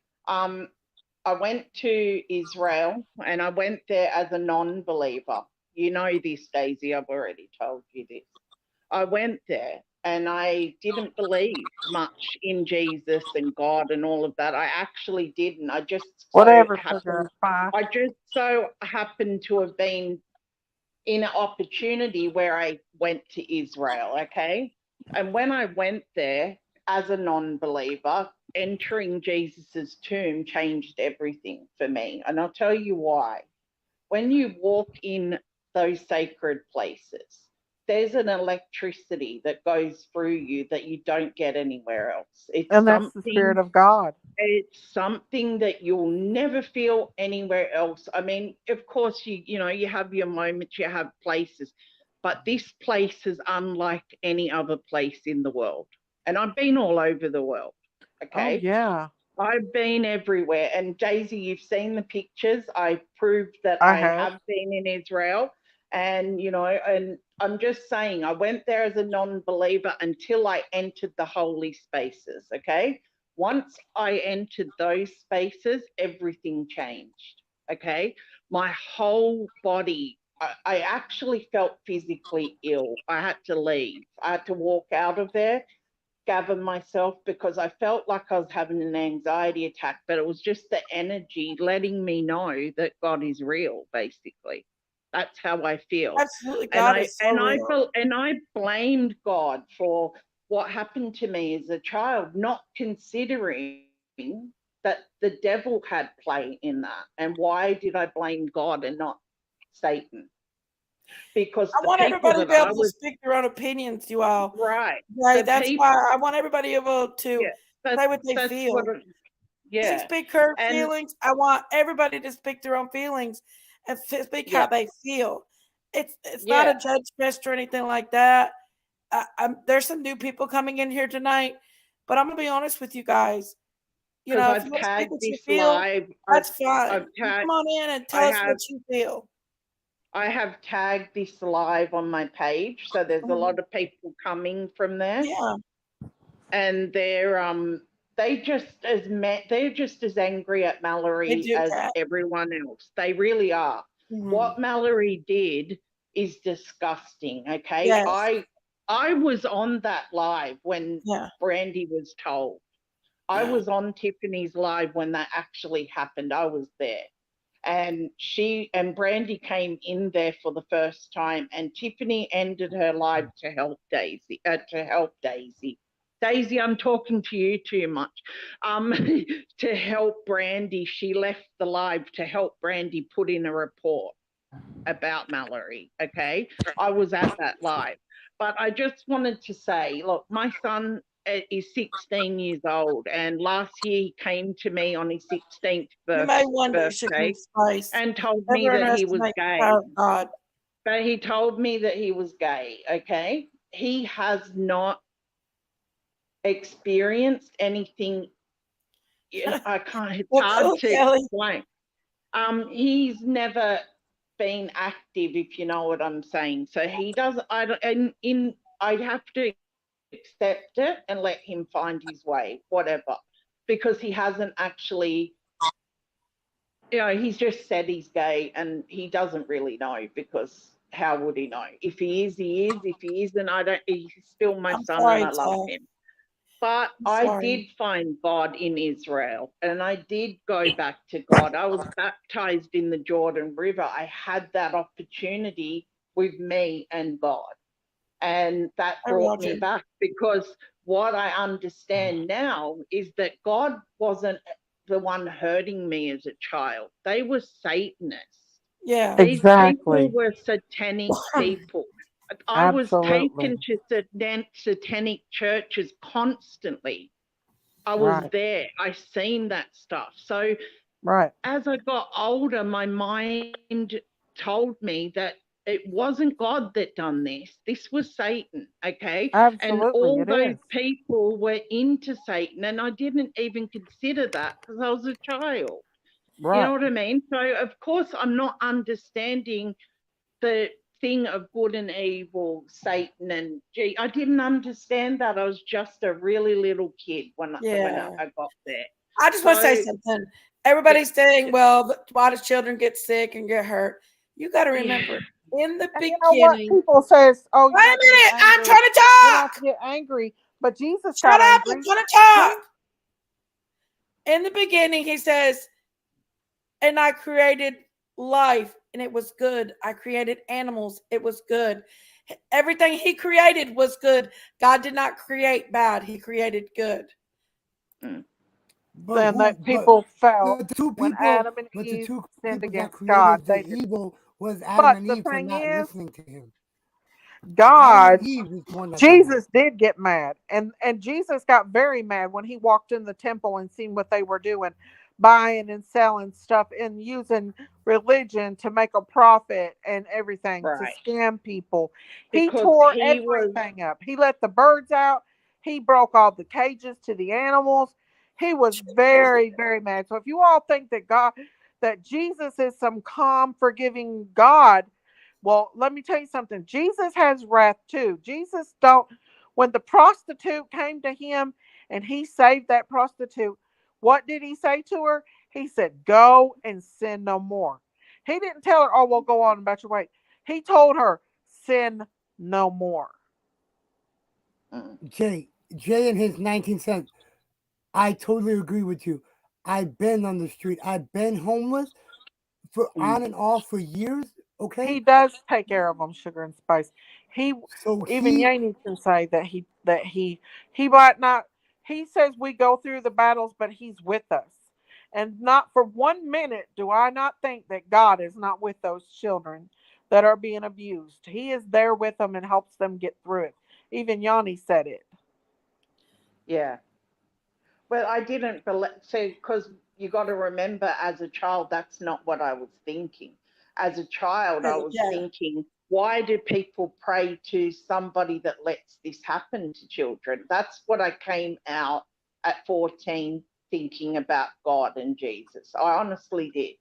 I went to Israel and I went there as a non-believer. You know this, Daisy. I've already told you this. I went there and I didn't believe much in Jesus and God and all of that. I actually didn't. Whatever, Sugar. Fine. I just so happened to have been in an opportunity where I went to Israel, okay? And when I went there as a non-believer, entering Jesus's tomb changed everything for me. And I'll tell you why. When you walk in those sacred places, there's an electricity that goes through you that you don't get anywhere else. And that's the Spirit of God. It's something that you'll never feel anywhere else. I mean, of course, you have your moments, you have places, but this place is unlike any other place in the world. And I've been all over the world. Oh, Okay. yeah. I've been everywhere. And Daisy, you've seen the pictures. I proved that I I have. have been in Israel. And I'm just saying, I went there as a non believer until I entered the holy spaces. Okay. Once I entered those spaces, everything changed. Okay. My whole body, I actually felt physically ill. I had to leave. I had to walk out of there, gather myself, because I felt like I was having an anxiety attack, but it was just the energy letting me know that God is real, basically. That's how I feel. Absolutely, God is so real. And I blamed God for what happened to me as a child, not considering that the devil had play in that. And why did I blame God and not Satan? Because I the want people everybody to that be I able to was speak their own opinions, you all. right, Right. the That's people, why I want everybody able to yeah, that's say what they that's what, feel. To yeah, speak her and feelings. I want everybody to speak their own feelings and speak how yeah, they feel. It's not a yeah, judge fest or anything like that. There's some new people coming in here tonight, but I'm gonna be honest with you guys. You because know, if I've you want to speak tagged what you this feel, live. that's I've fine. You tagged. come on in and I tell us have what you feel. I have tagged this live on my page, so there's a Mhm. lot of people coming from there, Yeah, and they're just as angry at they Malory do as that. everyone else. They really are. Mhm. What Malory did is disgusting. Okay, Yes. I was on that live when Yeah. Brandy was told. I Yeah. was on Tiffany's live when that actually happened. I was there. And she and Brandy came in there for the first time, and Tiffany ended her live to help Daisy. Daisy, I'm talking to you too much. To help Brandy, she left the live to help Brandy put in a report about Malory. Okay, I was at that live, but I just wanted to say, look, my son is 16 years old, and last year he came to me on his 16th You may wonder, birthday Spice. and told me Never that he was underestimate the gay. power of God. But he told me that he was gay. Okay, he has not experienced anything. I can't. It's Well, hard cool, to Kelly. explain. He's never been active, if you know what I'm saying. So he does. I don't. And I'd have to accept it and let him find his way, whatever, because he hasn't actually. He's just said he's gay, and he doesn't really know, because how would he know? If he is, he is. If he isn't, I don't. He's still my I'm son, sorry, and I love Tay. him. But I'm I sorry. did find God in Israel, and I did go back to God. I was baptized in the Jordan River. I had that opportunity with me and God, and that Hey, brought me Roger. back, because what I understand now is that God wasn't the one hurting me as a child. They were Satanists. Yeah. These Exactly. people were satanic people. I was Absolutely. taken to satanic churches constantly. I was Right. there. I seen that stuff. So Right. as I got older, my mind told me that it wasn't God that done this. This was Satan, okay? And Absolutely, all it those is. people were into Satan, and I didn't even consider that because I was a child. You know Right. what I mean? So of course I'm not understanding the thing of good and evil, Satan, and I didn't understand that. I was just a really little kid when Yeah. I got there. I just want to say So something. Everybody's saying, well, why does children get sick and get hurt? You got to remember, in the And you know what? beginning. People says, "Oh, Wait you're a not to get minute. I'm angry. trying to You're not talk. to get angry." But Jesus Shut got up. I'm angry. trying to talk. In the beginning, he says, and I created life and it was good. I created animals. It was good. Everything he created was good. God did not create bad. He created good. But Then who? that people fell But the two when people, Adam and but the Eve two sinned people that against God. created They the did. evil was Adam But and the Eve for thing not is, listening to him. Adam God, and Eve was the one that done that. Jesus did get mad, and Jesus got very mad when he walked in the temple and seen what they were doing, buying and selling stuff and using religion to make a profit and everything to right, scam people. He because tore he was everything up. He let the birds out. He broke all the cages to the animals. He was very, very mad. So if you all think that Jesus is some calm, forgiving God, well, let me tell you something. Jesus has wrath too. Jesus don't. When the prostitute came to him and he saved that prostitute, what did he say to her? He said, "Go and sin no more." He didn't tell her, "Oh, well, go on about your way." He told her, "Sin no more." Jay in his 19 cents. I totally agree with you. I've been on the street. I've been homeless for on and off for years. Okay, He does take care of them, Sugar and Spice. He so even he Yaney can say that he might not. He says we go through the battles, but he's with us. And not for 1 minute do I not think that God is not with those children that are being abused. He is there with them and helps them get through it. Even Yanni said it. yeah. Well, I didn't believe, so because you got to remember, as a child, that's not what I was thinking. As a child, I was Yeah. thinking, why do people pray to somebody that lets this happen to children? That's what I came out at 14 thinking about God and Jesus. I honestly did.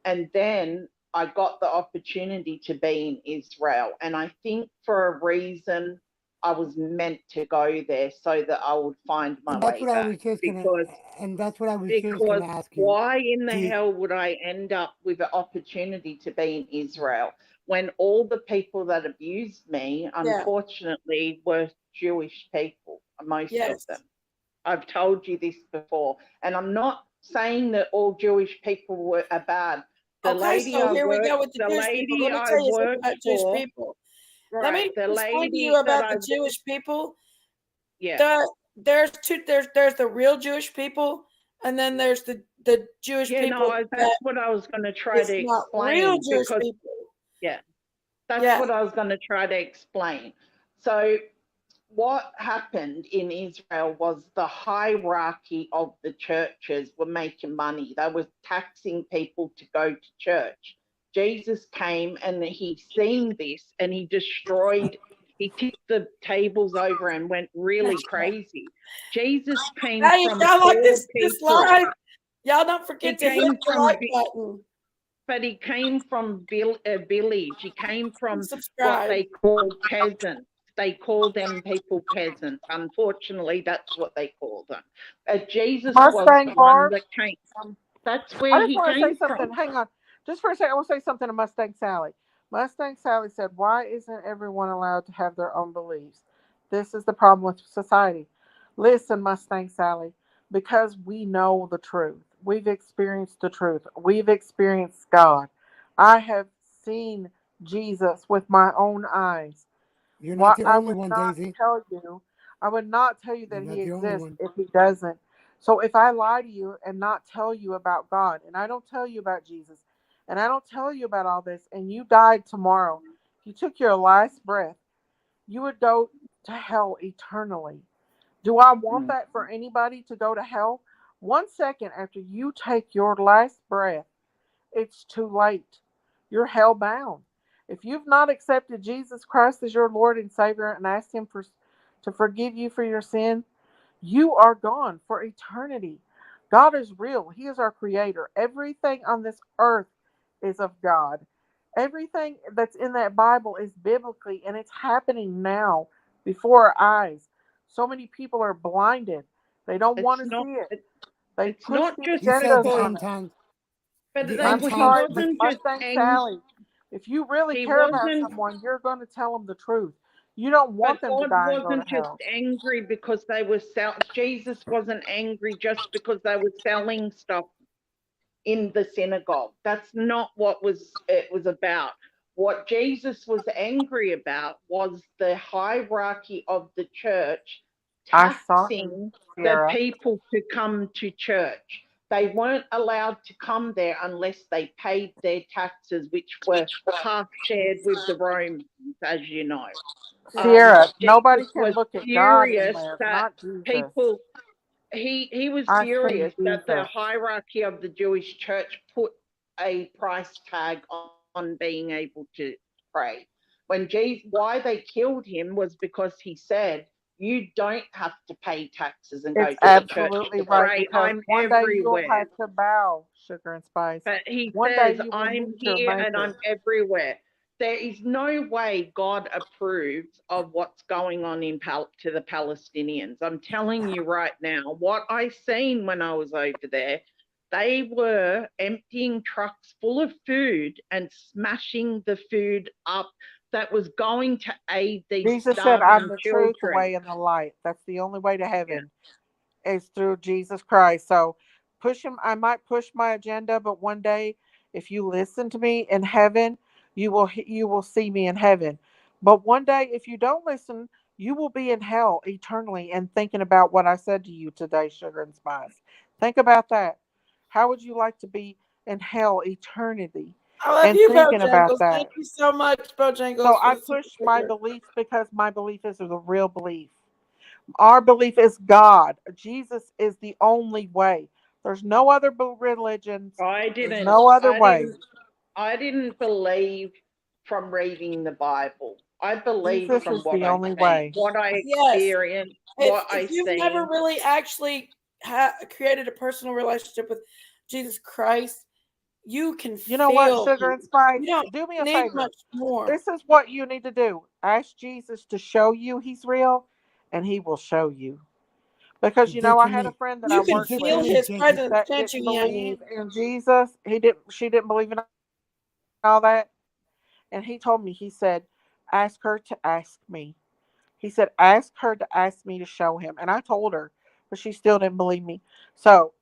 And then I got the opportunity to be in Israel. And I think for a reason, I was meant to go there so that I would find my and that's way what I back. was just gonna Because and that's what I was just because gonna ask you. why in the Did hell would I end up with an opportunity to be in Israel when all the people that abused me, Yeah. unfortunately, were Jewish people, most of Yes. them. I've told you this before, and I'm not saying that all Jewish people are bad. The Okay, lady so I here we go with worked, the the Jewish people. lady Let me I tell you something worked about Jewish for, people. Let right? me The explain to you lady that about I, the Jewish people. yeah, there's two. There's the real Jewish people, and then there's the Jewish Yeah, people no, that that's what I was going to try it's to not real explain Jewish because, people. yeah, that's Yeah. what I was going to try to explain. So, what happened in Israel was the hierarchy of the churches were making money. They were taxing people to go to church. Jesus came and he seen this and he destroyed, he tipped the tables over and went really crazy. Jesus came Hey, if from y'all like poor this people. live, y'all don't forget He to hit came the from like big- button. But he came from a village. He came from what Subscribe. they call peasants. They call them people peasants. Unfortunately, that's what they call them. Jesus was Mustang the one Barb. that came. That's I where just he want to say came something. from. Hang on. Just for a second, I want to say something to Mustang Sally. Mustang Sally said, "Why isn't everyone allowed to have their own beliefs? This is the problem with society." Listen, Mustang Sally, because we know the truth. We've experienced the truth. We've experienced God. I have seen Jesus with my own eyes. You're not What the I only would one, not Daisy. tell you, I would not tell you You're that not he the only exists one. if he doesn't. So if I lie to you and not tell you about God, and I don't tell you about Jesus, and I don't tell you about all this, and you died tomorrow, if you took your last breath, you would go to hell eternally. Do I want Mm. that for anybody to go to hell? 1 second after you take your last breath, it's too late. You're hell bound. If you've not accepted Jesus Christ as your Lord and Savior and asked Him to forgive you for your sin, you are gone for eternity. God is real. He is our creator. Everything on this earth is of God. Everything that's in that Bible is biblically, and it's happening now before our eyes. So many people are blinded. They don't want It's to not. see it. They It's push not the just He said agendas the because. on end it. times. But The I'm end he times. sorry, wasn't just Mustang angry. Sally. If you really He care about wasn't. someone, you're going to tell them the truth. You don't But want them to God die and go to wasn't just hell. angry because they were Jesus wasn't angry just because they were selling stuff in the synagogue. That's not what it was about. What Jesus was angry about was the hierarchy of the church I saw him, taxing the Sierra. people to come to church. They weren't allowed to come there unless they paid their taxes, which were half shared with the Romans, as you know. Sierra, nobody Jesus can was look at God and furious live, that not Jesus. people he was I see furious that the Jesus. hierarchy of the Jewish church put a price tag on being able to pray. When Jesus, why they killed him was because he said, "You don't have to pay taxes and go It's to the church absolutely to right pray. because I'm one day you'll everywhere." have to bow, sugar and spice. But he One day says, you will "I'm meet your here and maker. I'm everywhere." There is no way God approves of what's going on to the Palestinians. I'm telling you right now, what I seen when I was over there, they were emptying trucks full of food and smashing the food up that was going to aid these Jesus said, I'm starving the truth, the children. way, and the light. That's the only way to Yeah. heaven is through Jesus Christ. So push him. I might push my agenda, but one day, if you listen to me in heaven, you will see me in heaven. But one day, if you don't listen, you will be in hell eternally and thinking about what I said to you today, sugar and spice. Think about that. How would you like to be in hell eternity I love and you, thinking about Bojangles. that? Thank you so much, So Bojangles, for I the super push my sticker. beliefs because my belief is the real belief. Our belief is God. Jesus is the only way. There's no other religions. I There's didn't no other I way. didn't I didn't believe from reading the Bible. I believe Jesus from is what the I only seen, way. what I Yes. experienced, If what I you've never seen. really actually created a personal relationship with Jesus Christ, you can You know what, feel sugar him. and spice? You don't Do me a need favor. much more. This is what you need to do. Ask Jesus to show you he's real, and he will show you. Because He did I for had a me. friend that I You He can worked did for feel with me, his Jacob. presence that didn't pinching on you. believe in Jesus. She didn't believe in all that. And he told me, he said, ask her to ask me. He said, ask her to ask me to show him. And I told her, but she still didn't believe me. So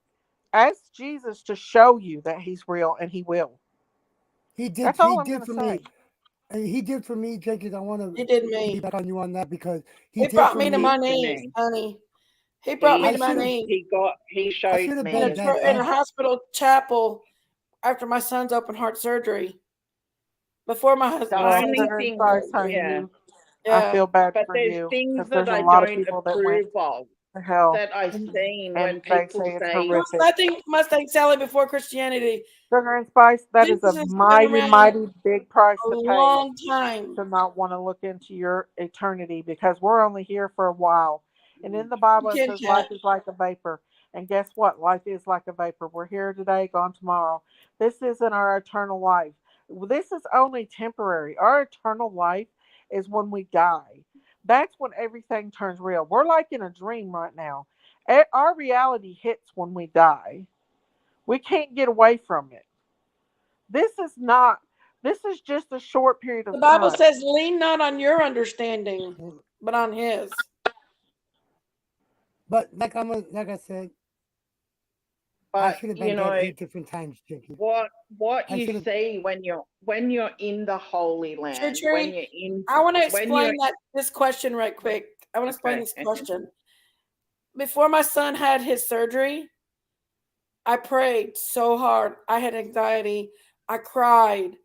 ask Jesus to show you that he's real, and he will. He did. That's He all I'm did going to for me. say. And he did for me, Jenkins. I want He to did me. piggyback on you on that because he It did brought for me to He me. my did for knees, me. honey. He brought me I to my should've- knees He showed should've me. been as dead in a then. hospital chapel after my son's open heart surgery. Before my The husband. Well, only Sugar and thing, Spice, honey, yeah. I Yeah. feel bad But for there's you things because there's that a I lot of don't people that went approve of to hell, that I've seen and when they people say it's say, horrific. Nothing Mustang Sally before Christianity. Sugar and Spice, that is Jesus a has been mighty, around mighty big price a to pay long time. to not want to look into your eternity because we're only here for a while. And in the Bible, it Kit says Kat. life is like a vapor. And guess what? Life is like a vapor. We're here today, gone tomorrow. This isn't our eternal life. This is only temporary. Our eternal life is when we die. That's when everything turns real. We're like in a dream right now. Our reality hits when we die. We can't get away from it. This is just a short period The of Bible time. says, lean not on your understanding, but on his. But like I said, I but should have you been dead know 8 different times, Chicky. what I you should've- see when you're in the Holy Land, Tree, when you're in, I want to when you're explain this question right quick. I want to explain Okay, this okay. question. Before my son had his surgery, I prayed so hard. I had anxiety. I cried.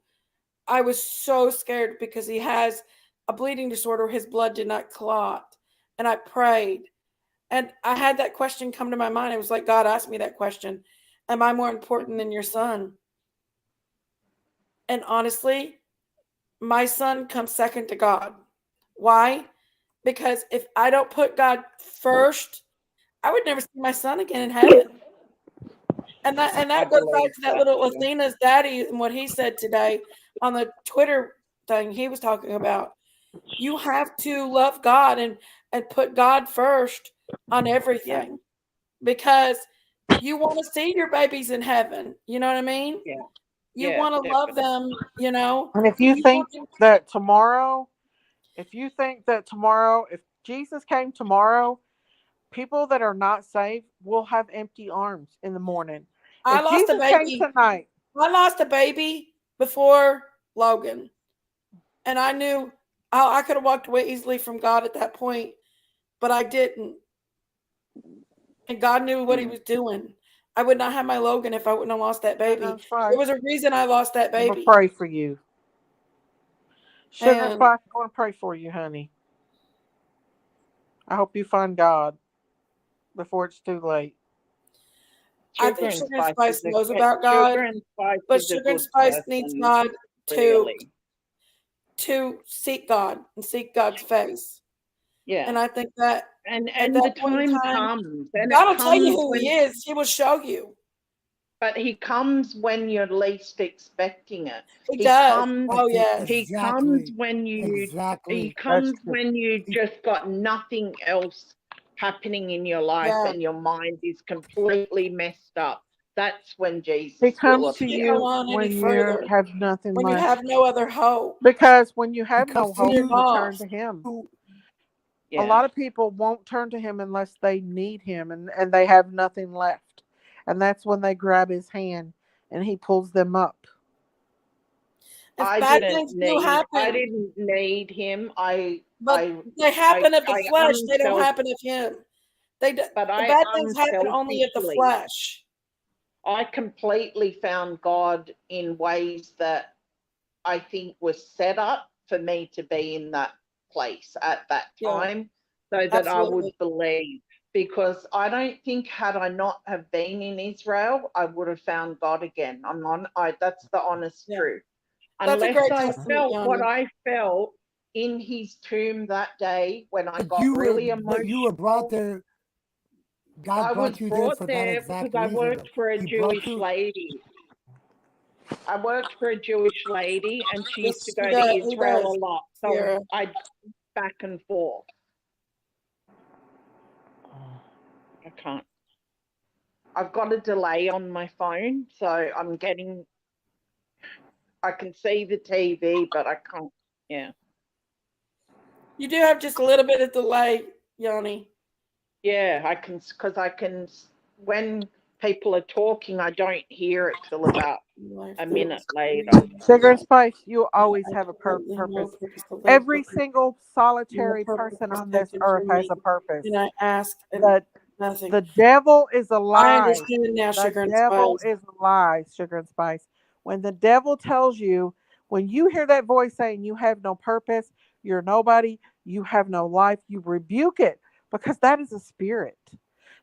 I was so scared because he has a bleeding disorder. His blood did not clot. And I prayed. And I had that question come to my mind. It was like God asked me that question. Am I more important than your son? And honestly, my son comes second to God. Why? Because if I don't put God first, I would never see my son again in heaven. And I that goes back believe to that that, little yeah. Athena's daddy and what he said today on the Twitter thing he was talking about. You have to love God and put God first on everything because you want to see your babies in heaven. You know what I mean? Yeah. You Yeah, want to love them, you know. And if you You think want- that tomorrow, if Jesus came tomorrow, people that are not saved will have empty arms in the morning. I If lost a Jesus came baby. tonight, I lost a baby before Logan. And I knew I could have walked away easily from God at that point, but I didn't. And God knew what he was doing. I would not have my Logan if I wouldn't have lost that baby. Sugar and Spice, There was a reason I lost that I'm gonna baby. pray for you. Sugar and And Spice, I want to pray for you, honey. I hope you find God before it's too late. I think Sugar and Spice knows about God, Sugar and Spice but is a Sugar and good Spice person, needs God really. to seek God and seek God's face. Yeah. And I think that And at the that point in time time, comes, and God it will tell you comes who when, he is. He will show you. but he comes when you're least expecting it. He He does. comes. Oh yes. He comes Exactly. when he Exactly. comes That's true. when you just got nothing else happening in your life Yeah. and your mind is completely messed up. That's when Jesus He will comes to You appear. can't go you on any when you further. have nothing When you left. have no other hope. Because when you have comes no to hope, you- you turn lost. to him. Yeah. A lot of people won't turn to him unless they need him and they have nothing left. And that's when they grab his hand and he pulls them up. If I bad didn't things do need. I happen, didn't need him. but I they happen of the I flesh, they don't unself- happen of him. The but I bad things happen only of the unselfishly- flesh. I completely found God in ways that I think was set up for me to be in that place at that Yeah. time, so that I Absolutely. would believe. Because I don't think had I not have been in Israel, I would have found God again. That's the honest Yeah. truth. That's a Unless great I testament, felt what Yanni. I felt in his tomb that day when I But got you really were emotional. you were brought there. God I was brought you there brought for that there exact because I reason. worked for a He brought Jewish you. lady. I worked for a Jewish lady, and she used to Yes, go he to does. He Israel does. a lot. So Sierra. I'd back and forth. I can't. I've got a delay on my phone, so I can see the TV, but I can't. Yeah. You do have just a little bit of delay, Yanni. Yeah, because when people are talking, I don't hear it till about a minute later. Sugar and Spice, you always have a purpose. Every single solitary purpose person was on this taken earth from has me. a purpose. And I ask and That Nothing. The devil is a I lie. understand it now, The sugar and devil spice. is a lie, sugar and spice. When the devil tells you, when you hear that voice saying you have no purpose, you're nobody, you have no life, you rebuke it because that is a spirit.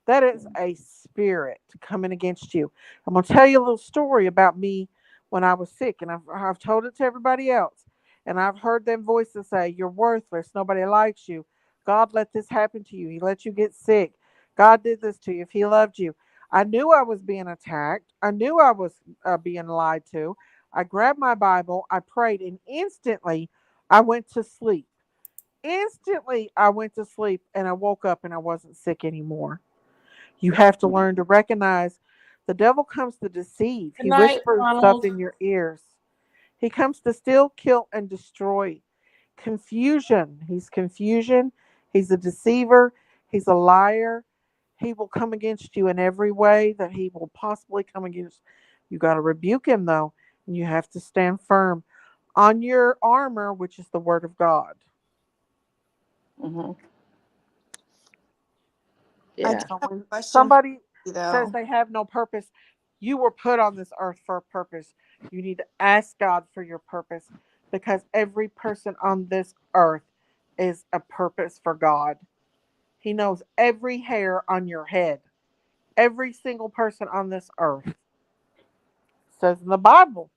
That is a spirit coming against you. I'm going to tell you a little story about me when I was sick, and I've told it to everybody else. And I've heard them voices say, "You're worthless. Nobody likes you. God let this happen to you. He let you get sick. God did this to you if He loved you." I knew I was being attacked. I knew I was being lied to. I grabbed my Bible, I prayed, and instantly I went to sleep. Instantly I went to sleep and I woke up and I wasn't sick anymore. You have to learn to recognize the devil comes to deceive. Good He night, whispers stuff Ronald. in your ears. He comes to steal, kill, and destroy. Confusion. He's confusion. He's a deceiver. He's a liar. He will come against you in every way that he will possibly come against. You got to rebuke him though, and you have to stand firm on your armor, which is the word of God. Hmm. I Yeah. do So have when a question for somebody you says though. they have no purpose, you were put on this earth for a purpose. You need to ask God for your purpose because every person on this earth is a purpose for God. He knows every hair on your head. Every single person on this earth says in the Bible.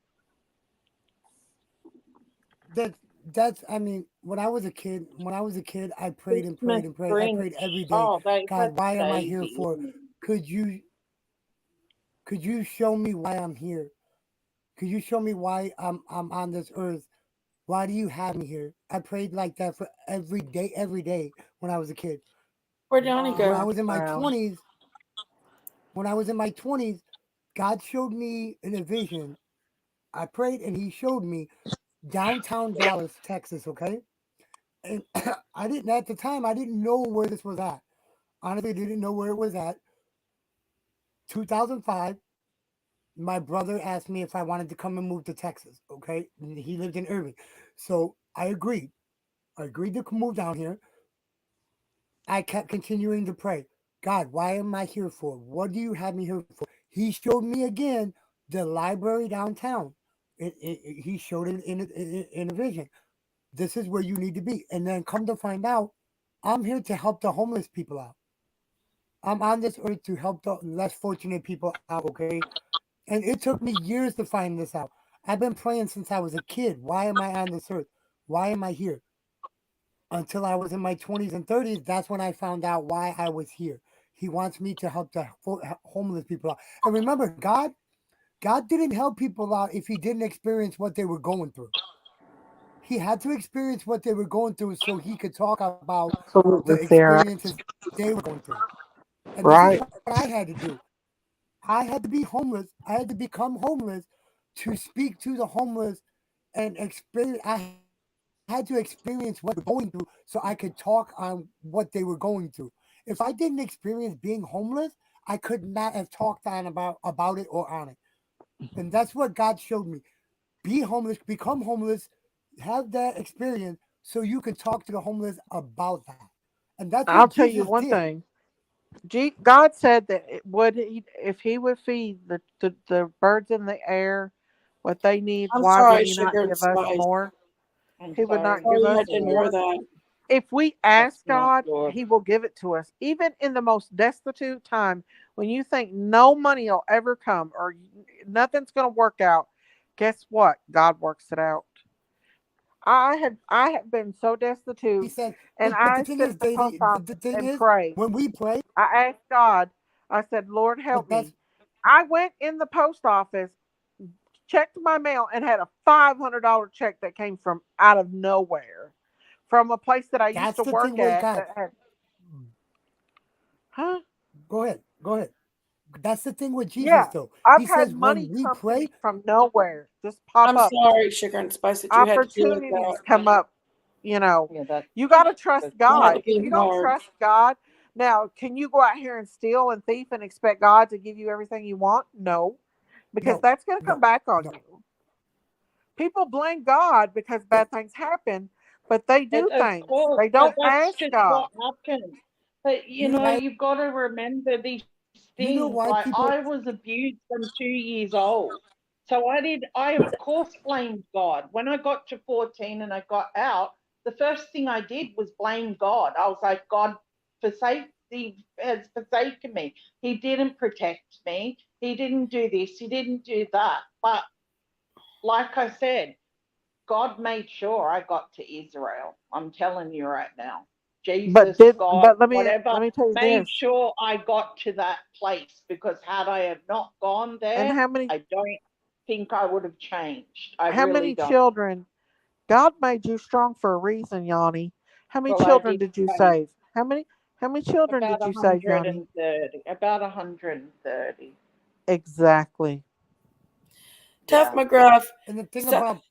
That that's I mean, when I was a kid, I prayed and Christmas prayed and prayed. I Grinch. prayed every day. Oh, they God, had why am I here babies. for? Could you could you show me why I'm here? Could you show me why I'm on this earth? Why do you have me here? I prayed like that for every day when I was a kid. Where'd Johnny When I go? Wow. was in my Wow. 20s, when I was in my 20s, God showed me in a vision. I prayed and he showed me downtown Dallas, Texas, okay? And I didn't at the time I didn't know where this was at. Honestly, didn't know where it was at. 2005, my brother asked me if I wanted to come and move to Texas, okay? And he lived in Irving. So I agreed. I agreed to move down here. I kept continuing to pray. God, why am I here for? What do you have me here for? He showed me again the library downtown. He showed it in a vision. This is where you need to be. And then come to find out, I'm here to help the homeless people out. I'm on this earth to help the less fortunate people out, okay? And it took me years to find this out. I've been praying since I was a kid. Why am I on this earth? Why am I here? Until I was in my 20s and 30s, that's when I found out why I was here. He wants me to help the homeless people out. And remember, God didn't help people out if he didn't experience what they were going through. He had to experience what they were going through so he could talk about the Absolutely, Sarah. experiences they were going through. And this is Right. what I had to do. I had to be homeless. I had to become homeless to speak to the homeless and experience. I had to experience what they were going through so I could talk on what they were going through. If I didn't experience being homeless, I could not have talked on about it or on it. And that's what God showed me. Be homeless, become homeless, have that experience so you can talk to the homeless about that. And that's I'll what tell you Jesus one did. thing. God said that if he would feed the birds in the air what they need, I'm why would sorry, he not sugar and give us spice. more? I'm He would not sorry, give Sorry you us had to Mr. endure more. that. If we That's ask not God, good. he will give it to us. Even in the most destitute time, when you think no money will ever come or nothing's going to work out, guess what? God works it out. I had been so He destitute, said, and but the I thing sit is, at the Daisy, post the office thing and is, pray. when we pray, I asked God, I said, Lord, the help best me. I went in the post office, checked my mail, and had a $500 check that came from out of nowhere from a place that I used that's to the thing work with at God. that had, huh? Go ahead, go ahead. That's the thing with Jesus, Yeah. though. I've He had says when money we come to pray, me from nowhere, just pop I'm up. sorry, sugar and spice, that you had to deal with Opportunities that. come up, you know. Yeah, that's You got to trust good. It had God. to If be you don't hard. trust God, now, can you go out here and steal and thief and expect God to give you everything you want? No, because no, that's going to come no, back on no. you. People blame God because bad things happen, but they do Of things. course, They but don't that's ask just God. what happens. But You know why? you've got to remember these You know things. why Like people? I was abused from 2 years old. So I of course blamed God. When I got to 14 and I got out, the first thing I did was blame God. I was like, God he has forsaken me. He didn't protect me. He didn't do this. He didn't do that. But like I said, God made sure I got to Israel. I'm telling you right now. Jesus, God, But whatever, let me tell you made this. sure I got to that place because had I have not gone And there, I don't think I would have changed. I how really many don't. children? God made you strong for a reason, Yanni. How many Well, I children did did you say save? How many children about did you save, Yanni? 130, about 130. Exactly. Tough Yeah. McGruff. And the thing So, about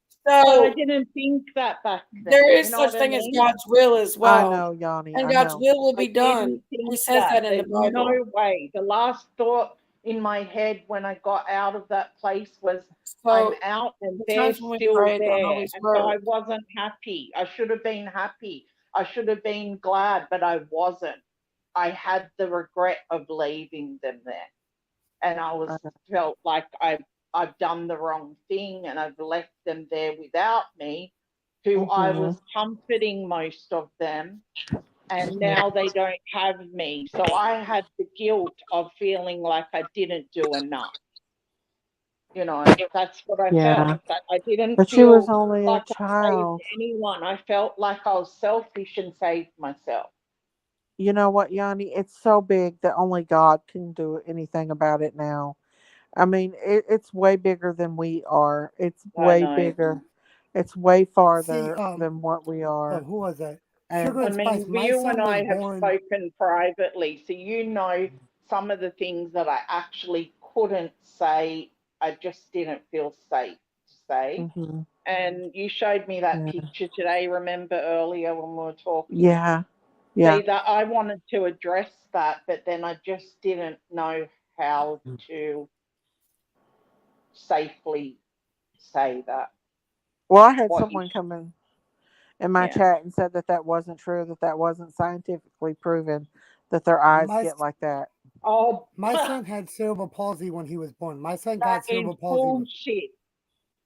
But I so didn't think that back then. there You is know such what I thing as mean? God's will as I well, know, Yanni. and I God's know. will I be done. didn't He think says that. that in the There's Bible. no way. The last thought in my head when I got out of that place was, I'm So out and the they're times when we still pray don't there. always And so work. I wasn't happy. I should have been happy. I should have been glad, but I wasn't. I had the regret of leaving them there. And I was I felt like I've done the wrong thing and I've left them there without me, who I know. was comforting most of them, and now they don't have me. So I had the guilt of feeling like I didn't do enough. That's what I felt. Yeah. That I didn't But you was feel only a like I saved child. anyone. I felt like I was selfish and saved myself. You know what, Yanni? It's so big that only God can do anything about it now. I mean, it's way bigger than we are. It's I way know. bigger. It's way see, farther than what we oh, are. who was that? Sugar And I and Spice. mean, My you and son was I have born. spoken privately, so you know some of the things that I actually couldn't say. I just didn't feel safe to say. hmm And you showed me that yeah, picture today, remember earlier when we were talking? yeah, yeah. See, that I wanted to address that, but then I just didn't know how to safely say that. Well, I had What you, someone come in my yeah. chat and said that that wasn't true. That wasn't scientifically proven that their eyes My get like that. Oh, my that son had cerebral palsy when he was born. My son got is cerebral palsy. bullshit.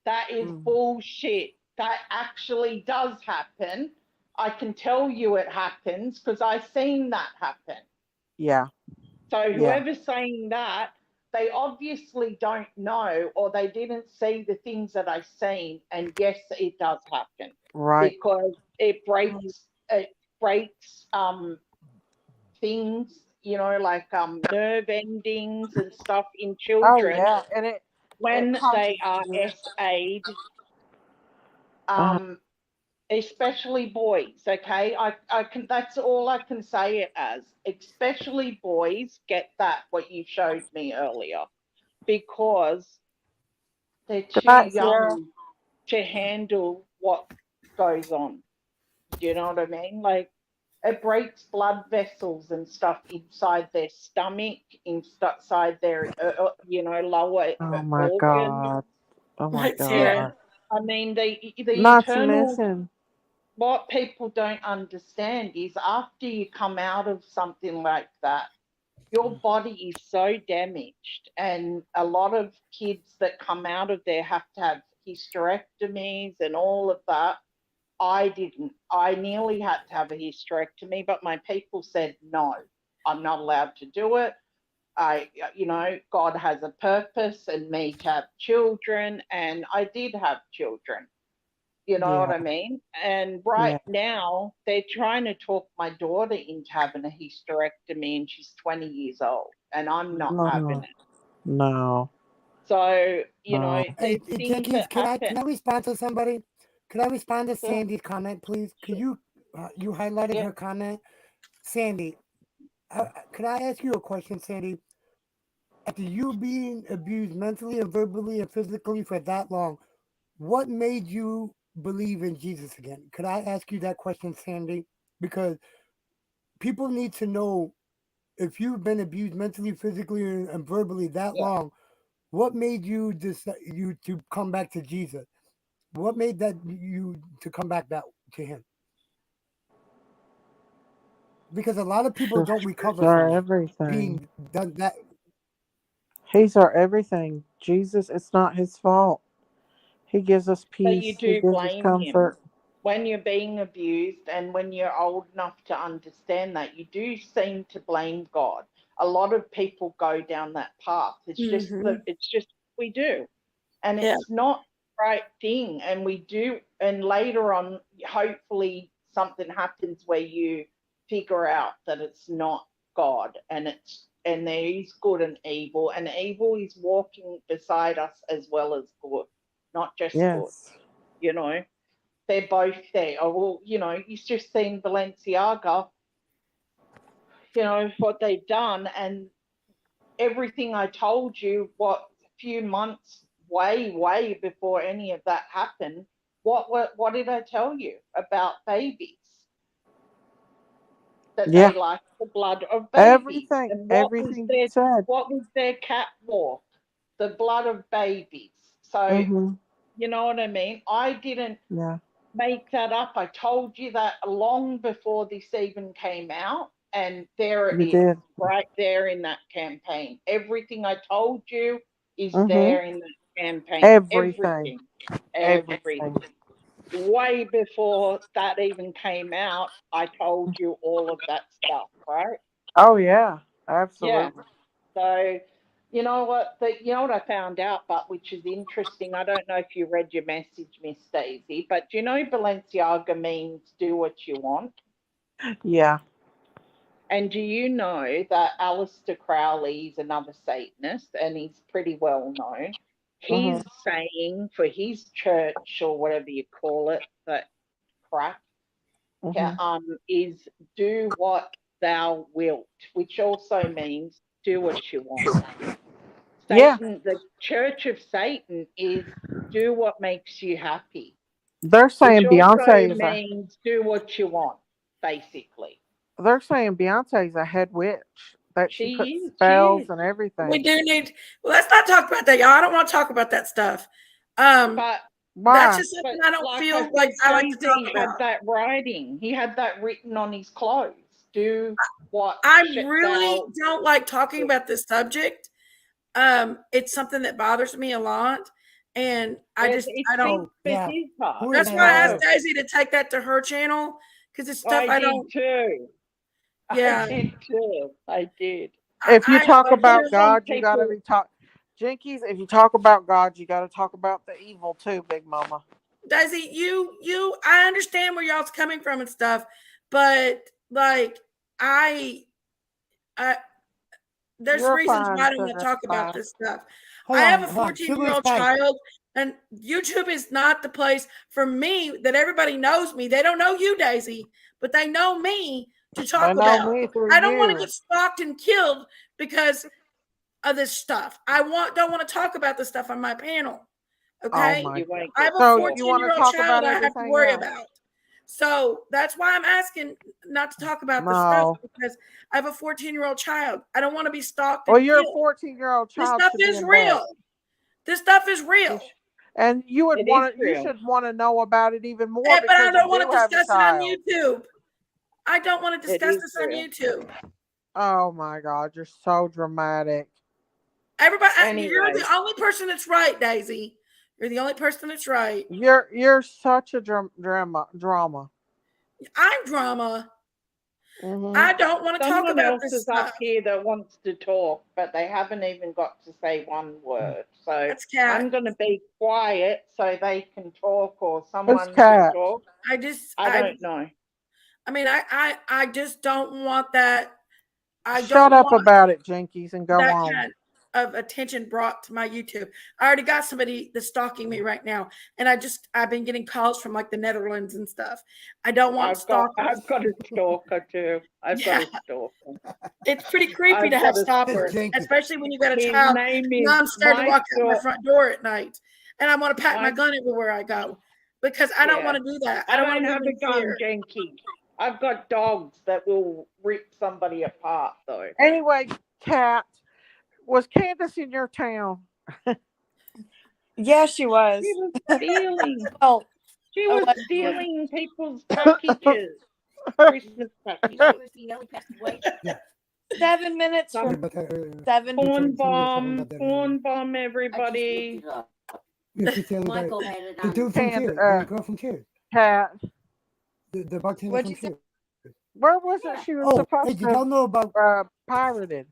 That is Mm, bullshit. That actually does happen. I can tell you it happens because I've seen that happen. yeah, So yeah. whoever's saying that, they obviously don't know or they didn't see the things that I've seen. And yes, it does happen Right. because it breaks things, like nerve endings and stuff in Oh children yeah, and it when they causes are you. SA'd, Uh, um, especially boys. Okay, I can. That's all I can say it as. Especially boys get that what you showed me earlier because they're good too night, Sierra. young to handle what goes on. Do you know what I mean? Like it breaks blood vessels and stuff inside their stomach, inside their lower Oh my organs. God. Oh my Right, Yeah, Sarah? God. I mean the Not to internal. mention. What people don't understand is after you come out of something like that, your body is so damaged, and a lot of kids that come out of there have to have hysterectomies and all of that. I didn't. I nearly had to have a hysterectomy, but my people said no, I'm not allowed to do it. God has a purpose and me to have children, and I did have children. You know what Yeah, I mean? And right yeah. now, they're trying to talk my daughter into having a hysterectomy, and she's 20 years old, and I'm not having No, it. no, So, no. Hey, there's things Jinkies, that can I happen. respond to somebody? Can I respond to Yeah, Sandy's comment, please? Could sure. you highlighted Yeah, her comment, Sandy? Could I ask you a question, Sandy? After you being abused mentally and verbally and physically for that long, what made you believe in Jesus again? Could I ask you that question, Sandy? Because people need to know if you've been abused mentally, physically, and verbally that yeah. long, what made you decide you to come back to Jesus? What made that you to come back that to Him? because a lot of people He's don't recover our from it everything. being done that. He's our everything. Jesus, it's not his fault. He gives us But you peace. He do gives us blame him. comfort. When you're being abused and when you're old enough to understand that, you do seem to blame God. A lot of people go down that path. It's just Mhm. we do. And Yeah. it's not the right thing. And we do, and later on, hopefully something happens where you figure out that it's not God and there is good and evil is walking beside us as well as good, not just good. Yes. You know, they're both there. Oh, well, you've just seen Balenciaga, what they've done, and everything I told you, what few months way before any of that happened, what did I tell you about babies? That Yeah. they like the blood of babies. Everything. And Everything you said. what was their catwalk? The blood of babies. So Mm-hmm. you know what I mean? I didn't Yeah. make that up. I told you that long before this even came out, and there it You is, did. right there in that campaign. Everything I told you is Mm-hmm. there in that campaign. Everything. Everything. Way before that even came out, I told you all of that stuff, right? Oh yeah. Yeah. Absolutely. So, you know what? I found out, but which is interesting. I don't know if you read your message, Miss Daisy, but do you know Balenciaga means do what you want? Yeah. And do you know that Aleister Crowley is another Satanist and he's pretty well known? Mm-hmm. He's saying for his church or whatever you call it, that crap, Mm-hmm. is do what thou wilt, which also means do what you want. Yeah. Satan, the church of Satan is do what makes you happy, They're which saying also Beyonce is a. means do what you want, basically. They're saying Beyonce's a head witch. That she puts She spells is. and We everything. do need. Well, let's not talk about that, y'all. I don't want to talk about that stuff. That's Why? just something But I don't like I feel like said, I like to talk Jay-Z had about. that writing. He had that written on his clothes. Do what I shit really thou don't like talking wilt. about this subject. It's something that bothers me a lot, and I It's don't. Oh for yeah, his part. who is That's You why I that? asked know, Daisy to take that to her channel because it's stuff I I did don't. too. I Yeah, did too. I did. If you talk I you just about know, want God, you gotta people. be talk. Jinkies, if you talk about God, you gotta talk about the evil too, Big Mama. Daisy, I understand where y'all's coming from and stuff, but like, I, I, there's You're reasons why fine, I don't want to sugar. talk about Fine. this stuff. Hold I have a on, hold on. 14-year-old Sugar Spice. child, and YouTube is not the place for me that everybody knows me. They don't know you, Daisy, but they know me to They talk know about. me through I don't want to you. get stalked and killed because of this stuff. Don't want to talk about this stuff on my panel. Oh Okay? my You God. won't I get have a So killed. you want to 14-year-old talk about child I have to everything worry else? about. So that's why I'm asking not to talk about this stuff No. because I have a 14-year-old child. I don't want to be stalked Well, and your killed. 14-year-old This child stuff should be is in bed. real. This stuff is You real. and you would It is want to. You real. should want to know about it even more But I because you don't want do to have a discuss it on child. YouTube. I don't want to It discuss is this on real. YouTube. Oh my God, you're so dramatic. Everybody, you're Anyway, the only person that's right, Daisy. You're the only person that's right. You're such a drama. I'm drama. Mm-hmm. I don't want to talk someone about else this is up stuff. here that wants to talk, but they haven't even got to say one word. So That's Cat. I'm going to be quiet so they can talk or Who's someone can Cat? talk. I don't know. I mean, I just don't want that. I Shut don't up want about it, Jinkies, and go that on. kind of attention brought to my YouTube. I already got somebody that's stalking me right now, and I've been getting calls from like the Netherlands and stuff. I don't want stalkers. I've got a stalker too. I've got Yeah, a stalker. it's pretty creepy to I've have got a stalkers, Jinky. especially when you got a His child. name You know, is I'm scared to my walk out my stalker. front door at night, and I want to pack my My gun everywhere I go because I don't yeah. want to do that. I I don't want don't to have live a in gun, fear. Jenky. I've got dogs that will rip somebody apart though. Anyway, Cat, was Candace in your town? Yeah, she was. She was stealing. Well, She was allegedly. stealing people's packages. Christmas package. Christy Ellie passed away. 7 minutes Some- from But, 7. Corn somebody got bomb, that corn bomb, I everybody. just looked it up. yeah, Christy Ellie got it. Michael had it The on. dude from And, Cheers, the girl from Cheers, Cat. the bartender What'd from you say? Cheers. Where was it she was Oh, hey, supposed did y'all to know about? pirated?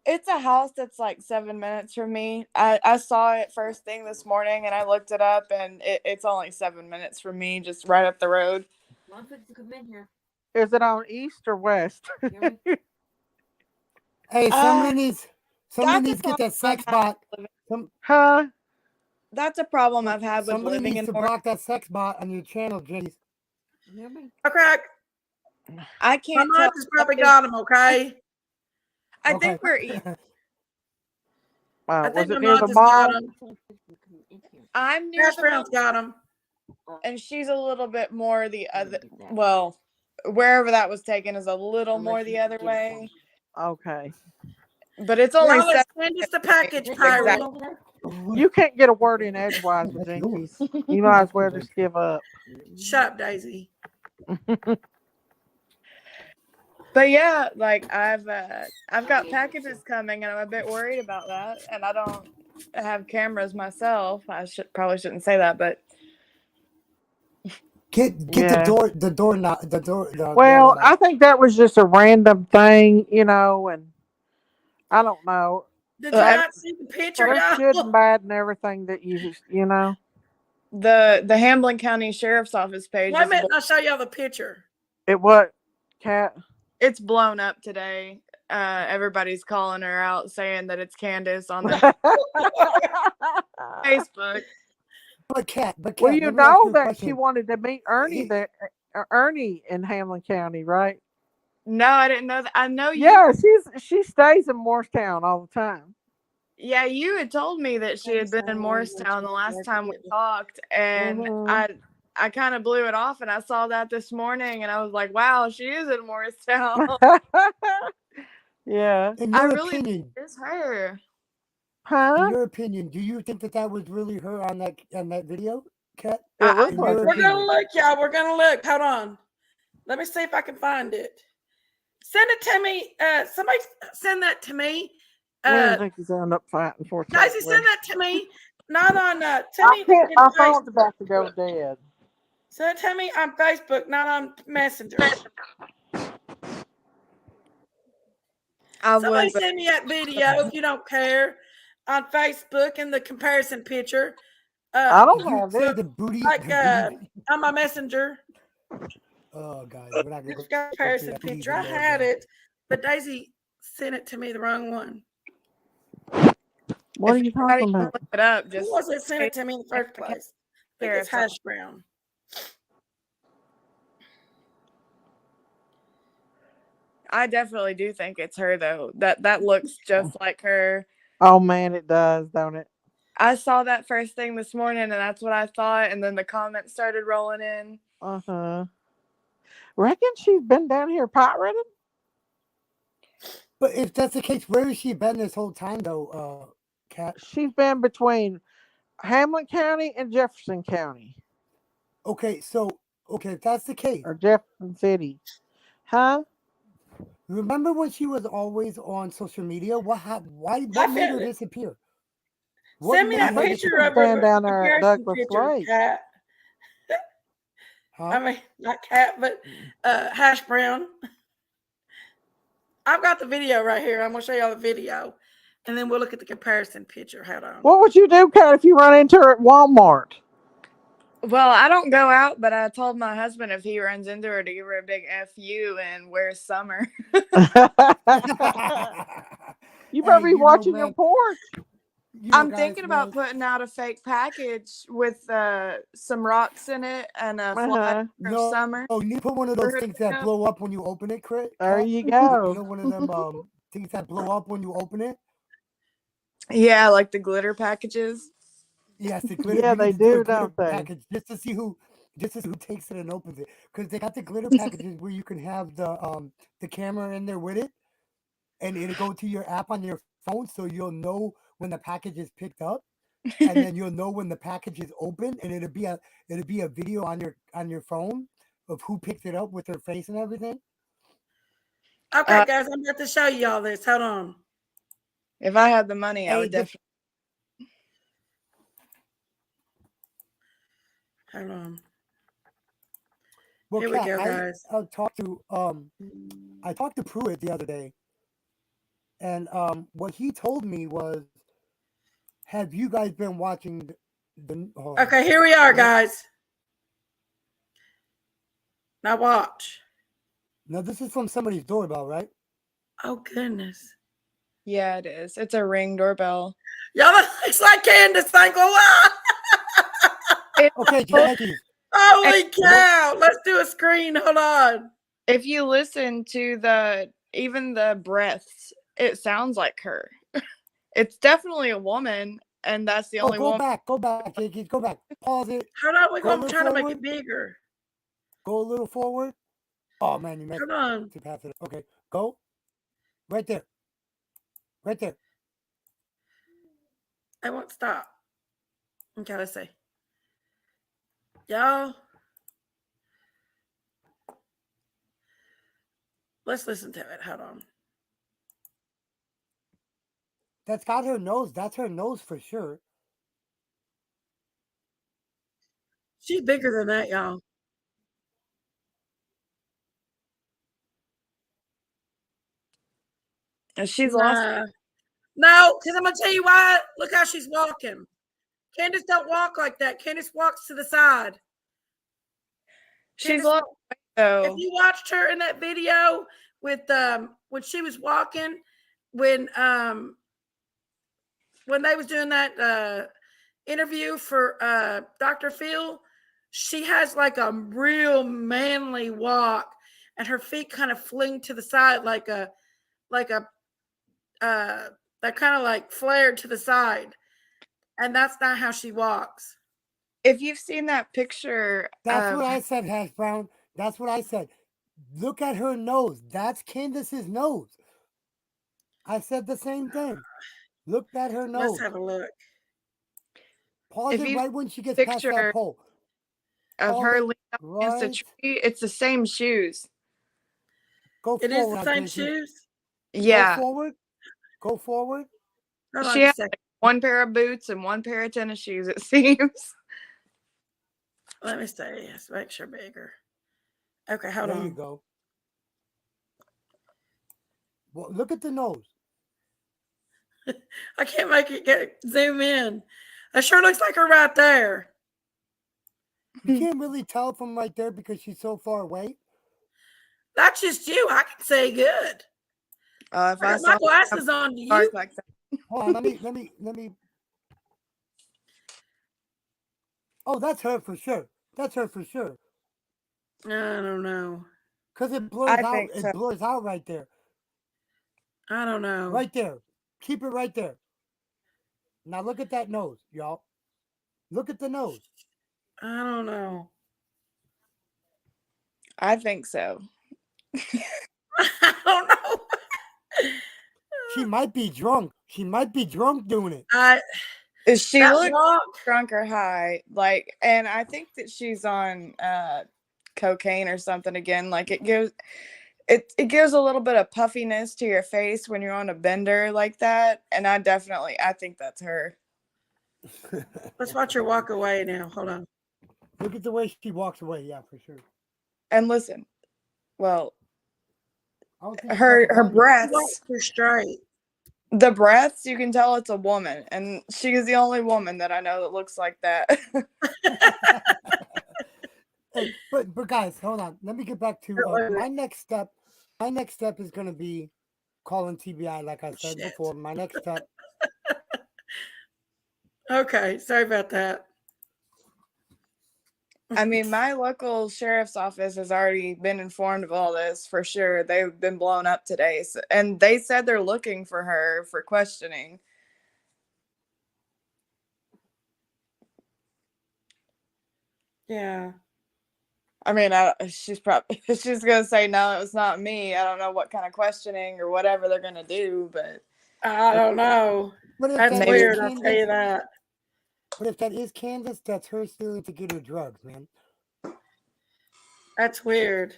It's a house that's like 7 minutes from me. I saw it first thing this morning and I looked it up and it's only 7 minutes from me, just right up the road. Well, I'm fixing to come in here. Is it on east or west? Hear me? Hey, somebody needs that's to get that sex problem bot. Huh? That's a problem I've had with Somebody living needs in to North. block that sex bot on your channel, Jenny. Hear me? Crack. I My can't mom tell. just probably got him, okay? I Okay. think we're. I Was think it my near mom the just got mall? him. I'm fixing to come in here. I'm near Hash the browns got him. and she's a little bit more the other. Get that. Well, wherever that was taken is a little Unless more you the can other get it for way. me. Okay. But it's only Y'all, let's 7 send us the minutes. package, Is it pirate. going over there? You can't get a word in edgewise with That's Jinkies. yours. You might as well just give up. Shut up, Daisy. But yeah, like I've got packages coming and I'm a bit worried about that. And I don't have cameras myself. I probably shouldn't say that, but Get Yeah. the door knob, the door. Well, I think that was just a random thing, and I don't know. Did you I- not see the picture, There's good and y'all? bad and everything that you know. the Hamlin County Sheriff's Office page Wait a is minute, I'll show y'all the picture. It what, Cat? it's blown up today. Everybody's calling her out saying that it's Candace on their Facebook. But Cat, Well, let you me ask know a that question. she wanted to meet Ernie there, Ernie in Hamlin County, right? No, I didn't know that. I know you. Yeah, she stays in Morristown all the time. Yeah, you had told me that she had been in Morristown the last time we talked, and Mhm. I kind of blew it off, and I saw that this morning, and I was like, wow, she is in Morristown. Yeah. In I your really think opinion, it's her. in Huh? your opinion, do you think that was really her on that video, Cat? It looks In like your We're it. gonna opinion. look, y'all. We're gonna look. Hold on. Let me see if I can find it. Send it to me. Somebody send that to me. We didn't think he's end up fighting for Daisy, send that to me. Not on. Tell me. Our phone's about to go dead. Send it to me on Facebook, not on Messenger. I Somebody would, but send me that video if you don't care on Facebook and the comparison picture. I don't Did you have say it. the booty? Like the booty? on my Messenger. Oh, guys, we're not gonna It's go got a through comparison that booty picture. I video had again. it, but Daisy sent it to me the wrong one. What are if you anybody talking can about? look it up, Who just was it sent it to me in the first place? I think it's Sheriff's hash brown. I definitely do think it's her though. That looks just like her. Oh man, it does, don't it? I saw that first thing this morning, and that's what I thought. And then the comments started rolling in. Uh-huh. Reckon she's been down here pirating? But if that's the case, where has she been this whole time, though, Cat? She's been between Hamlin County and Jefferson County. Okay, if that's the case, Or Jefferson City. Huh? remember when she was always on social media? Why? What made her found it. disappear? What Send me made that her picture disappear? of Been her down there at comparison Douglas picture, Lake. Cat. Huh? I mean, not cat, but hash brown. I've got the video right here. I'm gonna show y'all the video, and then we'll look at the comparison picture. Hold on. What would you do, Kat, if you run into her at Walmart? Well, I don't go out, but I told my husband if he runs into her to give her a big FU and where's Summer. You better be watching your man, porch. I'm guys, thinking about man, putting out a fake package with some rocks in it and a fly of no, Summer. you need to put one of those things that blow up when you open it, Crit. There Cat. you You go. know, one of them things that blow up when you open it. Yeah, like the glitter packages. Yes, the glitter. Yeah, you they need to do a do, glitter don't they? package just to see who takes it and opens it. Because they got the glitter packages where you can have the camera in there with it, and it'll go to your app on your phone, so you'll know when the package is picked up, and then you'll know when the package is open, and it'll be a video on your phone of who picked it up with her face and everything? Okay, guys, I'm about to show you all this. Hold on. If I had the money, I Hey, would definitely. Hold on. Well, Here we Kat, go, guys. I talked to Pruitt the other day, and what he told me was, have you guys been watching the Okay, here we are, guys. Now watch. Now this is from somebody's doorbell, right? Oh goodness. Yeah, it is. It's a Ring doorbell. Y'all, that looks like Candace. I go, Okay, Jackie. holy cow. Let's do a screen. Hold on. If you listen to even the breaths, it sounds like her. It's definitely a woman, and that's the only Go woman. back, Jackie. Go back. Pause it. Hold on. We're Go a going to little try to make it forward. bigger. Go a little forward. Oh man, you messed Hold on. to pass it. Okay, go. Right there. Right there. I won't stop. Okay, let's see. Y'all, let's listen to it. Hold on. That's got her nose. That's her nose for sure. She's bigger than that, y'all. And she's lost. No, because I'm going to tell you why. Look how she's walking. Candace don't walk like that. Candace walks to the side. She's Candace lost weight, though. If you watched her in that video with when she was walking, when they was doing that interview for Dr. Phil, she has like a real manly walk, and her feet kind of fling to the side like a that kind of like flared to the side, and that's not how she walks. If you've seen that picture, That's what I said, Hash Brown. That's what I said. Look at her nose. That's Candace's nose. I said the same thing. Look at her nose. Let's have a look. Pause If it you right when she gets past that picture pole. of Pause her it leaning up against a right. tree, it's the same shoes. Go It is forward. the same JT. shoes. Yeah, Go forward. Go forward. Hold on she just has a second. one pair of boots and one pair of tennis shoes, it seems. Let me see. Let's make sure bigger. Okay, hold There on. you go. Well, look at the nose. I can't make it zoom in. It sure looks like her right there. You can't really tell from right there because she's so far away. That's just you. I can say good. If I I got saw my glasses on. Do you? dark like that. Hold on, let me. Oh, that's her for sure. That's her for sure. I don't know. Cause it blurs I out. think It so. blurs out right there. I don't know. Right there. Keep it right there. Now look at that nose, y'all. Look at the nose. I don't know. I think so. I don't know. She might be drunk. She might be drunk doing it. She That looks walk. drunk or high, and I think that she's on cocaine or something again. Like it gives a little bit of puffiness to your face when you're on a bender like that, and I think that's her. Let's watch her walk away now. Hold on. Look at the way she walks away. Yeah, for sure. And listen, well, I don't think her she's got breaths, Walks her straight. the breaths, you can tell it's a woman, and she is the only woman that I know that looks like that. Hey, but guys, hold on. Let me get back to my next step. My next step is gonna be calling TBI, like I said Shit. before. My next step. Okay, sorry about that. I mean, my local sheriff's office has already been informed of all this for sure. They've been blown up today, and they said they're looking for her for questioning. Yeah. I mean, she's gonna say no, it was not me. I don't know what kind of questioning or whatever they're gonna do, but I don't know. But if That's that is weird. I'll Candace, tell you that. But if that is Candace, that's her stealing to get her drugs, man. That's weird.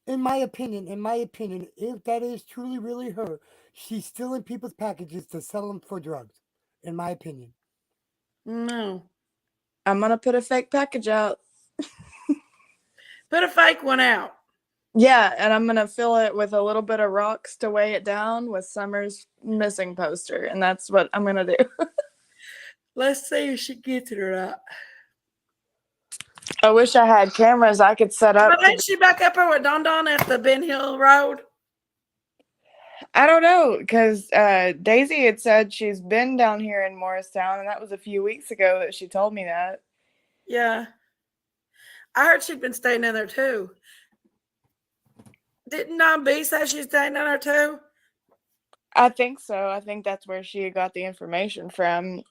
In my opinion, if that is truly really her, she's stealing people's packages to sell them for drugs. In my opinion. No. I'm gonna put a fake package out. Put a fake one out. Yeah, and I'm gonna fill it with a little bit of rocks to weigh it down with Summer's missing poster, and that's what I'm gonna do. Let's see if she gets it or not. I wish I had cameras I could set up. But ain't she back up here with Don Don at the Ben Hill Road? I don't know, because Daisy had said she's been down here in Morristown, and that was a few weeks ago that she told me that. Yeah. I heard she'd been staying in there too. Didn't Don B say she's staying in there too? I think so. I think that's where she got the information from.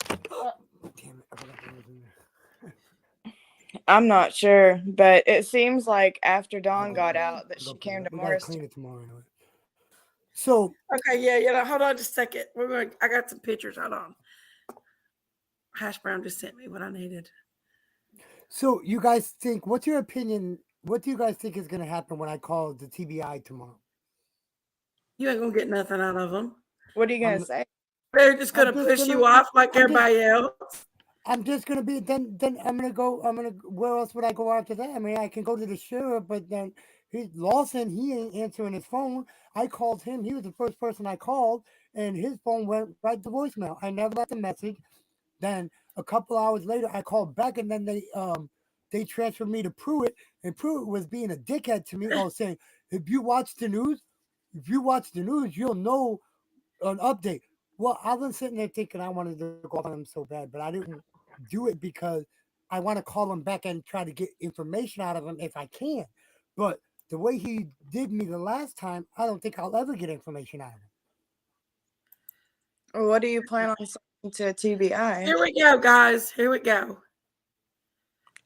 Damn it! I forgot what was in there. I'm not sure, but it seems like after Dawn got out that she Go came to we gotta Morristown. clean it tomorrow. Anyway. So Okay, yeah. Hold on just a second. I got some pictures. Hold on. Hash Brown just sent me what I needed. So you guys think? What's your opinion? What do you guys think is going to happen when I call the TBI tomorrow? You ain't gonna get nothing out of them. What are you gonna I'm- say? They're just gonna I'm just push gonna- you off like I'm just- everybody else. I'm just gonna be then. I'm gonna go. Where else would I go after that? I mean, I can go to the sheriff, but then Lawson. He ain't answering his phone. I called him. He was the first person I called, and his phone went right to voicemail. I never left a message. Then a couple hours later, I called back, and then they transferred me to Pruitt, and Pruitt was being a dickhead to me, saying, if you watch the news, you'll know an update. Well, I was sitting there thinking I wanted to go on him so bad, but I didn't do it because I want to call him back and try to get information out of him if I can. But the way he did me the last time, I don't think I'll ever get information out of him. What do you plan on saying to TBI? Here we go, guys. Here we go.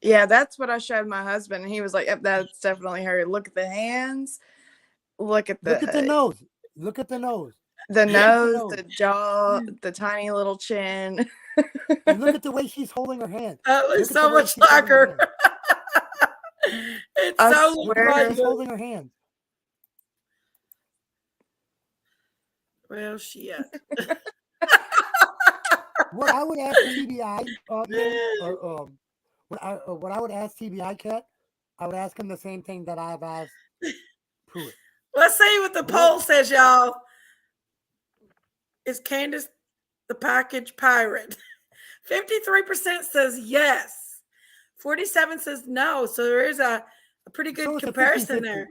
Yeah, that's what I showed my husband, and he was like, "Yep, that's definitely her. Look at the hands. Look at the nose. Look at the nose. the Look at the nose, nose. the jaw, the tiny little chin." And look at the way she's holding her hand. That looks Look at so the way much she's holding like her her. hand. It's I so swear. Look at the way like she's her. holding her hand. Well, shit. What I would ask TBI, what I would ask TBI Cat, I would ask him the same thing that I've asked Pruitt. Let's see what the poll says, y'all. Is Candace the package pirate? 53% says yes. 47 says no. So there is a pretty good So it's a comparison 50-50. there.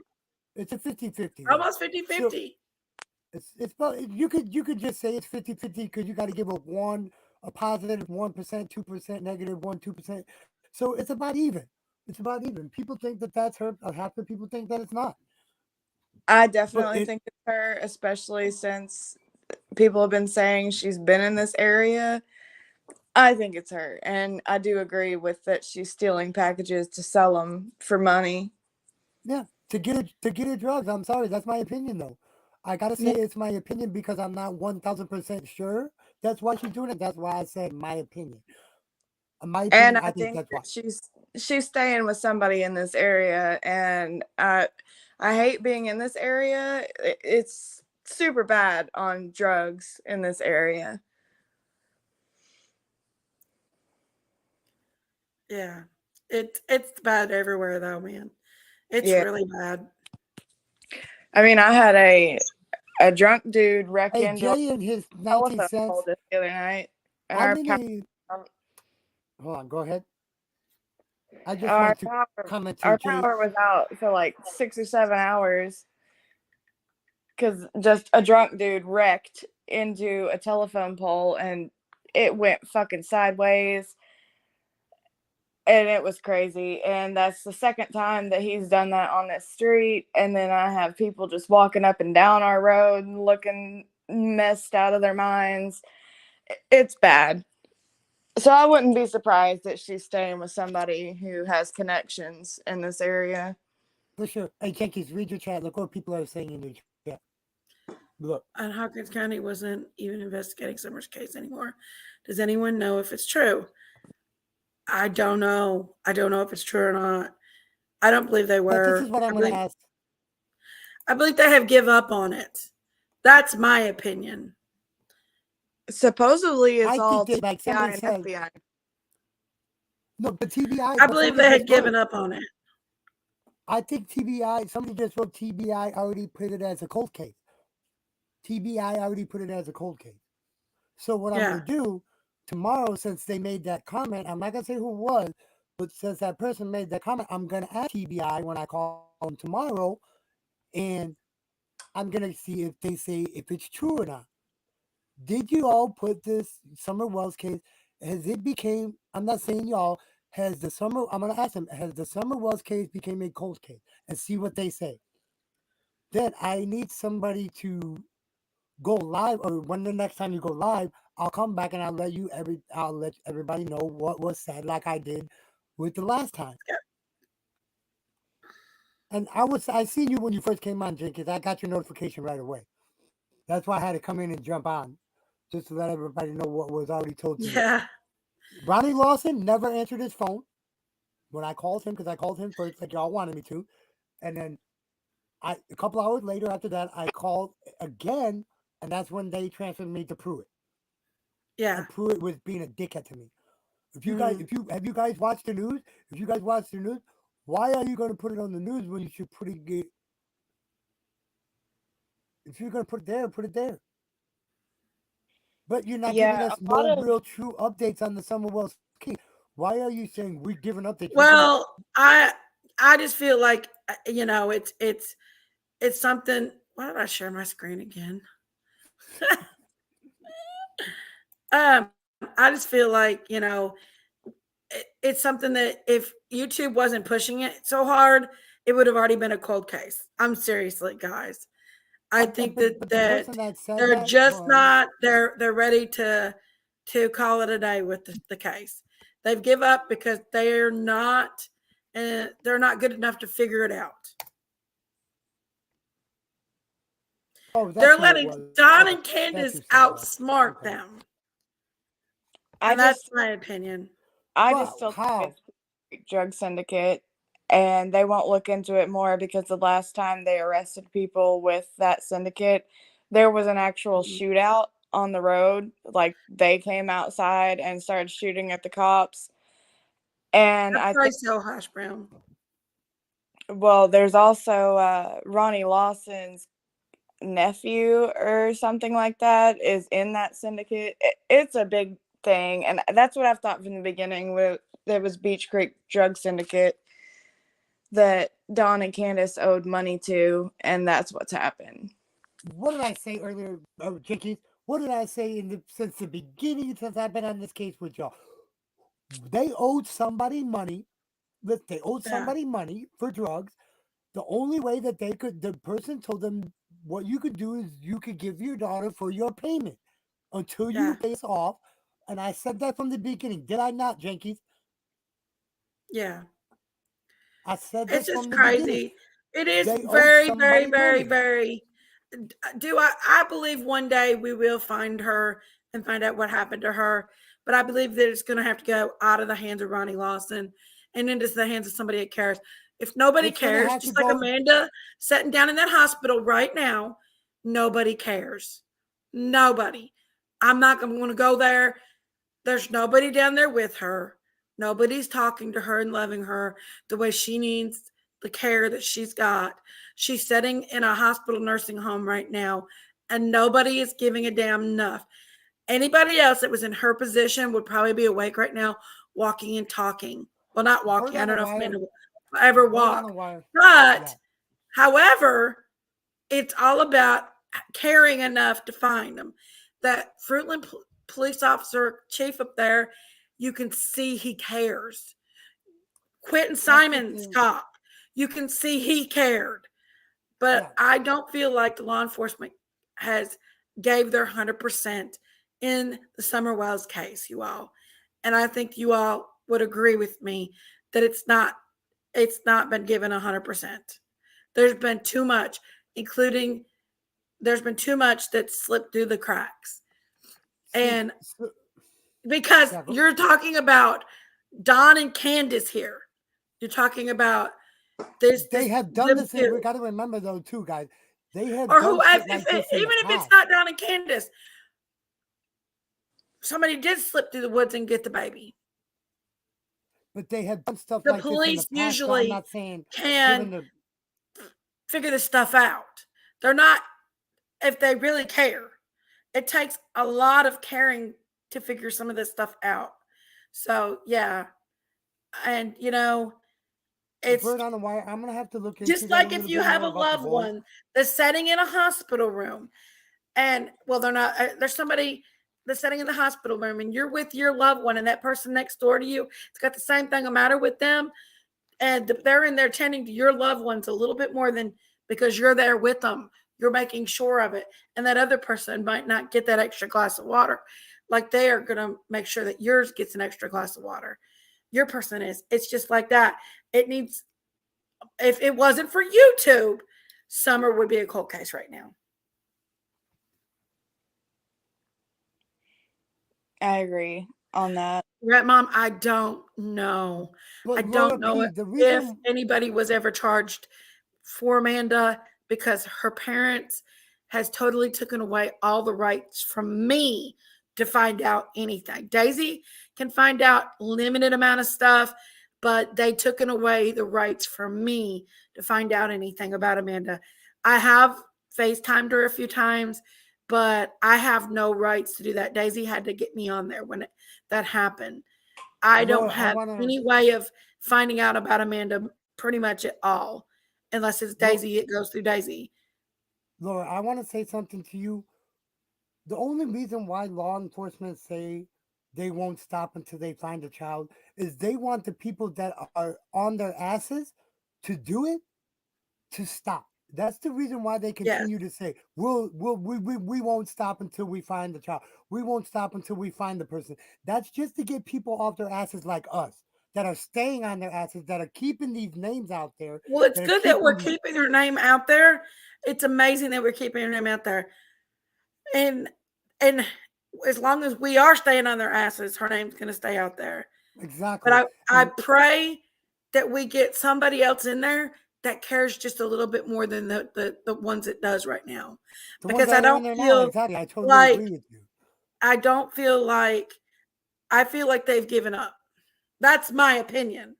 It's a 50-50. Almost 50-50. It's about, you could just say it's 50-50 because you got to give a positive 1%, 2% negative 1-2%. So it's about even. It's about even. People think that that's her. Half the people think that it's not. I definitely think it's her, especially since people have been saying she's been in this area. I think it's her, and I do agree with that. She's stealing packages to sell them for money. Yeah, to get her drugs. I'm sorry, that's my opinion though. I gotta say it's my opinion because I'm not 1,000% sure. That's why she's doing it. That's why I said my opinion. My opinion, And I think think that's why. that she's staying with somebody in this area, and I hate being in this area. It's super bad on drugs in this area. Yeah. It's bad everywhere though, man. It's really bad. I mean, I had a drunk dude wreck Hey, into Jay and his 19 telephone cents. pole the other night. And Hold on, go ahead. I just our want to power, comment our to Jay. power was out for like 6 or 7 hours because just a drunk dude wrecked into a telephone pole and it went fucking sideways. And it was crazy. And that's the second time that he's done that on this street. And then I have people just walking up and down our road and looking messed out of their minds. It's bad. So I wouldn't be surprised that she's staying with somebody who has connections in this area. For sure. Hey, Yankees, read your chat. Look what people are saying in the chat. Look. And Hawkins County wasn't even investigating Summer's case anymore. Does anyone know if it's true? I don't know. I don't know if it's true or not. I don't believe they But were. this is what I'm I going to believe, ask. I believe they have give up on it. That's my opinion. Supposedly it's I all think that, like TBI somebody and said, FBI. no, but TBI. I But believe somebody they had just given wrote. up on it. I think TBI. Somebody just wrote TBI already put it as a cold case. TBI already put it as a cold case. So what I'm Yeah. going to do tomorrow, since they made that comment, I'm not going to say who it was, but since that person made that comment, I'm going to ask TBI when I call them tomorrow, and I'm going to see if they say if it's true or not. Did you all put this Summerwells case? Has it became? I'm not saying y'all. Has the summer? I'm going to ask them. Has the Summerwells case became a cold case? And see what they say. Then I need somebody to go live, or when the next time you go live, I'll come back and I'll let everybody know what was said, like I did with the last time. Yeah. And I seen you when you first came on, Jenkins. I got your notification right away. That's why I had to come in and jump on, just to let everybody know what was already told to me. Yeah. Ronnie Lawson never answered his phone when I called him, because I called him first, like y'all wanted me to, and then a couple hours later after that, I called again, and that's when they transferred me to Pruitt. Yeah. And Pruitt was being a dickhead to me. If you Mm-hmm. guys, have you guys watched the news? If you guys watch the news, why are you going to put it on the news when you should put it? If you're going to put it there, put it there. But you're not giving Yeah, us a lot no of real true updates on the Summerwells case. Why are you saying we're giving updates? Well, I just feel like it's something. Why did I share my screen again? I just feel like it's something that if YouTube wasn't pushing it so hard, it would have already been a cold case. I'm seriously, guys. I think but the person that said they're that just was not they're ready to call it a day with the case. They've give up because they're not good enough to figure it out. oh, that's They're who it letting was. Don Okay, and that's Candace who said that. outsmart Okay. them. I And that's just my opinion. I But just still think how? it's a drug syndicate, and they won't look into it more because the last time they arrested people with that syndicate, there was an actual Mhm. shootout on the road. Like they came outside and started shooting at the cops. And That's I probably think, so, Hash Brown. well, there's also Ronnie Lawson's nephew or something like that is in that syndicate. It's a big thing, and that's what I've thought from the beginning. With there was Beach Creek Drug Syndicate that Don and Candace owed money to, and that's what's happened. What did I say earlier, Jenkins? What did I say since the beginning, since I've been on this case with y'all? They owed somebody money. They owed Yeah. somebody money for drugs. The only way that the person told them what you could do is you could give your daughter for your payment until you Yeah. pay us off. And I said that from the beginning. Did I not, Jenkins? Yeah. I said It's this just from the beginning. crazy. It is They owed very, very, somebody very, money. very. I believe one day we will find her and find out what happened to her. But I believe that it's going to have to go out of the hands of Ronnie Lawson and into the hands of somebody that cares. If nobody It's gonna cares, have to just like go. Amanda sitting down in that hospital right now, nobody cares. Nobody. I'm not going to go there. There's nobody down there with her. Nobody's talking to her and loving her the way she needs the care that she's got. She's sitting in a hospital nursing home right now, and nobody is giving a damn enough. Anybody else that was in her position would probably be awake right now, walking and talking. Well, not Word walking. I on don't a know if wire. Amanda will ever Word on walk. a wire. But, Yeah. however, it's all about caring enough to find them. That Fruitland police officer chief up there, you can see he cares. Quentin That's the Simon's thing. cop, you can see he cared. But Yeah. I don't feel like the law enforcement has gave their 100% in the Summerwells case, you all. And I think you all would agree with me that it's not been given 100%. There's been too much, including there's been too much that slipped through the cracks. See, And because yeah, you're talking about Don and Candace here. You're talking about this. They this have done them this. We two. got to remember though, too, guys. They have Or done who, shit like this in even the if it's past. not Don and Candace, somebody did slip through the woods and get the baby. But they have done stuff The like this in the police past. So I'm usually not saying can given the figure this stuff out. They're not, if they really care. It takes a lot of caring to figure some of this stuff out. So yeah, and it's bird on the wire. I'm gonna have to look into just that like a if little you bit have a more about the loved boy. one that's sitting in a hospital room, and well, they're not. There's somebody that's sitting in the hospital room, and you're with your loved one, and that person next door to you, it's got the same thing the matter with them, and they're in there tending to your loved ones a little bit more than because you're there with them. You're making sure of it, and that other person might not get that extra glass of water, like they are going to make sure that yours gets an extra glass of water. Your person is. It's just like that. It needs. If it wasn't for YouTube, Summer would be a cold case right now. I agree on that. Right, Mom? I don't know. But I Laura don't know P, if the reason anybody was ever charged for Amanda because her parents has totally taken away all the rights from me to find out anything. Daisy can find out limited amount of stuff, but they took away the rights from me to find out anything about Amanda. I have FaceTimed her a few times, but I have no rights to do that. Daisy had to get me on there when that happened. I don't Laura, I have wanna any way of finding out about Amanda pretty much at all. Unless it's Daisy, it goes through Daisy. Laura, I want to say something to you. The only reason why law enforcement say they won't stop until they find a child is they want the people that are on their asses to do it to stop. That's the reason why they Yes. continue to say, we won't stop until we find the child. We won't stop until we find the person. That's just to get people off their asses like us that are staying on their asses, that are keeping these names out there. Well, it's that are good that we're keeping keeping her name out there. It's amazing that we're keeping her name out there. And as long as we are staying on their asses, her name's going to stay out there. Exactly. But I And pray that we get somebody else in there that cares just a little bit more than the ones it does right now. the ones Because I that are in don't there now, feel exactly. I totally like agree with you. I don't feel like I feel like they've given up. That's my opinion.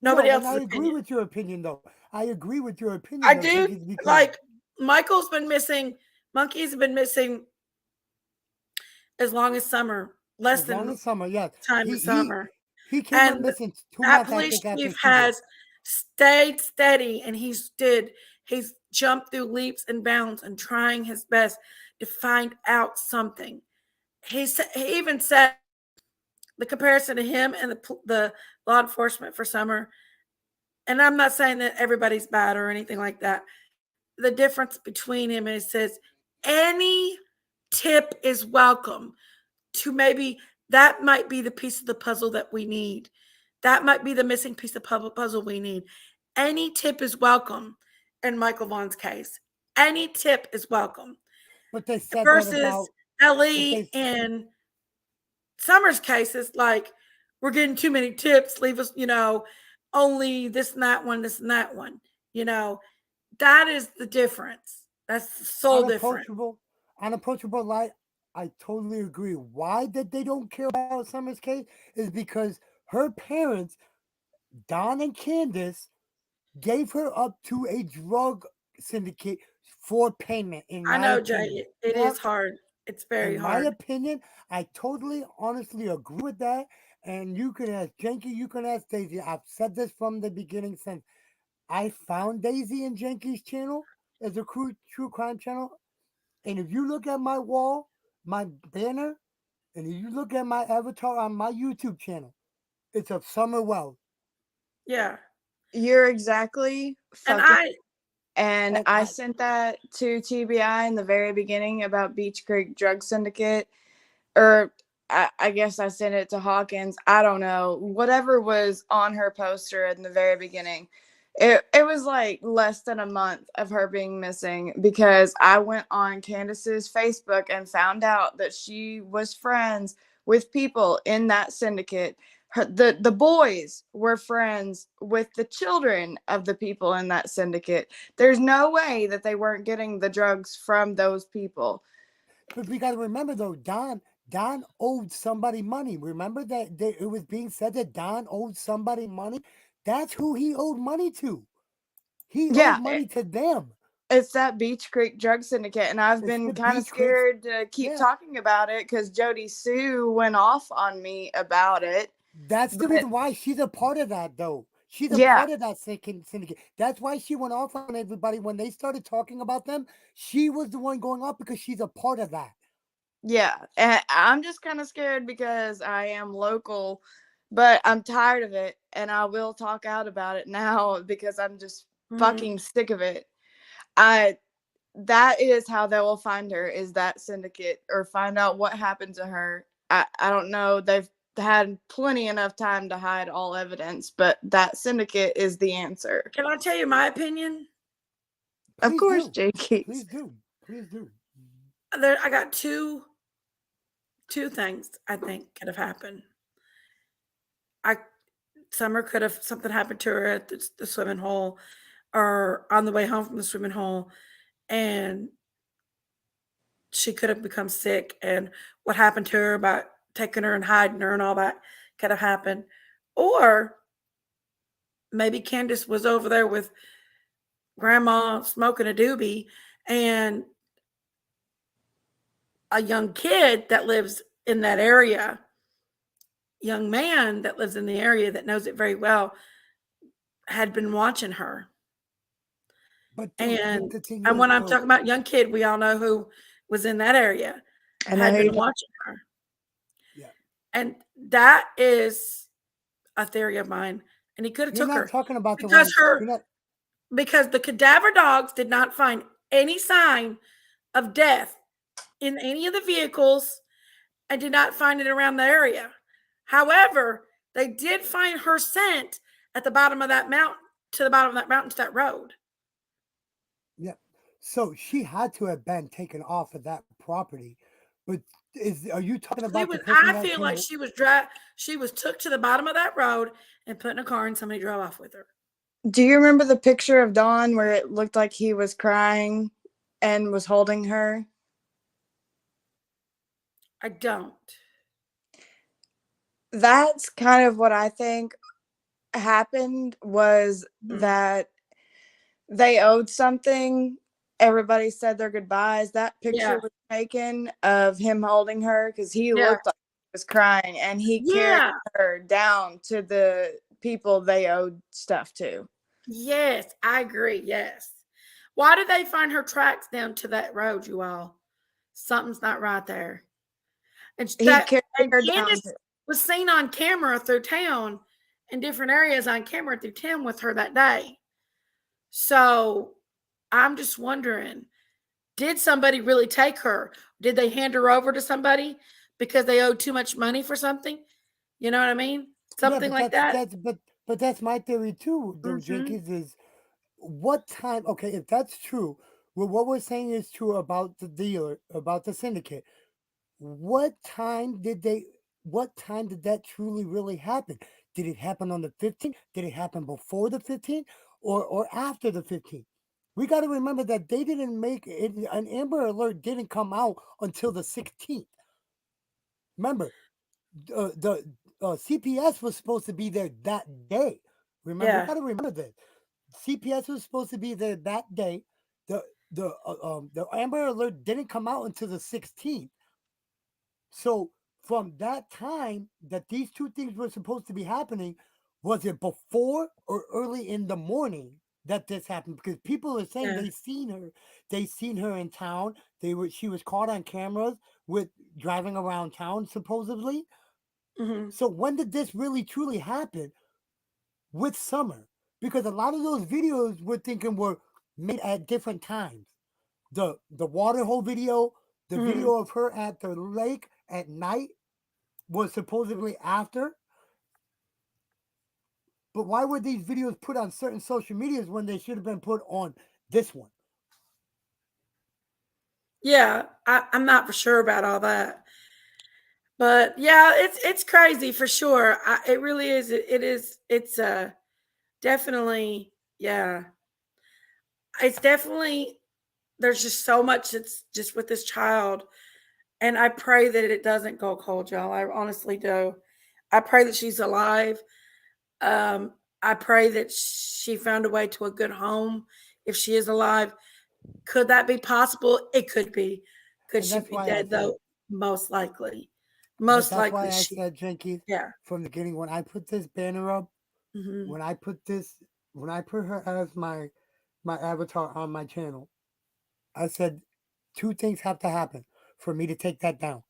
Nobody No, and else's I agree opinion. with your opinion, though. I agree with your opinion. I though, do Jinkies, because like Michael's been missing. Monkey's been missing as long as summer, less as long than as summer, yes. time He of summer. he came up And missing 2 that months, I police think, after chief shooting. has stayed steady, and he's jumped through leaps and bounds and trying his best to find out something. He even said the comparison to him and the law enforcement for summer. And I'm not saying that everybody's bad or anything like that. The difference between him is says any tip is welcome to maybe that might be the piece of the puzzle that we need. That might be the missing piece of puzzle we need. Any tip is welcome in Michael Vaughn's case. Any tip is welcome. But they said that Versus about Ellie and Summer's case is like, we're getting too many tips. Leave us, only this and that one, this and that one. That is the difference. That's the sole difference. unapproachable light. I totally agree. Why that they don't care about Summer's case is because her parents, Don and Candace, gave her up to a drug syndicate for payment. I know, Jay. It is hard. It's very hard. In my opinion, I totally, honestly agree with that. And you can ask Janky, you can ask Daisy. I've said this from the beginning since I found Daisy and Janky's channel as a true crime channel. And if you look at my wall, my banner, and if you look at my avatar on my YouTube channel, it's of Summerwells. Yeah. You're exactly And I sent that to TBI in the very beginning about Beach Creek Drug Syndicate, or I guess I sent it to Hawkins. I don't know. Whatever was on her poster in the very beginning. It was like less than a month of her being missing because I went on Candace's Facebook and found out that she was friends with people in that syndicate. the boys were friends with the children of the people in that syndicate. There's no way that they weren't getting the drugs from those people. But we got to remember though, Don owed somebody money. Remember that it was being said that Don owed somebody money. That's who he owed money to. He Yeah, owed money to them. it's that Beach Creek drug syndicate, and I've It's been the kind of Beach Creek. scared to keep Yeah. talking about it because Jody Sue went off on me about it. That's the But reason why she's a part of that, though. She's a yeah, part of that syndicate. That's why she went off on everybody when they started talking about them. She was the one going off because she's a part of that. yeah, and I'm just kind of scared because I am local, but I'm tired of it, and I will talk out about it now because I'm just fucking sick of it. That is how they will find her, is that syndicate, or find out what happened to her. I don't know. They've had plenty enough time to hide all evidence, but that syndicate is the answer. Can I tell you my opinion? Of Please course, do. Jakey. Please do. Please do. I got two things I think could have happened. Summer could have something happened to her at the swimming hole or on the way home from the swimming hole, and she could have become sick, and what happened to her about taking her and hiding her and all that could have happened. Or maybe Candace was over there with grandma smoking a doobie, and a young kid that lives in that area, young man that lives in the area that knows it very well, had been watching her. But And the thing and is, when I'm though, talking about young kid, we all know who was in that area, I know had who been you're watching her. yeah, And that is a theory of mine. And he could have you're took not her talking about the because one. You're not. because the cadaver dogs did not find any sign of death in any of the vehicles and did not find it around the area. However, they did find her scent at the bottom of that mountain, to the bottom of that mountain to that road. Yeah. So she had to have been taken off of that property. But are you talking about the person I that feel came? like she was took to the bottom of that road and put in a car and somebody drove off with her. Do you remember the picture of Dawn where it looked like he was crying and was holding her? I don't. That's kind of what I think happened, was that they owed something. Everybody said their goodbyes. That picture Yeah. was taken of him holding her because he Yeah. looked like he was crying, and he carried Yeah. her down to the people they owed stuff to. Yes, I agree. Yes. Why did they find her tracks down to that road, you all? Something's not right there. And He carried her down. Candace was seen on camera through town, in different areas on camera through town with her that day. So I'm just wondering, did somebody really take her? Did they hand her over to somebody because they owed too much money for something? You know what I mean? Something Yeah, like but that. but that's my theory too, though, Jenkins, is what time, okay, if that's true, well, what we're saying is true about the dealer, about the syndicate. What time did that truly really happen? Did it happen on the 15th? Did it happen before the 15th or after the 15th? We got to remember that they didn't make it, an Amber Alert didn't come out until the 16th. Remember, the CPS was supposed to be there that day. Remember, we Yeah. got to remember this. CPS was supposed to be there that day. The Amber Alert didn't come out until the 16th. So from that time that these two things were supposed to be happening, was it before or early in the morning that this happened? Because people are saying Yeah. they seen her in town. She was caught on cameras with driving around town supposedly. Hmm. So when did this really truly happen with Summer? Because a lot of those videos we're thinking were made at different times. The waterhole video, the Hmm. video of her at the lake at night was supposedly after. But why were these videos put on certain social medias when they should have been put on this one? Yeah. I'm not for sure about all that. But yeah, it's crazy for sure. It really is. It is. It's definitely, yeah. It's definitely, there's just so much that's just with this child. And I pray that it doesn't go cold, y'all. I honestly do. I pray that she's alive. Um, I pray that she found a way to a good home if she is alive. Could that be possible? It could be. Could And she that's be why I dead said, though? Most likely. but Most that's why likely I she, said, Janky, yeah. from the beginning, when I put this banner up, Hmm. when I put this, when I put her as my avatar on my channel, I said two things have to happen for me to take that down.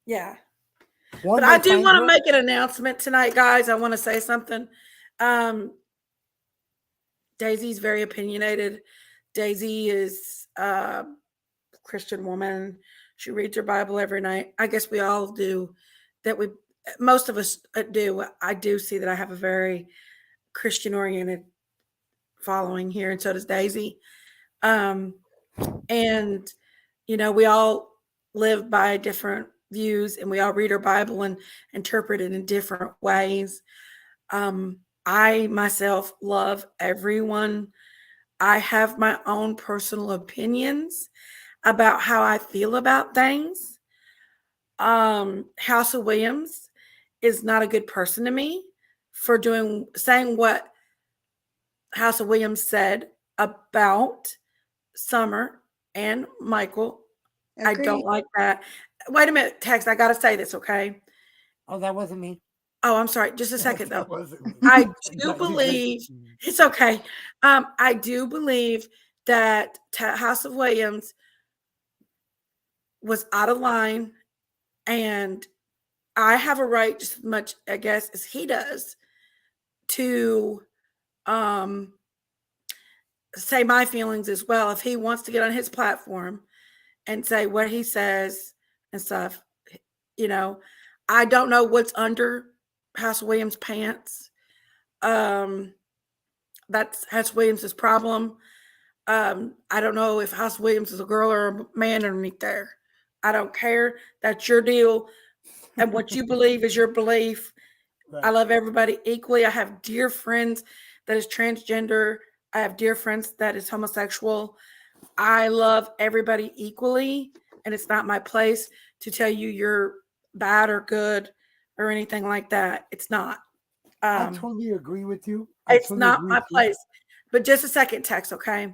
Yeah. But One, I they do find want to her. make an announcement tonight, guys. I want to say something. Um, Daisy's very opinionated. Daisy is a Christian woman. She reads her Bible every night. I guess we all do. That we, most of us do. I do see that I have a very Christian oriented following here, and so does Daisy. Um, and we all live by different views, and we all read our Bible and interpret it in different ways. I myself love everyone. I have my own personal opinions about how I feel about things. House of Williams is not a good person to me for saying what House of Williams said about Summer and Michael. I don't Agree. like that. Wait a minute, Tex, I gotta say this, okay? Oh, that wasn't me. Oh, I'm sorry. Just a second That though. wasn't me. I do You just believe it's okay. I do believe that House of Williams was out of line, and I have a right just as much, I guess, as he does to um say my feelings as well. If he wants to get on his platform and say what he says and stuff, you know, I don't know what's under House Williams' pants. Um, that's House Williams' problem. I don't know if House Williams is a girl or a man underneath there. I don't care. That's your deal. And what you believe is your belief. I right. love everybody equally. I have dear friends that is transgender. I have dear friends that is homosexual. I love everybody equally, and it's not my place to tell you you're bad or good or anything like that. It's not. I Um, totally agree with you. I it's totally not agree my with you. place. But just a second, Tex, okay?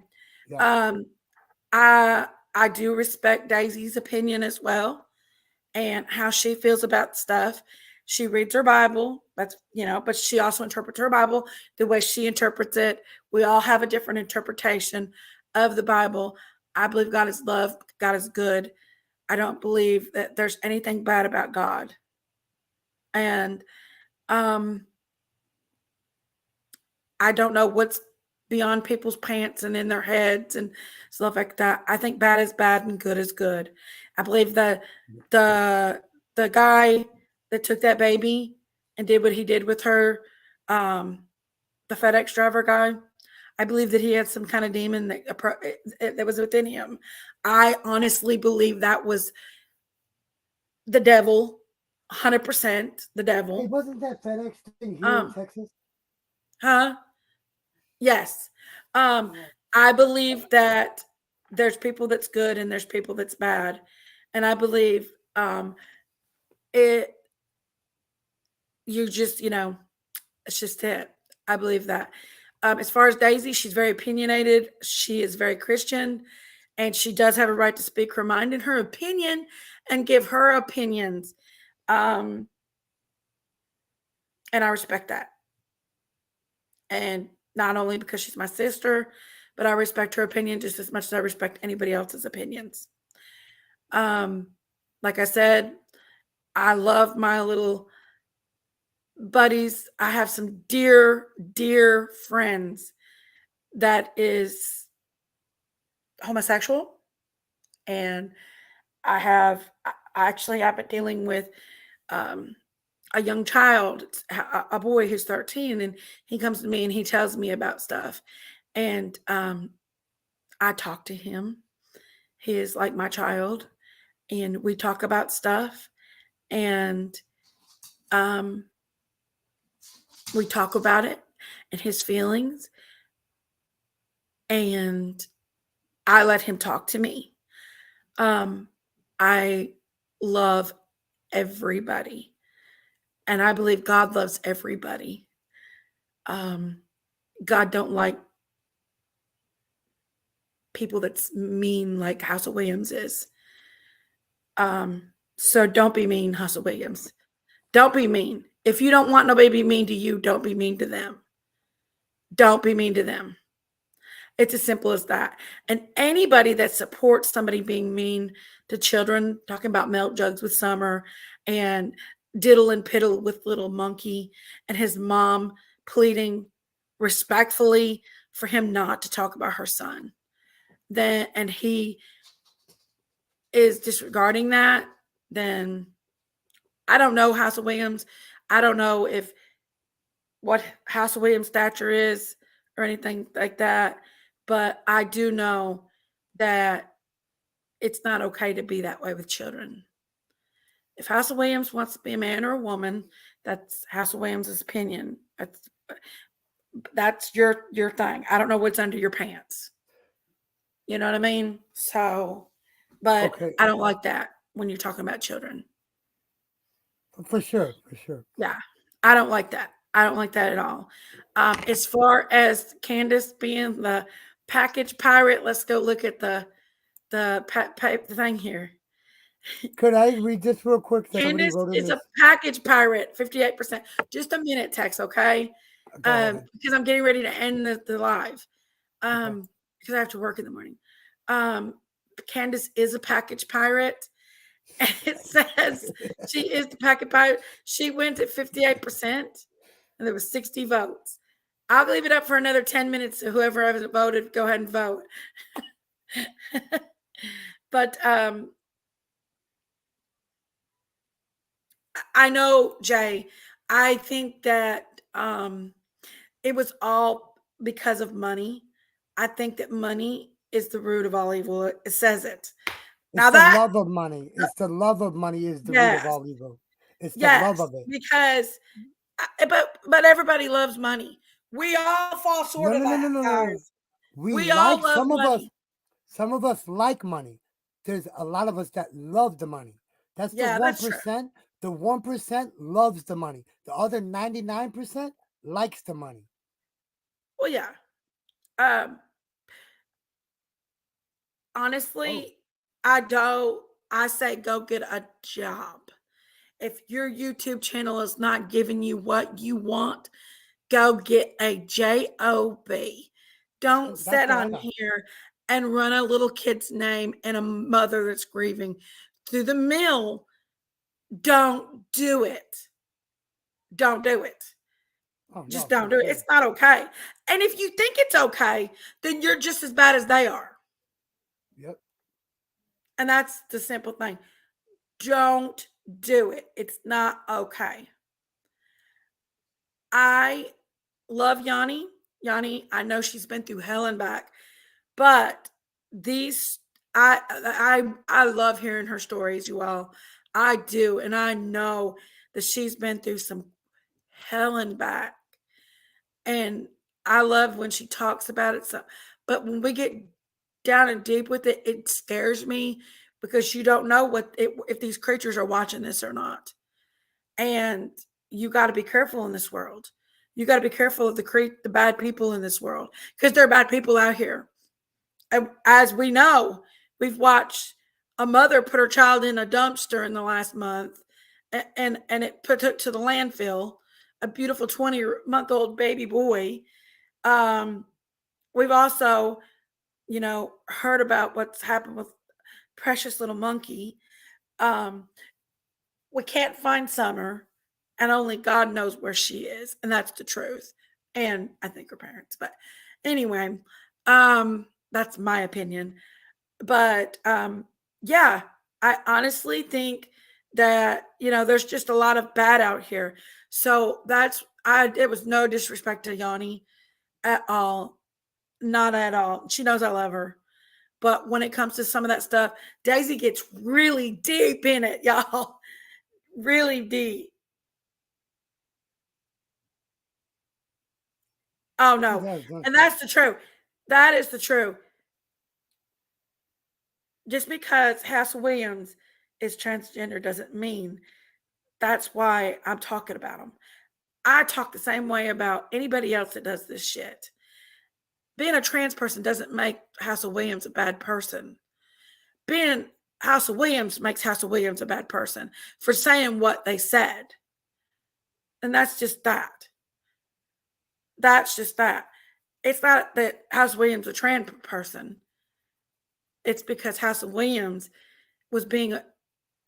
Yeah. Um, I do respect Daisy's opinion as well and how she feels about stuff. She reads her Bible. But she also interprets her Bible the way she interprets it. We all have a different interpretation of the Bible. I believe God is love, God is good. I don't believe that there's anything bad about God. And um I don't know what's beyond people's pants and in their heads and stuff like that. I think bad is bad and good is good. I believe the the guy that took that baby and did what he did with her, the FedEx driver guy, I believe that he had some kind of demon that was within him. I honestly believe that was the devil, 100% the Hey, devil. wasn't that FedEx thing here in Um, Texas? huh? Yes. Um, Yeah. I believe that there's people that's good and there's people that's bad. And I believe it you just, it's just it. I believe that. As far as Daisy, she's very opinionated. She is very Christian, and she does have a right to speak her mind and her opinion and give her opinions. Um, and I respect that. And not only because she's my sister, but I respect her opinion just as much as I respect anybody else's opinions. Um, like I said, I love my little buddies. I have some dear, dear friends that is homosexual, and I've been dealing with um, a young child, a boy who's 13, and he comes to me and he tells me about stuff, and I talk to him. He is like my child, and we talk about stuff. And we talk about it and his feelings, and I let him talk to me. I love everybody, and I believe God loves everybody. God don't like people that's mean like House of Williams is. So don't be mean, House of Williams. Don't be mean. If you don't want nobody to be mean to you, don't be mean to them. Don't be mean to them. It's as simple as that. And anybody that supports somebody being mean to children, talking about milk jugs with Summer and diddle and piddle with little monkey, and his mom pleading respectfully for him not to talk about her son, then and he is disregarding that, then I don't know House of Williams. I don't know if what House of Williams stature is or anything like that, but I do know that it's not okay to be that way with children. If House of Williams wants to be a man or a woman, that's House of Williams' opinion. That's your thing. I don't know what's under your pants. You know what I mean? So, but Okay. I don't like that when you're talking about children. For sure. Yeah, I don't like that. I don't like that at all. As far as Candace being the package pirate, let's go look at the thing here. Could I read this real quick? That somebody Candace wrote in is a this? package pirate, 58%. Just a minute, Tex, okay? Go ahead. Because I'm getting ready to end the live. Okay. Because I have to work in the morning. Candace is a package pirate. And it says she is the packet pirate. She wins at 58%, and there was 60 votes. I'll leave it up for another 10 minutes. So whoever hasn't voted, go ahead and vote. But I know, Jay, I think that it was all because of money. I think that money is the root of all evil. It says it. Now It's the that love of money. It's the love of money is the root Yes. of all evil. It's the love Yes, of it. because but everybody loves money. We all fall short No, of no, no, that, no, no, no. guys. We We all like love some money. of us like money. There's a lot of us that love the money. That's the Yeah, that's true. 1%. The 1% loves the money. The other 99% likes the money. Well, yeah. Um, Oh, honestly, I say go get a job. If your YouTube channel is not giving you what you want, go get a job. Don't that's sit what I on got. here and run a little kid's name and a mother that's grieving through the mill. Don't do it. Don't do it. Oh Just no, don't for do it. sure. It's not okay. And if you think it's okay, then you're just as bad as they are. Yep. And that's the simple thing. Don't do it. It's not okay. I love Yanni. Yanni, I know she's been through hell and back, but these I love hearing her stories, you all. I do, and I know that she's been through some hell and back. And I love when she talks about it. So, but when we get down and deep with it, it scares me because you don't know if these creatures are watching this or not. And you got to be careful in this world. You got to be careful of the bad people in this world because there are bad people out here. And as we know, we've watched a mother put her child in a dumpster in the last month, and it took to the landfill. A beautiful 20-month-old baby boy. We've also, heard about what's happened with precious little monkey. We can't find Summer, and only God knows where she is, and that's the truth. And I think her parents. But anyway, that's my opinion. But yeah, I honestly think that there's just a lot of bad out here. So it was no disrespect to Yanni at all. Not at all. She knows I love her. But when it comes to some of that stuff, Daisy gets really deep in it, y'all. really deep. Oh He no. does, doesn't And he? that's the truth. That is the truth. Just because House Williams is transgender doesn't mean that's why I'm talking about him. I talk the same way about anybody else that does this shit. Being a trans person doesn't make House of Williams a bad person. Being House of Williams makes House of Williams a bad person for saying what they said. And that's just that. That's just that. It's not that House Williams is a trans person. It's because House of Williams was being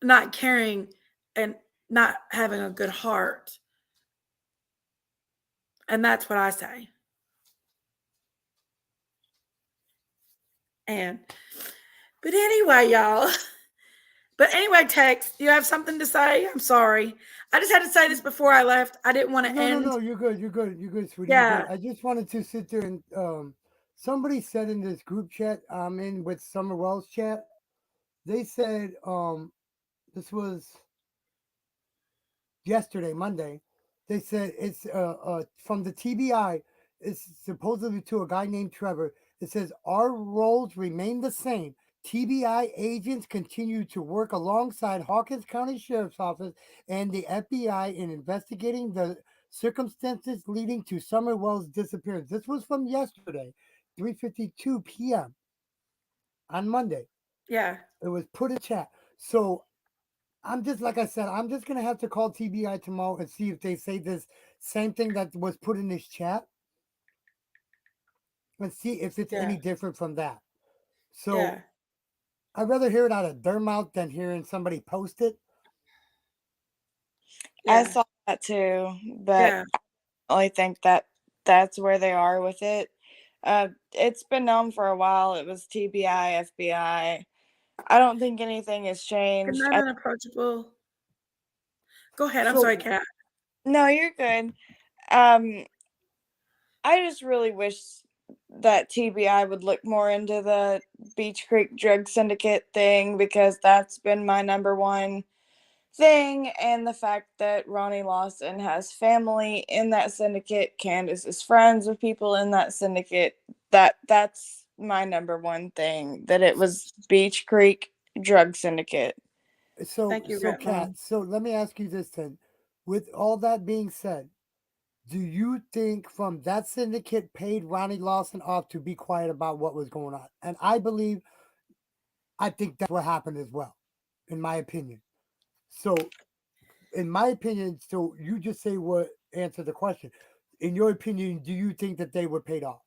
not caring and not having a good heart. And that's what I say. And but anyway, y'all. But anyway, Tex, you have something to say? I'm sorry. I just had to say this before I left. I didn't want to end. No, you're good. You're good. You're good, sweetie. Yeah. You're good. I just wanted to sit there and somebody said in this group chat I'm in with Summerwells chat, they said this was yesterday, Monday. They said it's from the TBI. It's supposedly to a guy named Trevor. It says our roles remain the same. TBI agents continue to work alongside Hawkins County Sheriff's Office and the FBI in investigating the circumstances leading to Summerwell's disappearance. This was from yesterday, 3:52 p.m. on Monday. Yeah. It was put in chat. So I'm just like I said, I'm just gonna have to call TBI tomorrow and see if they say this same thing that was put in this chat, and see if it's any Yeah. different from that. So Yeah. I'd rather hear it out of their mouth than hearing somebody post it. I Yeah. saw that too, but Yeah. I only think that that's where they are with it. It's been known for a while. It was TBI, FBI. I don't think anything has Good changed. night, unapproachable. Go ahead. I'm So- sorry, Kat. No, you're good. I just really wish that TBI would look more into the Beach Creek drug syndicate thing, because that's been my number one thing. And the fact that Ronnie Lawson has family in that syndicate, Candace is friends with people in that syndicate, that's my number one thing, that it was Beach Creek drug syndicate. So, Thank you, so Red Kat, Mom. so let me ask you this then. With all that being said, do you think from that syndicate paid Ronnie Lawson off to be quiet about what was going on? And I think that's what happened as well, in my opinion. So, in my opinion, so you just say what answer the question. In your opinion, do you think that they were paid off?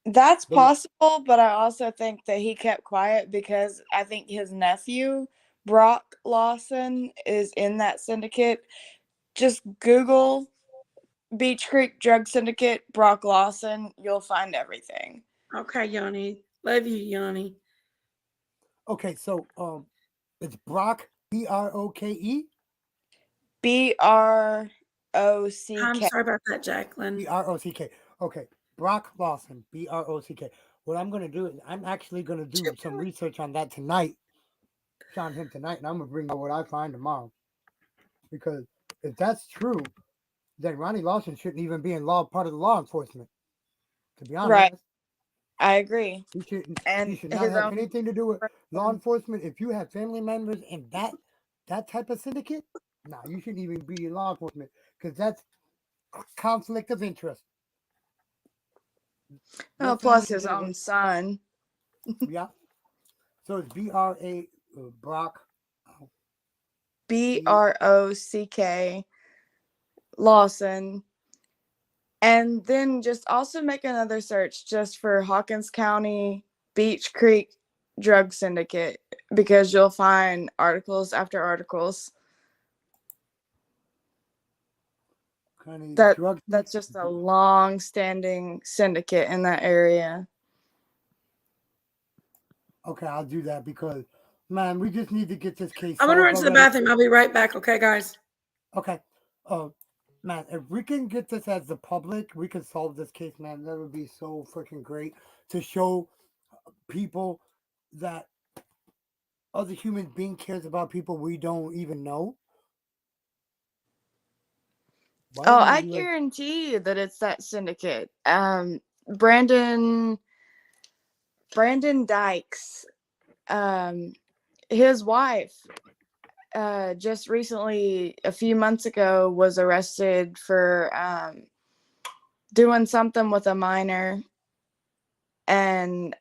That's The lo- possible, but I also think that he kept quiet because I think his nephew, Brock Lawson, is in that syndicate. Just Google Beach Creek Drug Syndicate, Brock Lawson, you'll find everything. Okay, Yanni. Love you, Yanni. Okay, so it's Brock Broke. BROCK. I'm sorry about that, Jacqueline. Brock. Okay, Brock Lawson, Brock. What I'm gonna do is I'm actually gonna do some research on that tonight, on him tonight, and I'm gonna bring out what I find tomorrow. Because if that's true, then Ronnie Lawson shouldn't even be in part of the law enforcement. To be honest, Right. I agree. he shouldn't. And He should not his have own anything to do with law friend. enforcement. If you have family members in that type of syndicate, nah, you shouldn't even be in law enforcement, because that's conflict of interest. Oh, Your plus family his can get own away. son. Yeah. So it's BRA Brock. BROCK Lawson. And then just also make another search just for Hawkins County Beach Creek Drug Syndicate, because you'll find articles after articles. Kind of drug. That's just a long-standing syndicate in that area. Okay, I'll do that because, man, we just need to get this case. I'm gonna solved run to the already. bathroom. I'll be right back. Okay, guys. Okay. Man, if we can get this as the public, we can solve this case, man. That would be so freaking great to show people that other human being cares about people we don't even know? Why Oh, wouldn't I it be like, guarantee you that it's that syndicate. Brandon Dykes, um, his wife, just recently, a few months ago, was arrested for doing something with a minor, and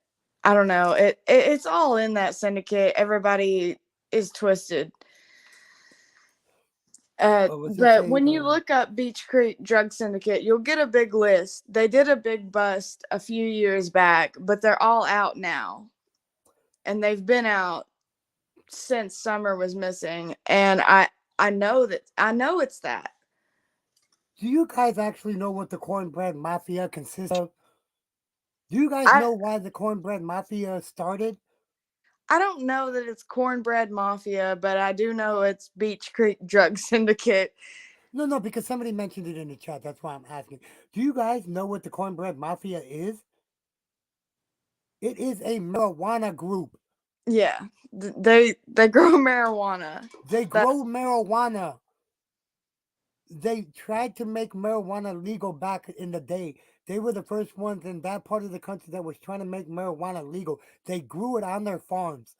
I don't know. It's all in that syndicate. Everybody is twisted. what's it But say? when you look up Beach Creek Drug Syndicate, you'll get a big list. They did a big bust a few years back, but they're all out now. And they've been out since Summer was missing. And I know it's that. Do you guys actually know what the Cornbread Mafia consists of? Do you guys I know why the Cornbread Mafia started? I don't know that it's Cornbread Mafia, but I do know it's Beach Creek Drug Syndicate. No, no, because somebody mentioned it in the chat. That's why I'm asking. Do you guys know what the Cornbread Mafia is? It is a marijuana group. Yeah, they grow marijuana. They That grow marijuana. They tried to make marijuana legal back in the day. They were the first ones in that part of the country that was trying to make marijuana legal. They grew it on their farms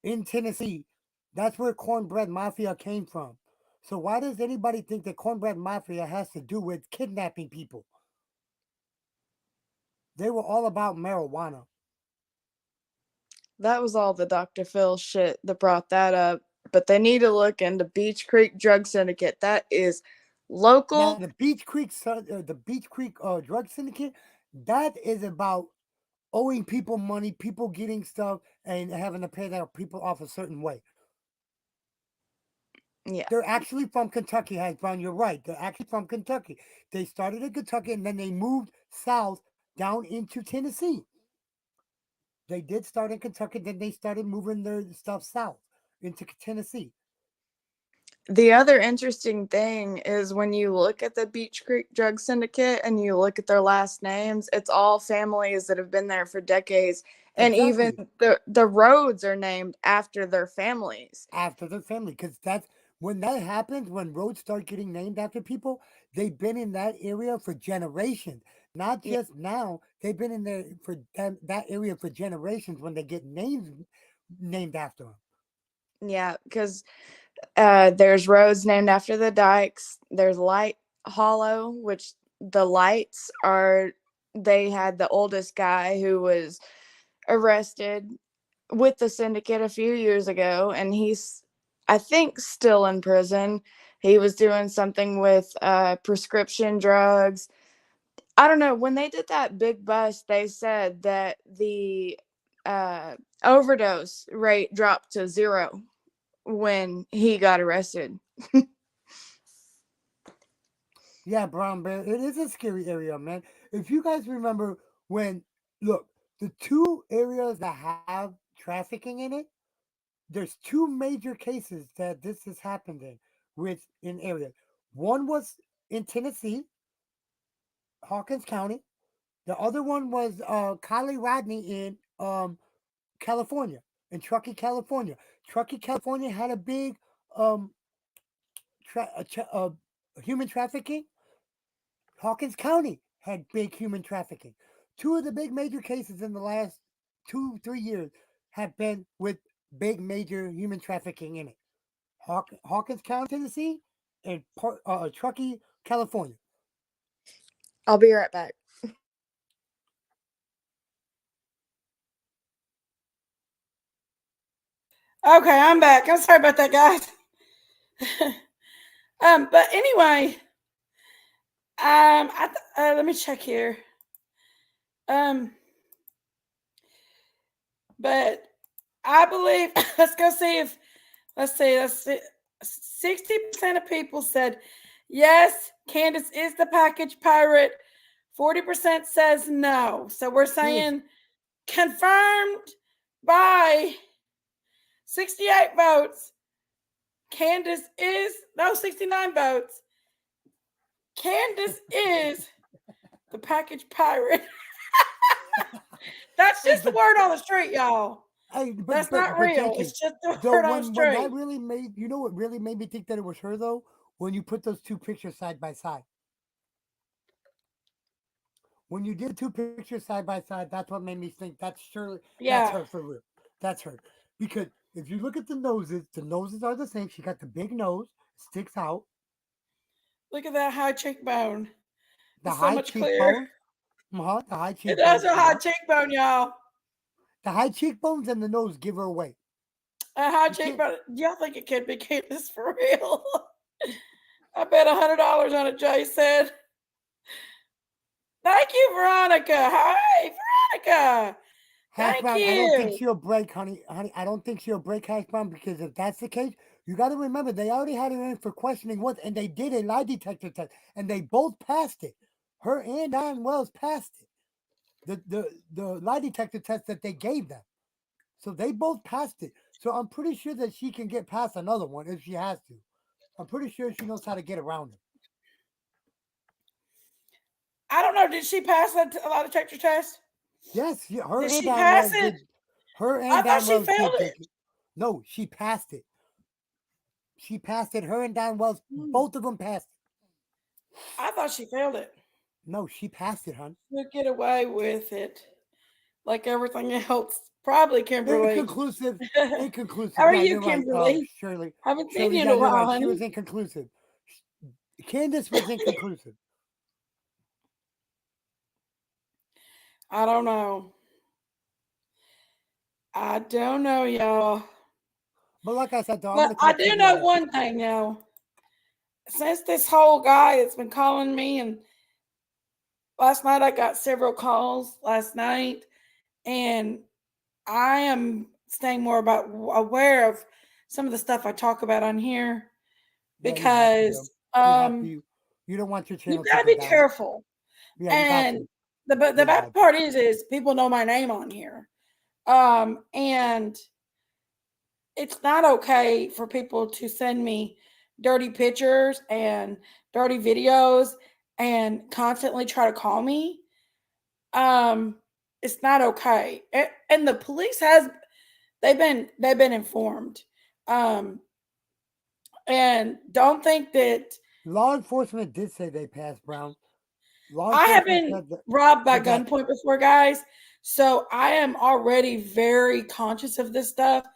in Tennessee. That's where Cornbread Mafia came from. So why does anybody think that Cornbread Mafia has to do with kidnapping people? They were all about marijuana. that was all the Dr. Phil shit that brought that up. But they need to look into Beach Creek Drug Syndicate. That is Now local. the Beach Creek drug syndicate, that is about owing people money, people getting stuff, and having to pay their people off a certain way. Yeah. They're actually from Kentucky, Hasbrown. You're right. They're actually from Kentucky. They started in Kentucky and then they moved south down into Tennessee. They did start in Kentucky, then they started moving their stuff south into Tennessee. The other interesting thing is when you look at the Beach Creek Drug Syndicate and you look at their last names, it's all families that have been there for decades. And even Exactly. the roads are named after their families. After their family, because that's when that happens, when roads start getting named after people, they've been in that area for generations, not Yeah, just now. They've been in there for that area for generations when they get names named after them. yeah, because there's roads named after the dikes. There's Light Hollow, which the lights are, they had the oldest guy who was arrested with the syndicate a few years ago, and he's, I think, still in prison. He was doing something with prescription drugs. I don't know. When they did that big bust, they said that the uh, overdose rate dropped to 0 when he got arrested. Yeah, Brown Bear, it is a scary area, man. If you guys remember when, look, the two areas that have trafficking in it, there's two major cases that this has happened in areas. One was in Tennessee, Hawkins County. The other one was Kylie Rodney in California, in Truckee, California. Truckee, California had a big um, human trafficking. Hawkins County had big human trafficking. Two of the big major cases in the last 2, 3 years have been with big major human trafficking in it. Hawkins County, Tennessee, and Truckee, California. I'll be right back. Okay, I'm back. I'm sorry about that, guys. But anyway, let me check here. Um, but I believe let's go see if let's see 60% of people said yes, Candace is the package pirate. 40% says no. So we're saying confirmed by 68 votes. Candace is no 69 votes. Candace is the package pirate. That's Hey, just the word on the street, y'all. That's not real. Jackie, It's just the though, word on the when that street. really made, you know what really made me think that it was her though? When you put those two pictures side by side. When you did the two pictures side by side, that's what made me think that's Yeah. her for real. That's her. Because if you look at the noses are the same. She got the big nose, sticks out, Look at that high cheekbone. the It's so high much clearer. cheekbones, the high It does cheekbones, a high cheekbone, y'all. the high cheekbones and the nose give her away. A high You can't. cheekbone. Y'all think it could be Candace for real? I bet $100 on it, Jay said. Thank you, Veronica. Hi, Veronica. Hash Thank brown, I don't think you. she'll break, honey. Honey, I don't think she'll break hash brown because if that's the case, you got to remember they already had her in for questioning once, and they did a lie detector test, and they both passed it. Her and Don Wells passed it. The lie detector test that they gave them, so they both passed it. So I'm pretty sure that she can get past another one if she has to. I'm pretty sure she knows how to get around it. I don't know. Did she pass a lie detector test? Yes, her Did and she Don pass Wells it? did. Her I and thought Don she Wells failed did it. take it. No, she passed it. She passed it. Her and Don Wells, Hmm. both of them passed it. I thought she failed it. No, she passed it, hon. She'll get away with it, like everything else. Probably Kimberly. Inconclusive. How Inconclusive. are Yeah, you, you're right. Kimberly? Shirley. Haven't seen Shirley, you in yeah, a you're while, right. She was honey. inconclusive. Candace was inconclusive. I don't know. I don't know, y'all. But like I said, though, I'm But going to I talk to do you know later. one thing now. Since this whole guy that's been calling me, and last night I got several calls last night, and I am staying more about aware of some of the stuff I talk about on here Yeah, you have to, though. because You have to. You don't want your you channel gotta taken be down. careful. Yeah, you got And to. the Yeah, you bad got to. part is people know my name on here. And it's not okay for people to send me dirty pictures and dirty videos and constantly try to call me. Um, it's not okay. And the police has they've been informed. Um, and don't think that Law enforcement did say they passed Brown. Law I have enforcement been said that. robbed by But that gunpoint before, guys. So I am already very conscious of this stuff,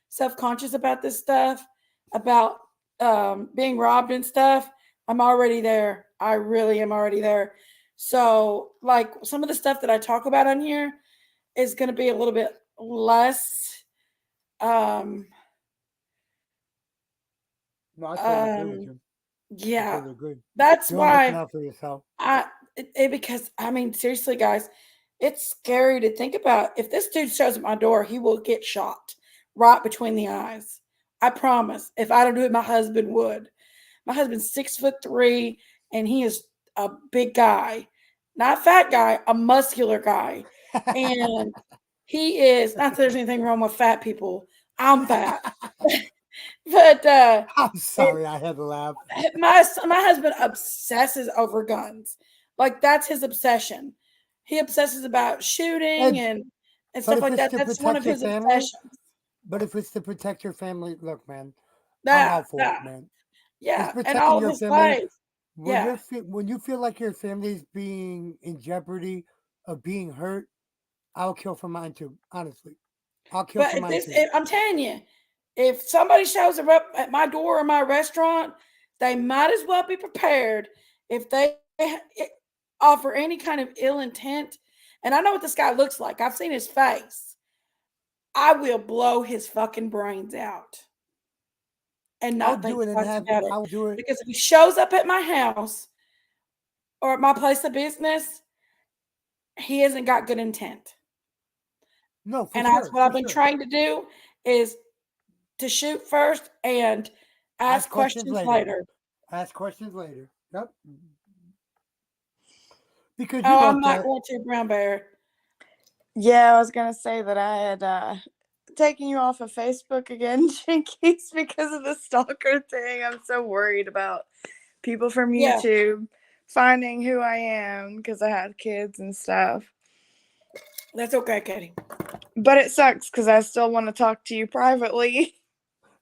self-conscious about this stuff, about being robbed and stuff. I'm already there. I really am already there. So, like some of the stuff that I talk about on here is going to be a little bit less. Um, no, I totally agree with um, you. I yeah, totally agree. that's You're looking why out for yourself. because I mean, seriously, guys, it's scary to think about. If this dude shows at my door, he will get shot right between the eyes. I promise. If I don't do it, my husband would. My husband's 6'3", and he is a big guy, not a fat guy, a muscular guy, and he is. Not that there's anything wrong with fat people. I'm fat, but I'm sorry, I had to laugh. my husband obsesses over guns. Like that's his obsession. He obsesses about shooting And and but stuff if like it's that. to That's one of protect your his family, obsessions. look, man, I'm all That for it, that man. It's yeah, and protecting all your his family plays. when Yeah, when you feel like your family is being in jeopardy of being hurt. I'll kill for mine too. Honestly, I'll kill but for mine too. if I'm telling you, if somebody shows up at my door or my restaurant, they might as well be prepared. If they offer any kind of ill intent, and I know what this guy looks like. I've seen his face. I will blow his fucking brains out and I'll not do think it and twice have. about it. I'll do it. Because if he shows up at my house or at my place of business, he hasn't got good intent. No, for And that's sure, what for I've been sure. trying to do is to shoot first and Ask ask questions questions later. later. Ask questions later. Yep. Because you Oh, know I'm not that. going to, Brown Bear. Yeah, I was gonna say that I had taken you off of Facebook again, Jinkies, because of the stalker thing. I'm so worried about people from Yeah, YouTube finding who I am because I had kids and stuff. that's okay, Katie. But it sucks because I still want to talk to you privately.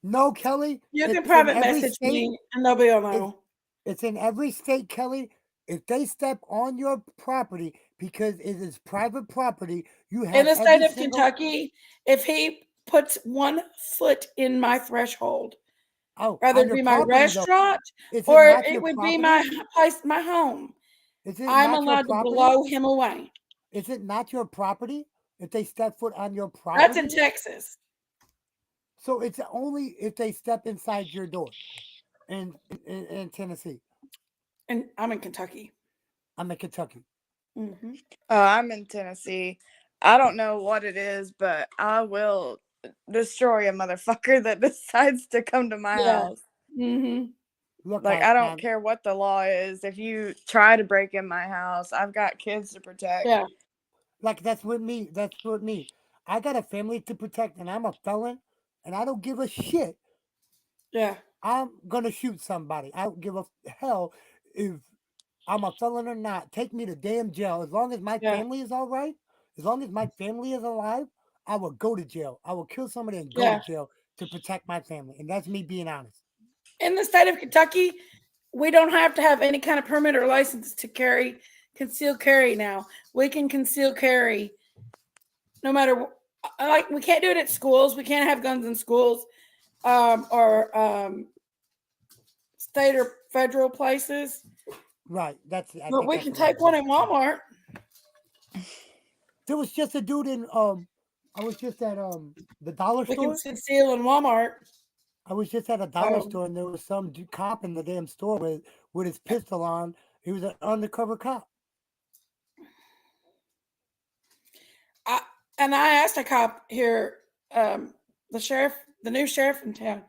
No, Kelly. You it's can in private every message state. me and nobody will know. It's in every state, Kelly. If they step on your property because it is private property, you have In the state every of single. Kentucky, if he puts 1 foot in my threshold, Oh, whether on it your be my property though, restaurant is it or not it your would be property? my place, my home, Is it I'm not your allowed to property? blow him away. Is it not your property if they step foot on your That's in property? Texas. So it's only if they step inside your door in Tennessee. And I'm in Kentucky. I'm in Kentucky. Hmm. I'm in Tennessee. I don't know what it is, but I will destroy a motherfucker that decides to come to my Yeah. house. Hmm. Look, Like, I don't man, care what the law is. If you try to break in my house, I've got kids to protect. Yeah. like that's with me. That's with me. I got a family to protect, and I'm a felon, and I don't give a shit. Yeah. I'm gonna shoot somebody. I don't give a hell if I'm a felon or not. Take me to damn jail. As long as my Yeah. family is all right, as long as my family is alive, I will go to jail. I will kill somebody and go to Yeah. jail to protect my family. And that's me being honest. In the state of Kentucky, we don't have to have any kind of permit or license to carry concealed carry now. We can conceal carry no matter like we can't do it at schools. We can't have guns in schools or state or federal places. Right. I But think we that's can a lot take one in Walmart. There was just a dude in I was just at the dollar We can store. conceal in Walmart. I was just at a dollar So store and there was some cop in the damn store with his pistol on. He was an undercover cop. I asked a cop here, the sheriff, the new sheriff in town.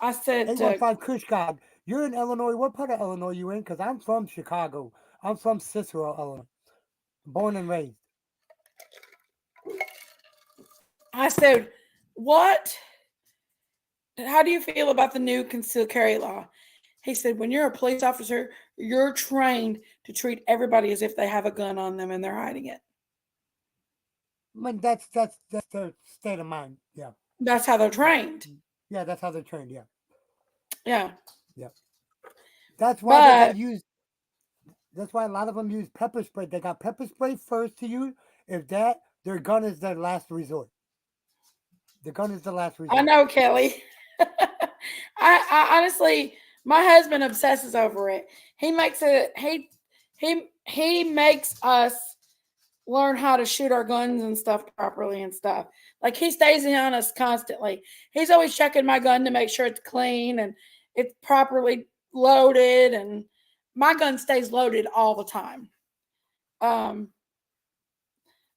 I said, 815 Kush God. You're in Illinois. What part of Illinois you in? Because I'm from Chicago. I'm from Cicero, Illinois. Born and raised. I said, what? How do you feel about the new concealed carry law? He said, when you're a police officer, you're trained to treat everybody as if they have a gun on them and they're hiding it. I mean, that's their state of mind. Yeah. That's how they're trained. Yeah, that's how they're trained. Yeah. Yeah. Yeah. That's why they But got used. That's why a lot of them use pepper spray. They got pepper spray first to use. If that, their gun is their last resort. The gun is the last resort. I know, Kelly. I honestly, my husband obsesses over it. He makes it. He makes us learn how to shoot our guns and stuff properly and stuff. Like he stays in on us constantly. He's always checking my gun to make sure it's clean and it's properly loaded, and my gun stays loaded all the time. Um,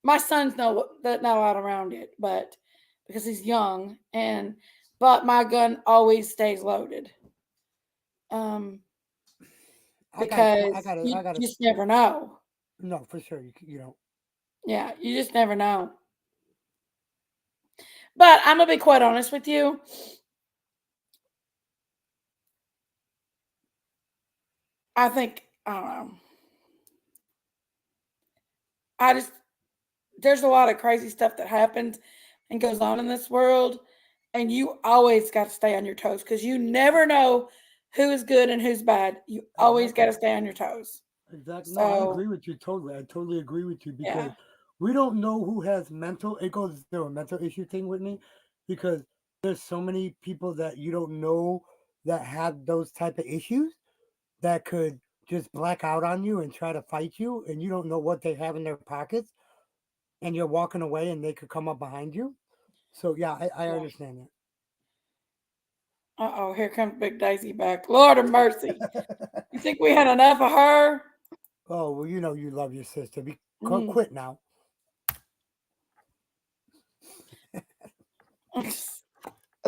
my son's not out around it, but because he's young, but my gun always stays loaded. Um, I because got you I got just never know. No, for sure. You know. Yeah, you just never know. But I'm gonna be quite honest with you. I think I don't know. I just there's a lot of crazy stuff that happens and goes on in this world, and you always got to stay on your toes because you never know who is good and who's bad. You always got to stay on your toes. Exactly. No, I So agree with you totally. I totally agree with you yeah, because we don't know who has mental. It goes to a mental issue thing with me because there's so many people that you don't know that have those type of issues that could just black out on you and try to fight you, and you don't know what they have in their pockets, and you're walking away, and they could come up behind you. So yeah, I yeah. understand Uh-oh, here comes Big Daisy back. Lord of mercy. that. You think we had enough of her? Oh well, you know you love your sister. Mm. Quit now.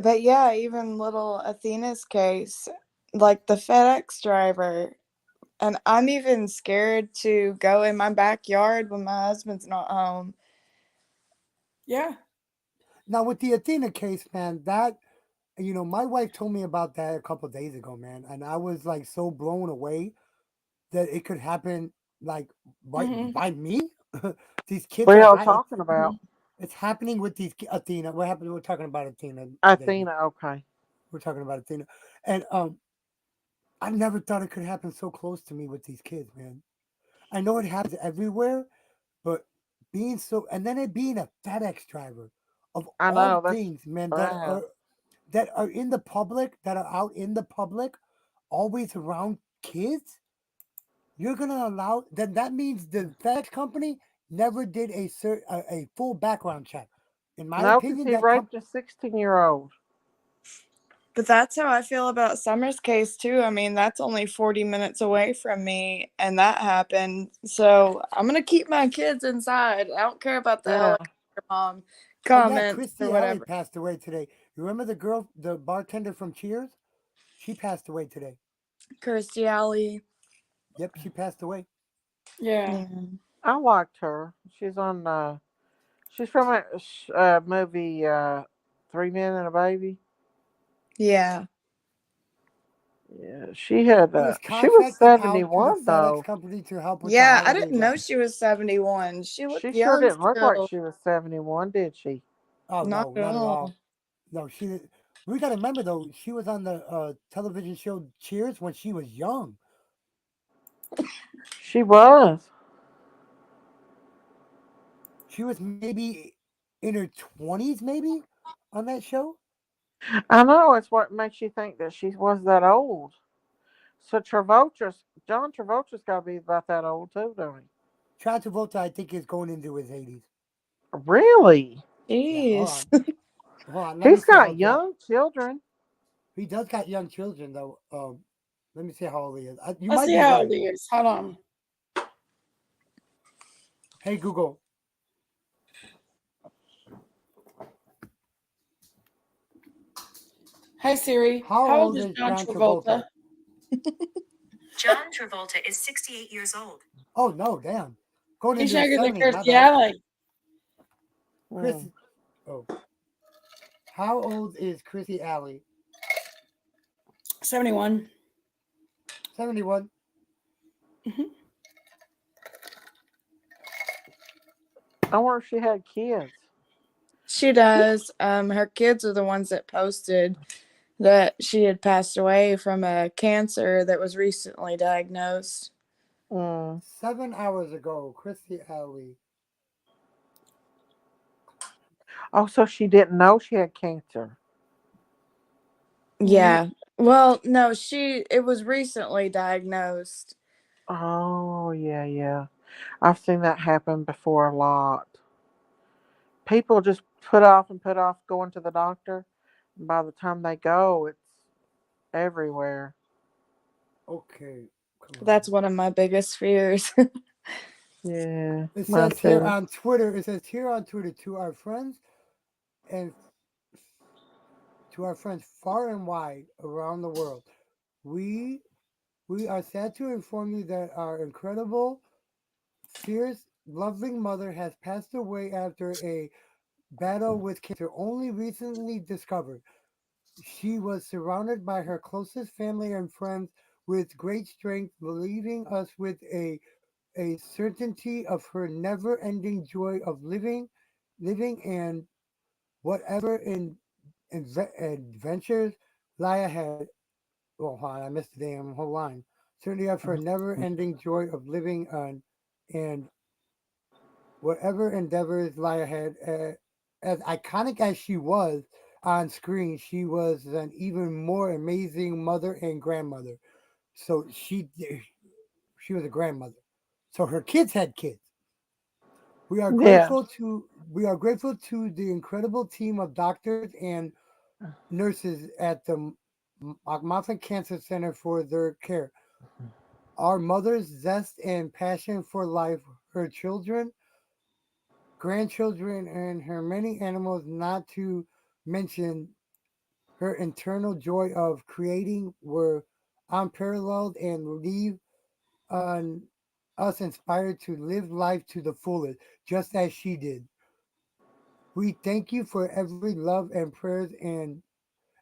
But yeah, even little Athena's case, like the FedEx driver, and I'm even scared to go in my backyard when my husband's not home. Yeah. Now with the Athena case, man, that my wife told me about that a couple of days ago, man, and I was like so blown away that it could happen like right Hmm. by me. These kids What are are y'all hiding. talking about? It's happening with these Athena. What happened? We're talking about Athena. today. Athena, okay. We're talking about Athena, and I never thought it could happen so close to me with these kids, man. I know it happens everywhere, but being so, and then it being a FedEx driver of I all know that's things, man, bad. that are in the public, that are out in the public, always around kids. You're gonna allow then that means the FedEx company never did a full background check. In my No, because opinion, he that raped a 16-year-old. But that's how I feel about Summer's case too. I mean, that's only 40 minutes away from me, and that happened. So I'm gonna keep my kids inside. I don't care about the Yeah. helicopter mom oh yeah, comments or Christy Alley whatever. passed away today. You remember the girl, the bartender from Cheers? She passed away today. Kirstie Alley. Yep, she passed away. Yeah. Yeah. I liked her. She's on. She's from a movie, 3 Men and a Baby. Yeah. Yeah, she had. She was She was contracted out to the 71 FedEx though. company to help with the Yeah, I holiday didn't know rush. she was 71. She She looked sure young didn't look like still. she was 71, did she? Oh Not no, at not at all. all. No, she didn't. We got to remember though, she was on the television show Cheers when she was young. She was. She was maybe in her 20s, maybe on that show. I know. It's what makes you think that she was that old. So John Travolta's got to be about that old too, don't he? John Travolta, I think, is going into his 80s. Really? Yeah, hold Jeez. on. Hold on. Let me He's see got how John. young children. He does got young children, though. Let me see how old he is. You Let's might see be how old right. he is. Hold on. Hey, Google. Hey Siri, How how old old is is John John Travolta? Travolta? John Travolta is 68 years old. Oh, no, damn. Going He's into his younger than 70s, my Kirstie bad. Alley. Chris. Hmm. Oh. How old is Chrissy Alley? 71. 71. Hmm. I wonder if she had kids. She does. Her kids are the ones that posted that she had passed away from a cancer that was recently diagnosed. Mm. 7 hours ago, Chrissy Alley. Oh, so she didn't know she had cancer. Yeah. Well, no, it was recently diagnosed. Oh, yeah, yeah. I've seen that happen before a lot. People just put off and put off going to the doctor. And by the time they go, it's everywhere. Okay. Come on. That's one of my biggest fears. Yeah, It mine says here too. on Twitter, to our friends and to our friends far and wide around the world. We we are sad to inform you that our incredible, fierce, loving mother has passed away after a battle with cancer only recently discovered. She was surrounded by her closest family and friends with great strength, leaving us with a certainty of her never ending joy of living and whatever adventures lie ahead. Oh, hold on, I missed the damn whole line. Certainty of her never ending joy of living on and whatever endeavors lie ahead. As iconic as she was on screen, she was an even more amazing mother and grandmother. So she was a grandmother. So her kids had kids. Yeah. We are grateful to the incredible team of doctors and nurses at the Mafia Cancer Center for their care. Our mother's zest and passion for life, her children, grandchildren, and her many animals, not to mention her internal joy of creating, were unparalleled and leave on us inspired to live life to the fullest, just as she did. We thank you for every love and prayers and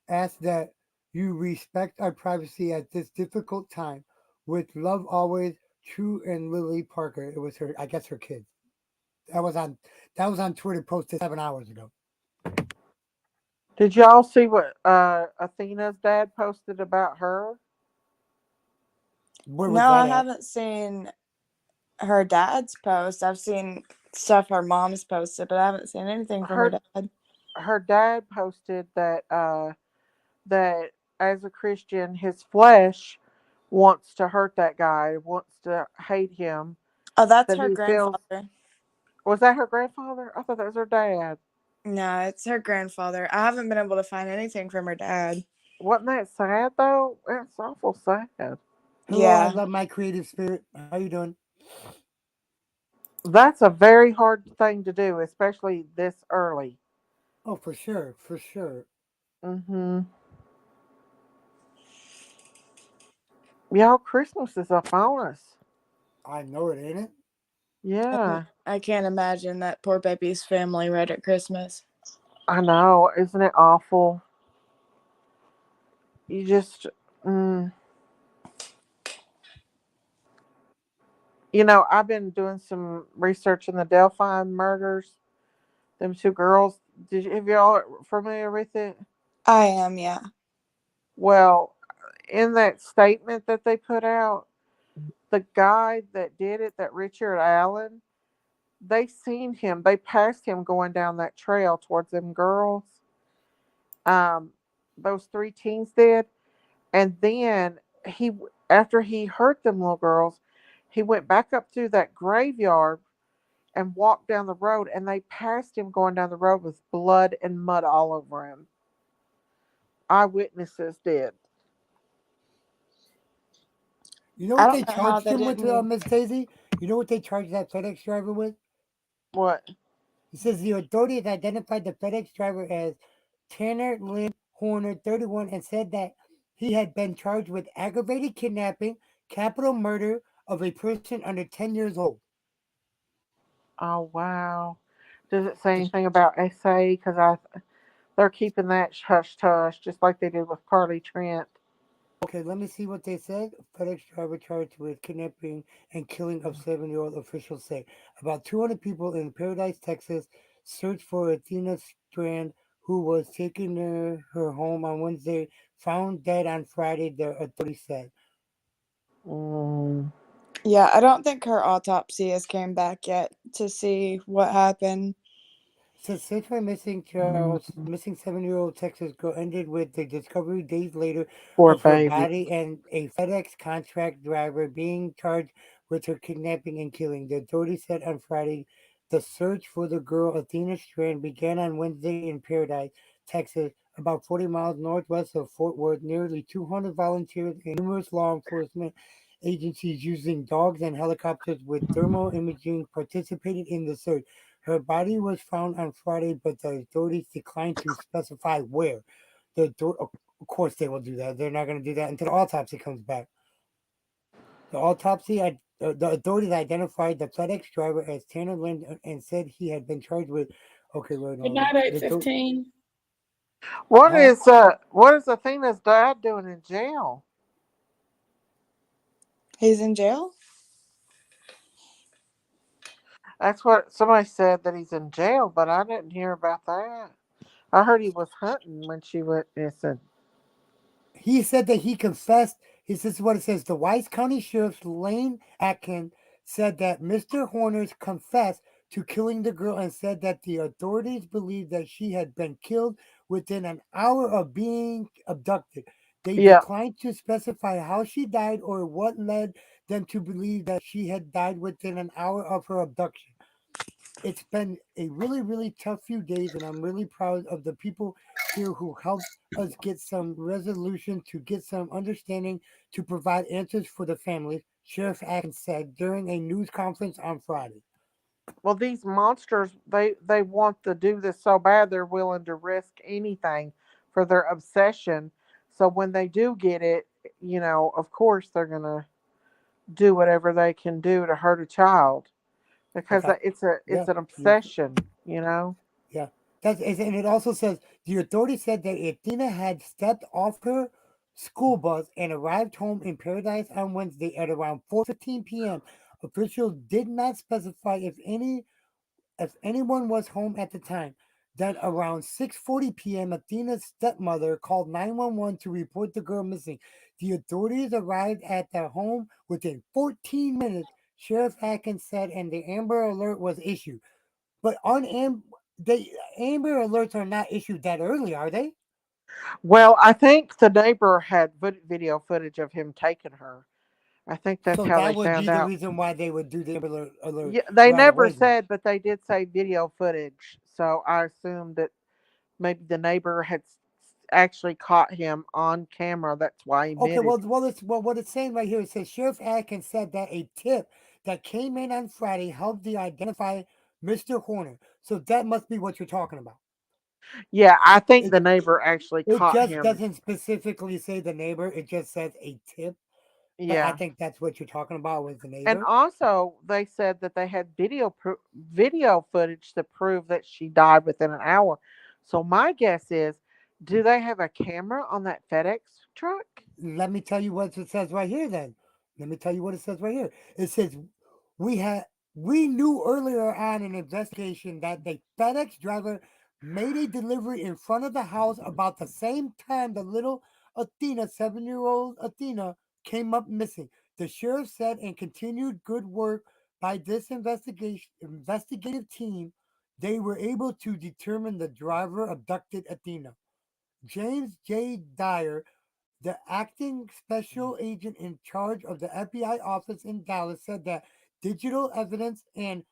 ask that you respect our privacy at this difficult time. With love always, True and Lily Parker. It was her, I guess her kids. That was on Twitter posted 7 hours ago. Did y'all see what Athena's dad posted about her? Where was No, I that at? haven't seen her dad's post. I've seen stuff her mom's posted, but I haven't seen anything from her Her dad. her dad posted that that as a Christian, his flesh wants to hurt that guy, wants to hate him. Oh, that's That her he feels. grandfather. Was that her grandfather? I thought that was her dad. No, it's her grandfather. I haven't been able to find anything from her dad. Wasn't that sad though? That's awful sad. Hello, I Yeah. love my creative spirit. How you doing? That's a very hard thing to do, especially this early. Oh, for sure, for sure. Mm-hmm. Y'all, Christmas is upon us. I know it, ain't it? Yeah, I can't imagine that poor baby's family right at Christmas. I know. Isn't it awful? You just, mm, I've been doing some research in the Delphi murders. Them two girls. Have y'all familiar with it? I am, yeah. Well, in that statement that they put out, the guy that did it, that Richard Allen, they seen him. They passed him going down that trail towards them girls. Um, those three teens did, and then he, after he hurt them little girls, he went back up through that graveyard and walked down the road, and they passed him going down the road with blood and mud all over him. Eyewitnesses did. You know I what don't they know how charged they him with, didn't. Miss Daisy? You know what they charged that FedEx driver with? What? It says the authorities identified the FedEx driver as Tanner Lynn Horner, 31, and said that he had been charged with aggravated kidnapping, capital murder of a person under 10 years old. Oh wow. Does it say anything about SA? Because they're keeping that hush hush, just like they did with Carly Trent. Okay, let me see what they said. FedEx driver charged with kidnapping and killing of 7-year-old, officials say. About 200 people in Paradise, Texas searched for Athena Strand, who was taken to her home on Wednesday, found dead on Friday, the authorities said. Mm. Yeah, I don't think her autopsy has came back yet to see what happened. Since search for missing 7-year-old Texas girl ended with the discovery days later Poor of her baby. body and a FedEx contract driver being charged with her kidnapping and killing. The authorities said on Friday the search for the girl Athena Strand began on Wednesday in Paradise, Texas, about 40 miles northwest of Fort Worth. Nearly 200 volunteers and numerous law enforcement agencies using dogs and helicopters with thermal imaging participated in the search. Her body was found on Friday, but the authorities declined to specify where. Of course, they will do that. They're not going to do that until the autopsy comes back. The authorities identified the FedEx driver as Tanner Lynn and said he had been charged with. Okay, wait, Good no. night, 8:15. Huh? What is Athena's dad doing in jail? He's in jail? That's what somebody said, that he's in jail, but I didn't hear about that. I heard he was hunting when she went missing. He said that he confessed. This is what it says. The Wise County Sheriff Lane Atkin said that Mr. Horners confessed to killing the girl and said that the authorities believed that she had been killed within an hour of being abducted. They Yeah. declined to specify how she died or what led them to believe that she had died within an hour of her abduction. It's been a really, really tough few days, and I'm really proud of the people here who helped us get some resolution, to get some understanding, to provide answers for the families, Sheriff Atkins said during a news conference on Friday. Well, these monsters, they want to do this so bad they're willing to risk anything for their obsession. So when they do get it, of course they're gonna do whatever they can do to hurt a child, because Okay. it's Yeah. an obsession. Yeah. And it also says the authorities said that Athena had stepped off her school bus and arrived home in Paradise on Wednesday at around 4:15 p.m. Officials did not specify if any if anyone was home at the time. Then around 6:40 p.m., Athena's stepmother called 911 to report the girl missing. The authorities arrived at their home within 14 minutes, Sheriff Atkins said, and the Amber Alert was issued. But the Amber Alerts are not issued that early, are they? Well, I think the neighbor had video footage of him taking her. I think that's So how that they would be found the out. reason why they would do the Alert Yeah, they right never away. Then. said, but they did say video footage. So I assumed that maybe the neighbor had actually caught him on camera. That's why he Okay, admitted. what it's saying right here, it says Sheriff Atkins said that a tip that came in on Friday helped the identify Mr. Horner. So that must be what you're talking about. Yeah, I think It the neighbor actually it caught just him. doesn't specifically say the neighbor. It just says a tip. But I Yeah. think that's what you're talking about with the And neighbor. also, they said that they had video footage to prove that she died within an hour. So my guess is, do they have a camera on that FedEx truck? Let me tell you what it says right here then. Let me tell you what it says right here. It says we had we knew earlier on in investigation that the FedEx driver made a delivery in front of the house about the same time the little Athena, 7-year-old Athena, came up missing. The sheriff said and continued good work by this investigative team. They were able to determine the driver abducted Athena. James J. Dyer, the acting special agent in charge of the FBI office in Dallas, said that digital evidence and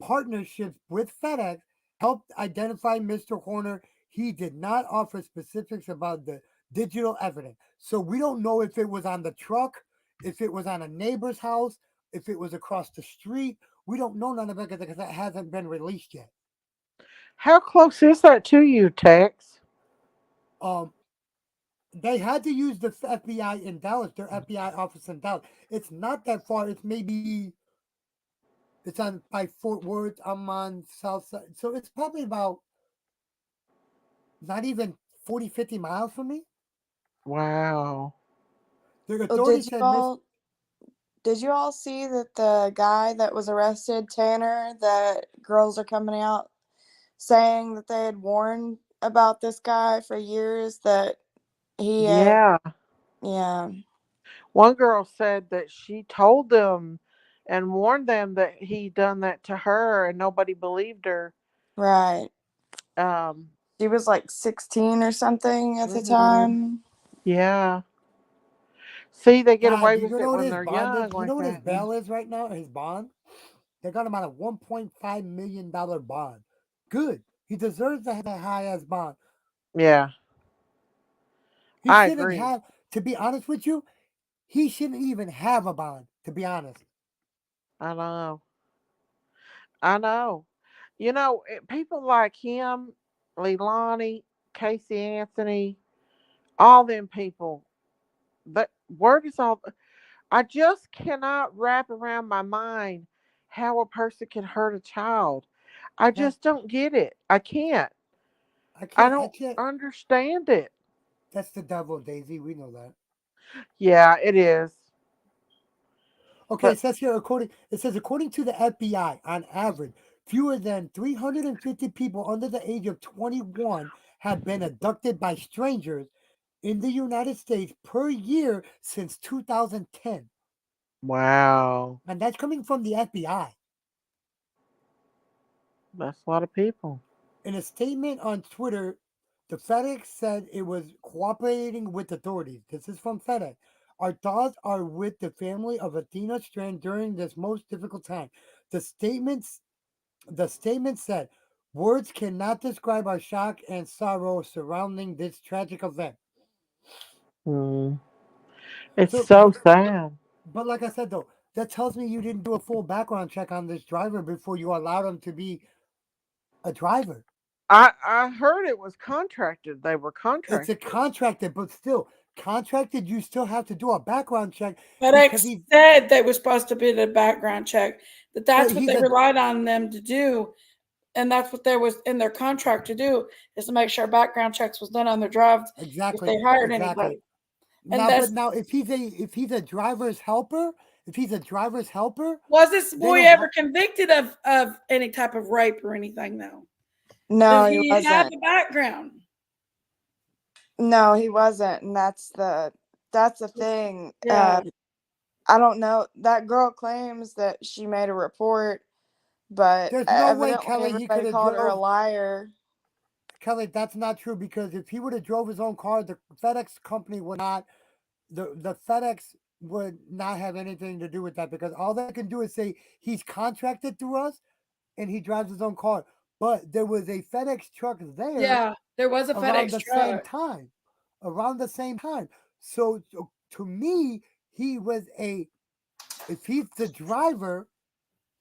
partnerships with FedEx helped identify Mr. Horner. He did not offer specifics about the digital evidence. So we don't know if it was on the truck, if it was on a neighbor's house, if it was across the street. We don't know none of it because that hasn't been released yet. How close is that to you, Tex? Um, they had to use the FBI in Dallas, their FBI office in Dallas. It's not that far. It's maybe it's on by Fort Worth. I'm on South Side, so it's probably about not even 40, 50 miles from me. Wow. The Oh, authorities said Miss. did you all see that the guy that was arrested, Tanner, that girls are coming out saying that they had warned about this guy for years, that he had, Yeah. yeah, One girl said that she told them and warned them that he done that to her and nobody believed her. right. Um, She was like 16 or something at the mhm. time. Yeah. See, they get God, away do with you it know what when his they're bond is? young You know like what his that. bail is right now? His bond? They got him on a $1.5 million bond. Good. He deserves to have a high ass bond. Yeah, He I shouldn't agree. have. To be honest with you, he shouldn't even have a bond. To be honest. I know. I know. People like him, Leilani, Casey Anthony, all them people. That word is all. I just cannot wrap around my mind how a person can hurt a child. I Yeah, just don't get it. I can't. I I can't. I don't can't. understand it. That's the devil, Daisy. We know that. Yeah, it is. Okay, But it says according to the FBI, on average, fewer than 350 people under the age of 21 have been abducted by strangers in the United States per year since 2010. wow, And that's coming from the FBI. that's a lot of people. In a statement on Twitter, the FedEx said it was cooperating with authorities. This is from FedEx. Our thoughts are with the family of Athena Strand during this most difficult time. The statements The statement said, words cannot describe our shock and sorrow surrounding this tragic event. Hmm. It's So, so sad. but like I said though, that tells me you didn't do a full background check on this driver before you allowed him to be a driver. I heard it was contracted. They were It's a contracted. contracted, but still, contracted, you still have to do a background check because FedEx said they were supposed to be the background check, that but that's what he's they a, relied on them to do. And that's what there was in their contract to do, is to make sure background checks was done on their drives if exactly, they hired exactly. anybody. And Now, but that's now if he's a driver's helper, if he's a driver's helper, Was this They boy don't ever have- convicted of any type of rape or anything though? No, Does he he have wasn't. a background? No, he wasn't, and that's the thing. Yeah. I don't know. That girl claims that she made a report, but there's no way, evidently Kelly, he everybody could have called her a drove. liar. Kelly, that's not true because if he would have drove his own car, the FedEx company would not. The FedEx would not have anything to do with that because all they can do is say he's contracted through us and he drives his own car. But there was a FedEx truck there Yeah. There was a around FedEx the same truck. time. Around the same time. So to me, he was if he's the driver,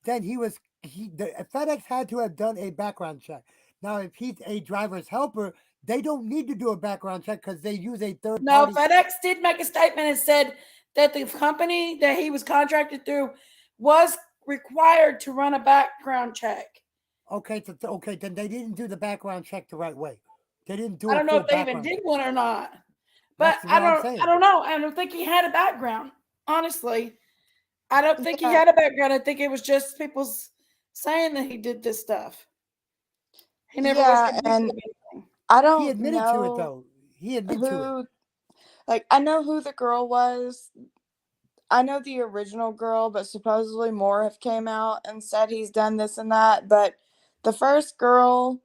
then the FedEx had to have done a background check. Now, if he's a driver's helper, they don't need to do a background check because they use a third No, party. FedEx did make a statement and said that the company that he was contracted through was required to run a background check. Okay, okay, then they didn't do the background check the right way. They didn't do I a don't know full if they even background did check. one or not. But That's what I'm I saying. don't know. I don't think he had a background. Honestly. I don't think he Yeah. had a background. I think it was just people saying that he did this stuff. He never was Yeah, convicted and of anything. I He don't admitted to it know though. He admitted to it. who. Like, I know who the girl was. I know the original girl, but supposedly more have came out and said he's done this and that. But the first girl,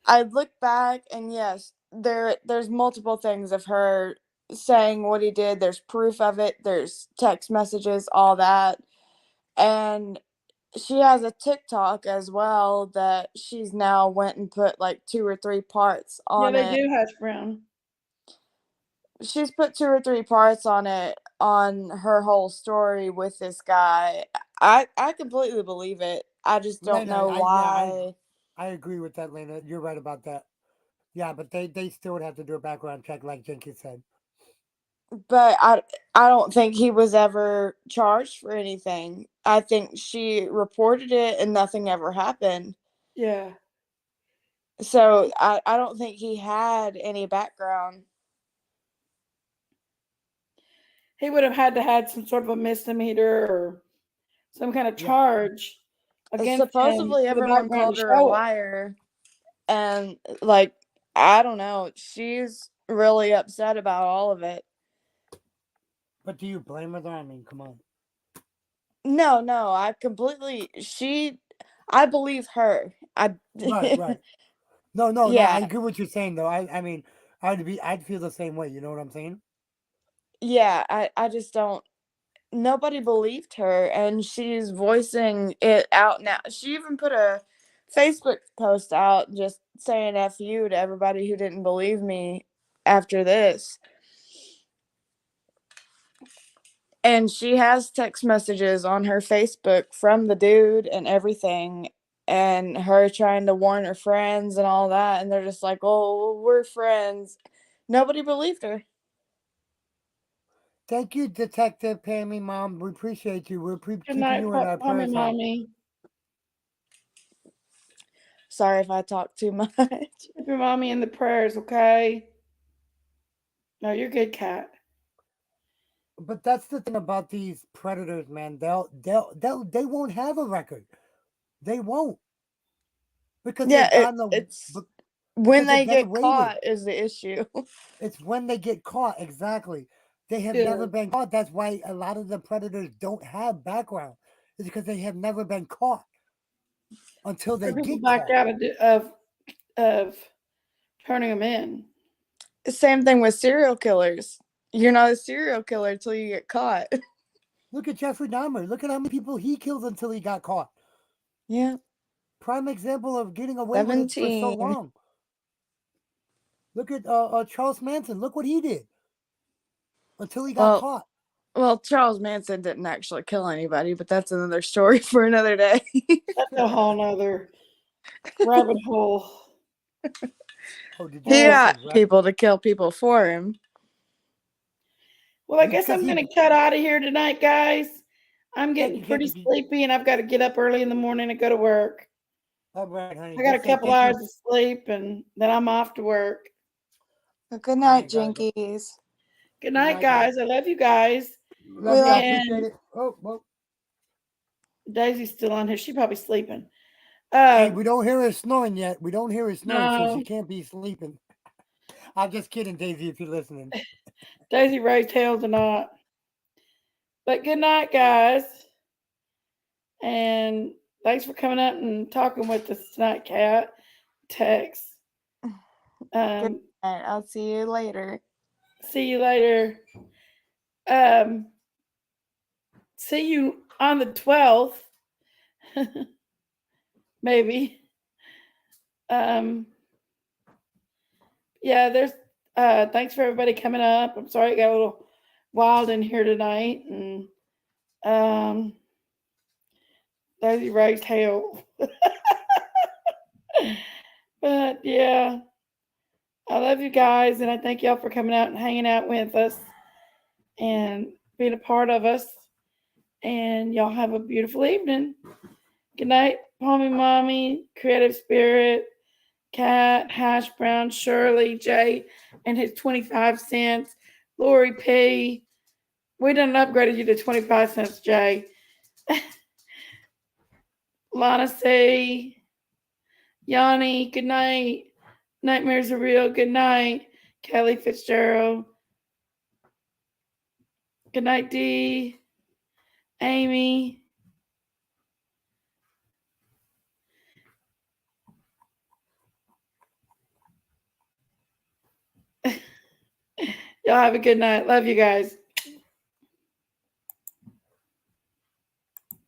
I look back and yes, there's multiple things of her saying what he did. There's proof of it. There's text messages, all that. And she has a TikTok as well that she's now went and put like 2 or 3 parts Yeah, on they it. do, Hash Brown. She's put 2 or 3 parts on it on her whole story with this guy. I completely believe it. I just don't Lena, know why. I agree with that, Lena. You're right about that. Yeah, but they still would have to do a background check, like Jenkins said. But I don't think he was ever charged for anything. I think she reported it and nothing ever happened. Yeah. So I don't think he had any background. He would have had to had some sort of a misdemeanor or some kind of Yeah. charge against Supposedly him for the everyone background called to her a show it. liar. And like, I don't know. She's really upset about all of it. But do you blame her though? I mean, come on. No, I believe her. Right. No, Yeah. I get what you're saying though. I mean, I'd feel the same way. You know what I'm saying? Yeah, I just don't. Nobody believed her, and she's voicing it out now. She even put a Facebook post out just saying "F you" to everybody who didn't believe me after this. And she has text messages on her Facebook from the dude and everything, and her trying to warn her friends and all that, and they're just like, "Oh, we're friends." Nobody believed her. Thank you, Detective Pammy, Mom. We appreciate you. We're Good keeping night, you in our mommy, prayers. mommy. Sorry if I talk too much. Keep your mommy in the prayers, okay? No, you're good, Cat. But that's the thing about these predators, man. They won't have a record. They won't because Yeah, they've gotten it's because when they they get get away caught with. is the issue. It's when they get caught. Exactly. They have Yeah. never been caught. That's why a lot of the predators don't have background. It's because they have never been caught until they People get back caught. out of turning them in. Same thing with serial killers. You're not a serial killer till you get caught. Look at Jeffrey Dahmer. Look at how many people he killed until he got caught. Yeah, Prime example of getting away with it for so 17. long. Look at Charles Manson. Look what he did until he got caught. Well, Charles Manson didn't actually kill anybody, but that's another story for another day. That's a whole nother rabbit hole. Oh, did He you got say people to kill people for him. Well, I guess I'm going to cut out of here tonight, guys. I'm getting pretty Jackie. sleepy and I've got to get up early in the morning and go to work. All right, honey. I got a Just say couple thank hours you. of sleep and then I'm off to work. Well, good night, All right, guys. Jinkies. Good night, night, guys. guys. I love you guys. Love you. I love- appreciate it. Oh, well. Daisy's still on here. She probably sleeping. Hey, we don't hear her snoring yet. We don't hear her snoring, so No. she can't be sleeping. I'm just kidding, Daisy, if you're listening. Daisy raised hell tonight. But good night, guys. And thanks for coming up and talking with us tonight, Kat. Tex. Good night. I'll see you later. See you later. See you on the 12th. Maybe. Yeah, there's thanks for everybody coming up. I'm sorry it got a little wild in here tonight, and Daisy raised hell. But yeah, I love you guys, and I thank y'all for coming out and hanging out with us and being a part of us. And y'all have a beautiful evening. Good night, Palmy Mommy, Creative Spirit, Cat, Hash Brown, Shirley, Jay, and his 25 cents, Lori P. We done upgraded you to 25 cents, Jay. Lana C. Yanni, good night. Nightmares are real, good night. Kelly Fitzgerald. Good night, D. Amy. Y'all have a good night. Love you guys.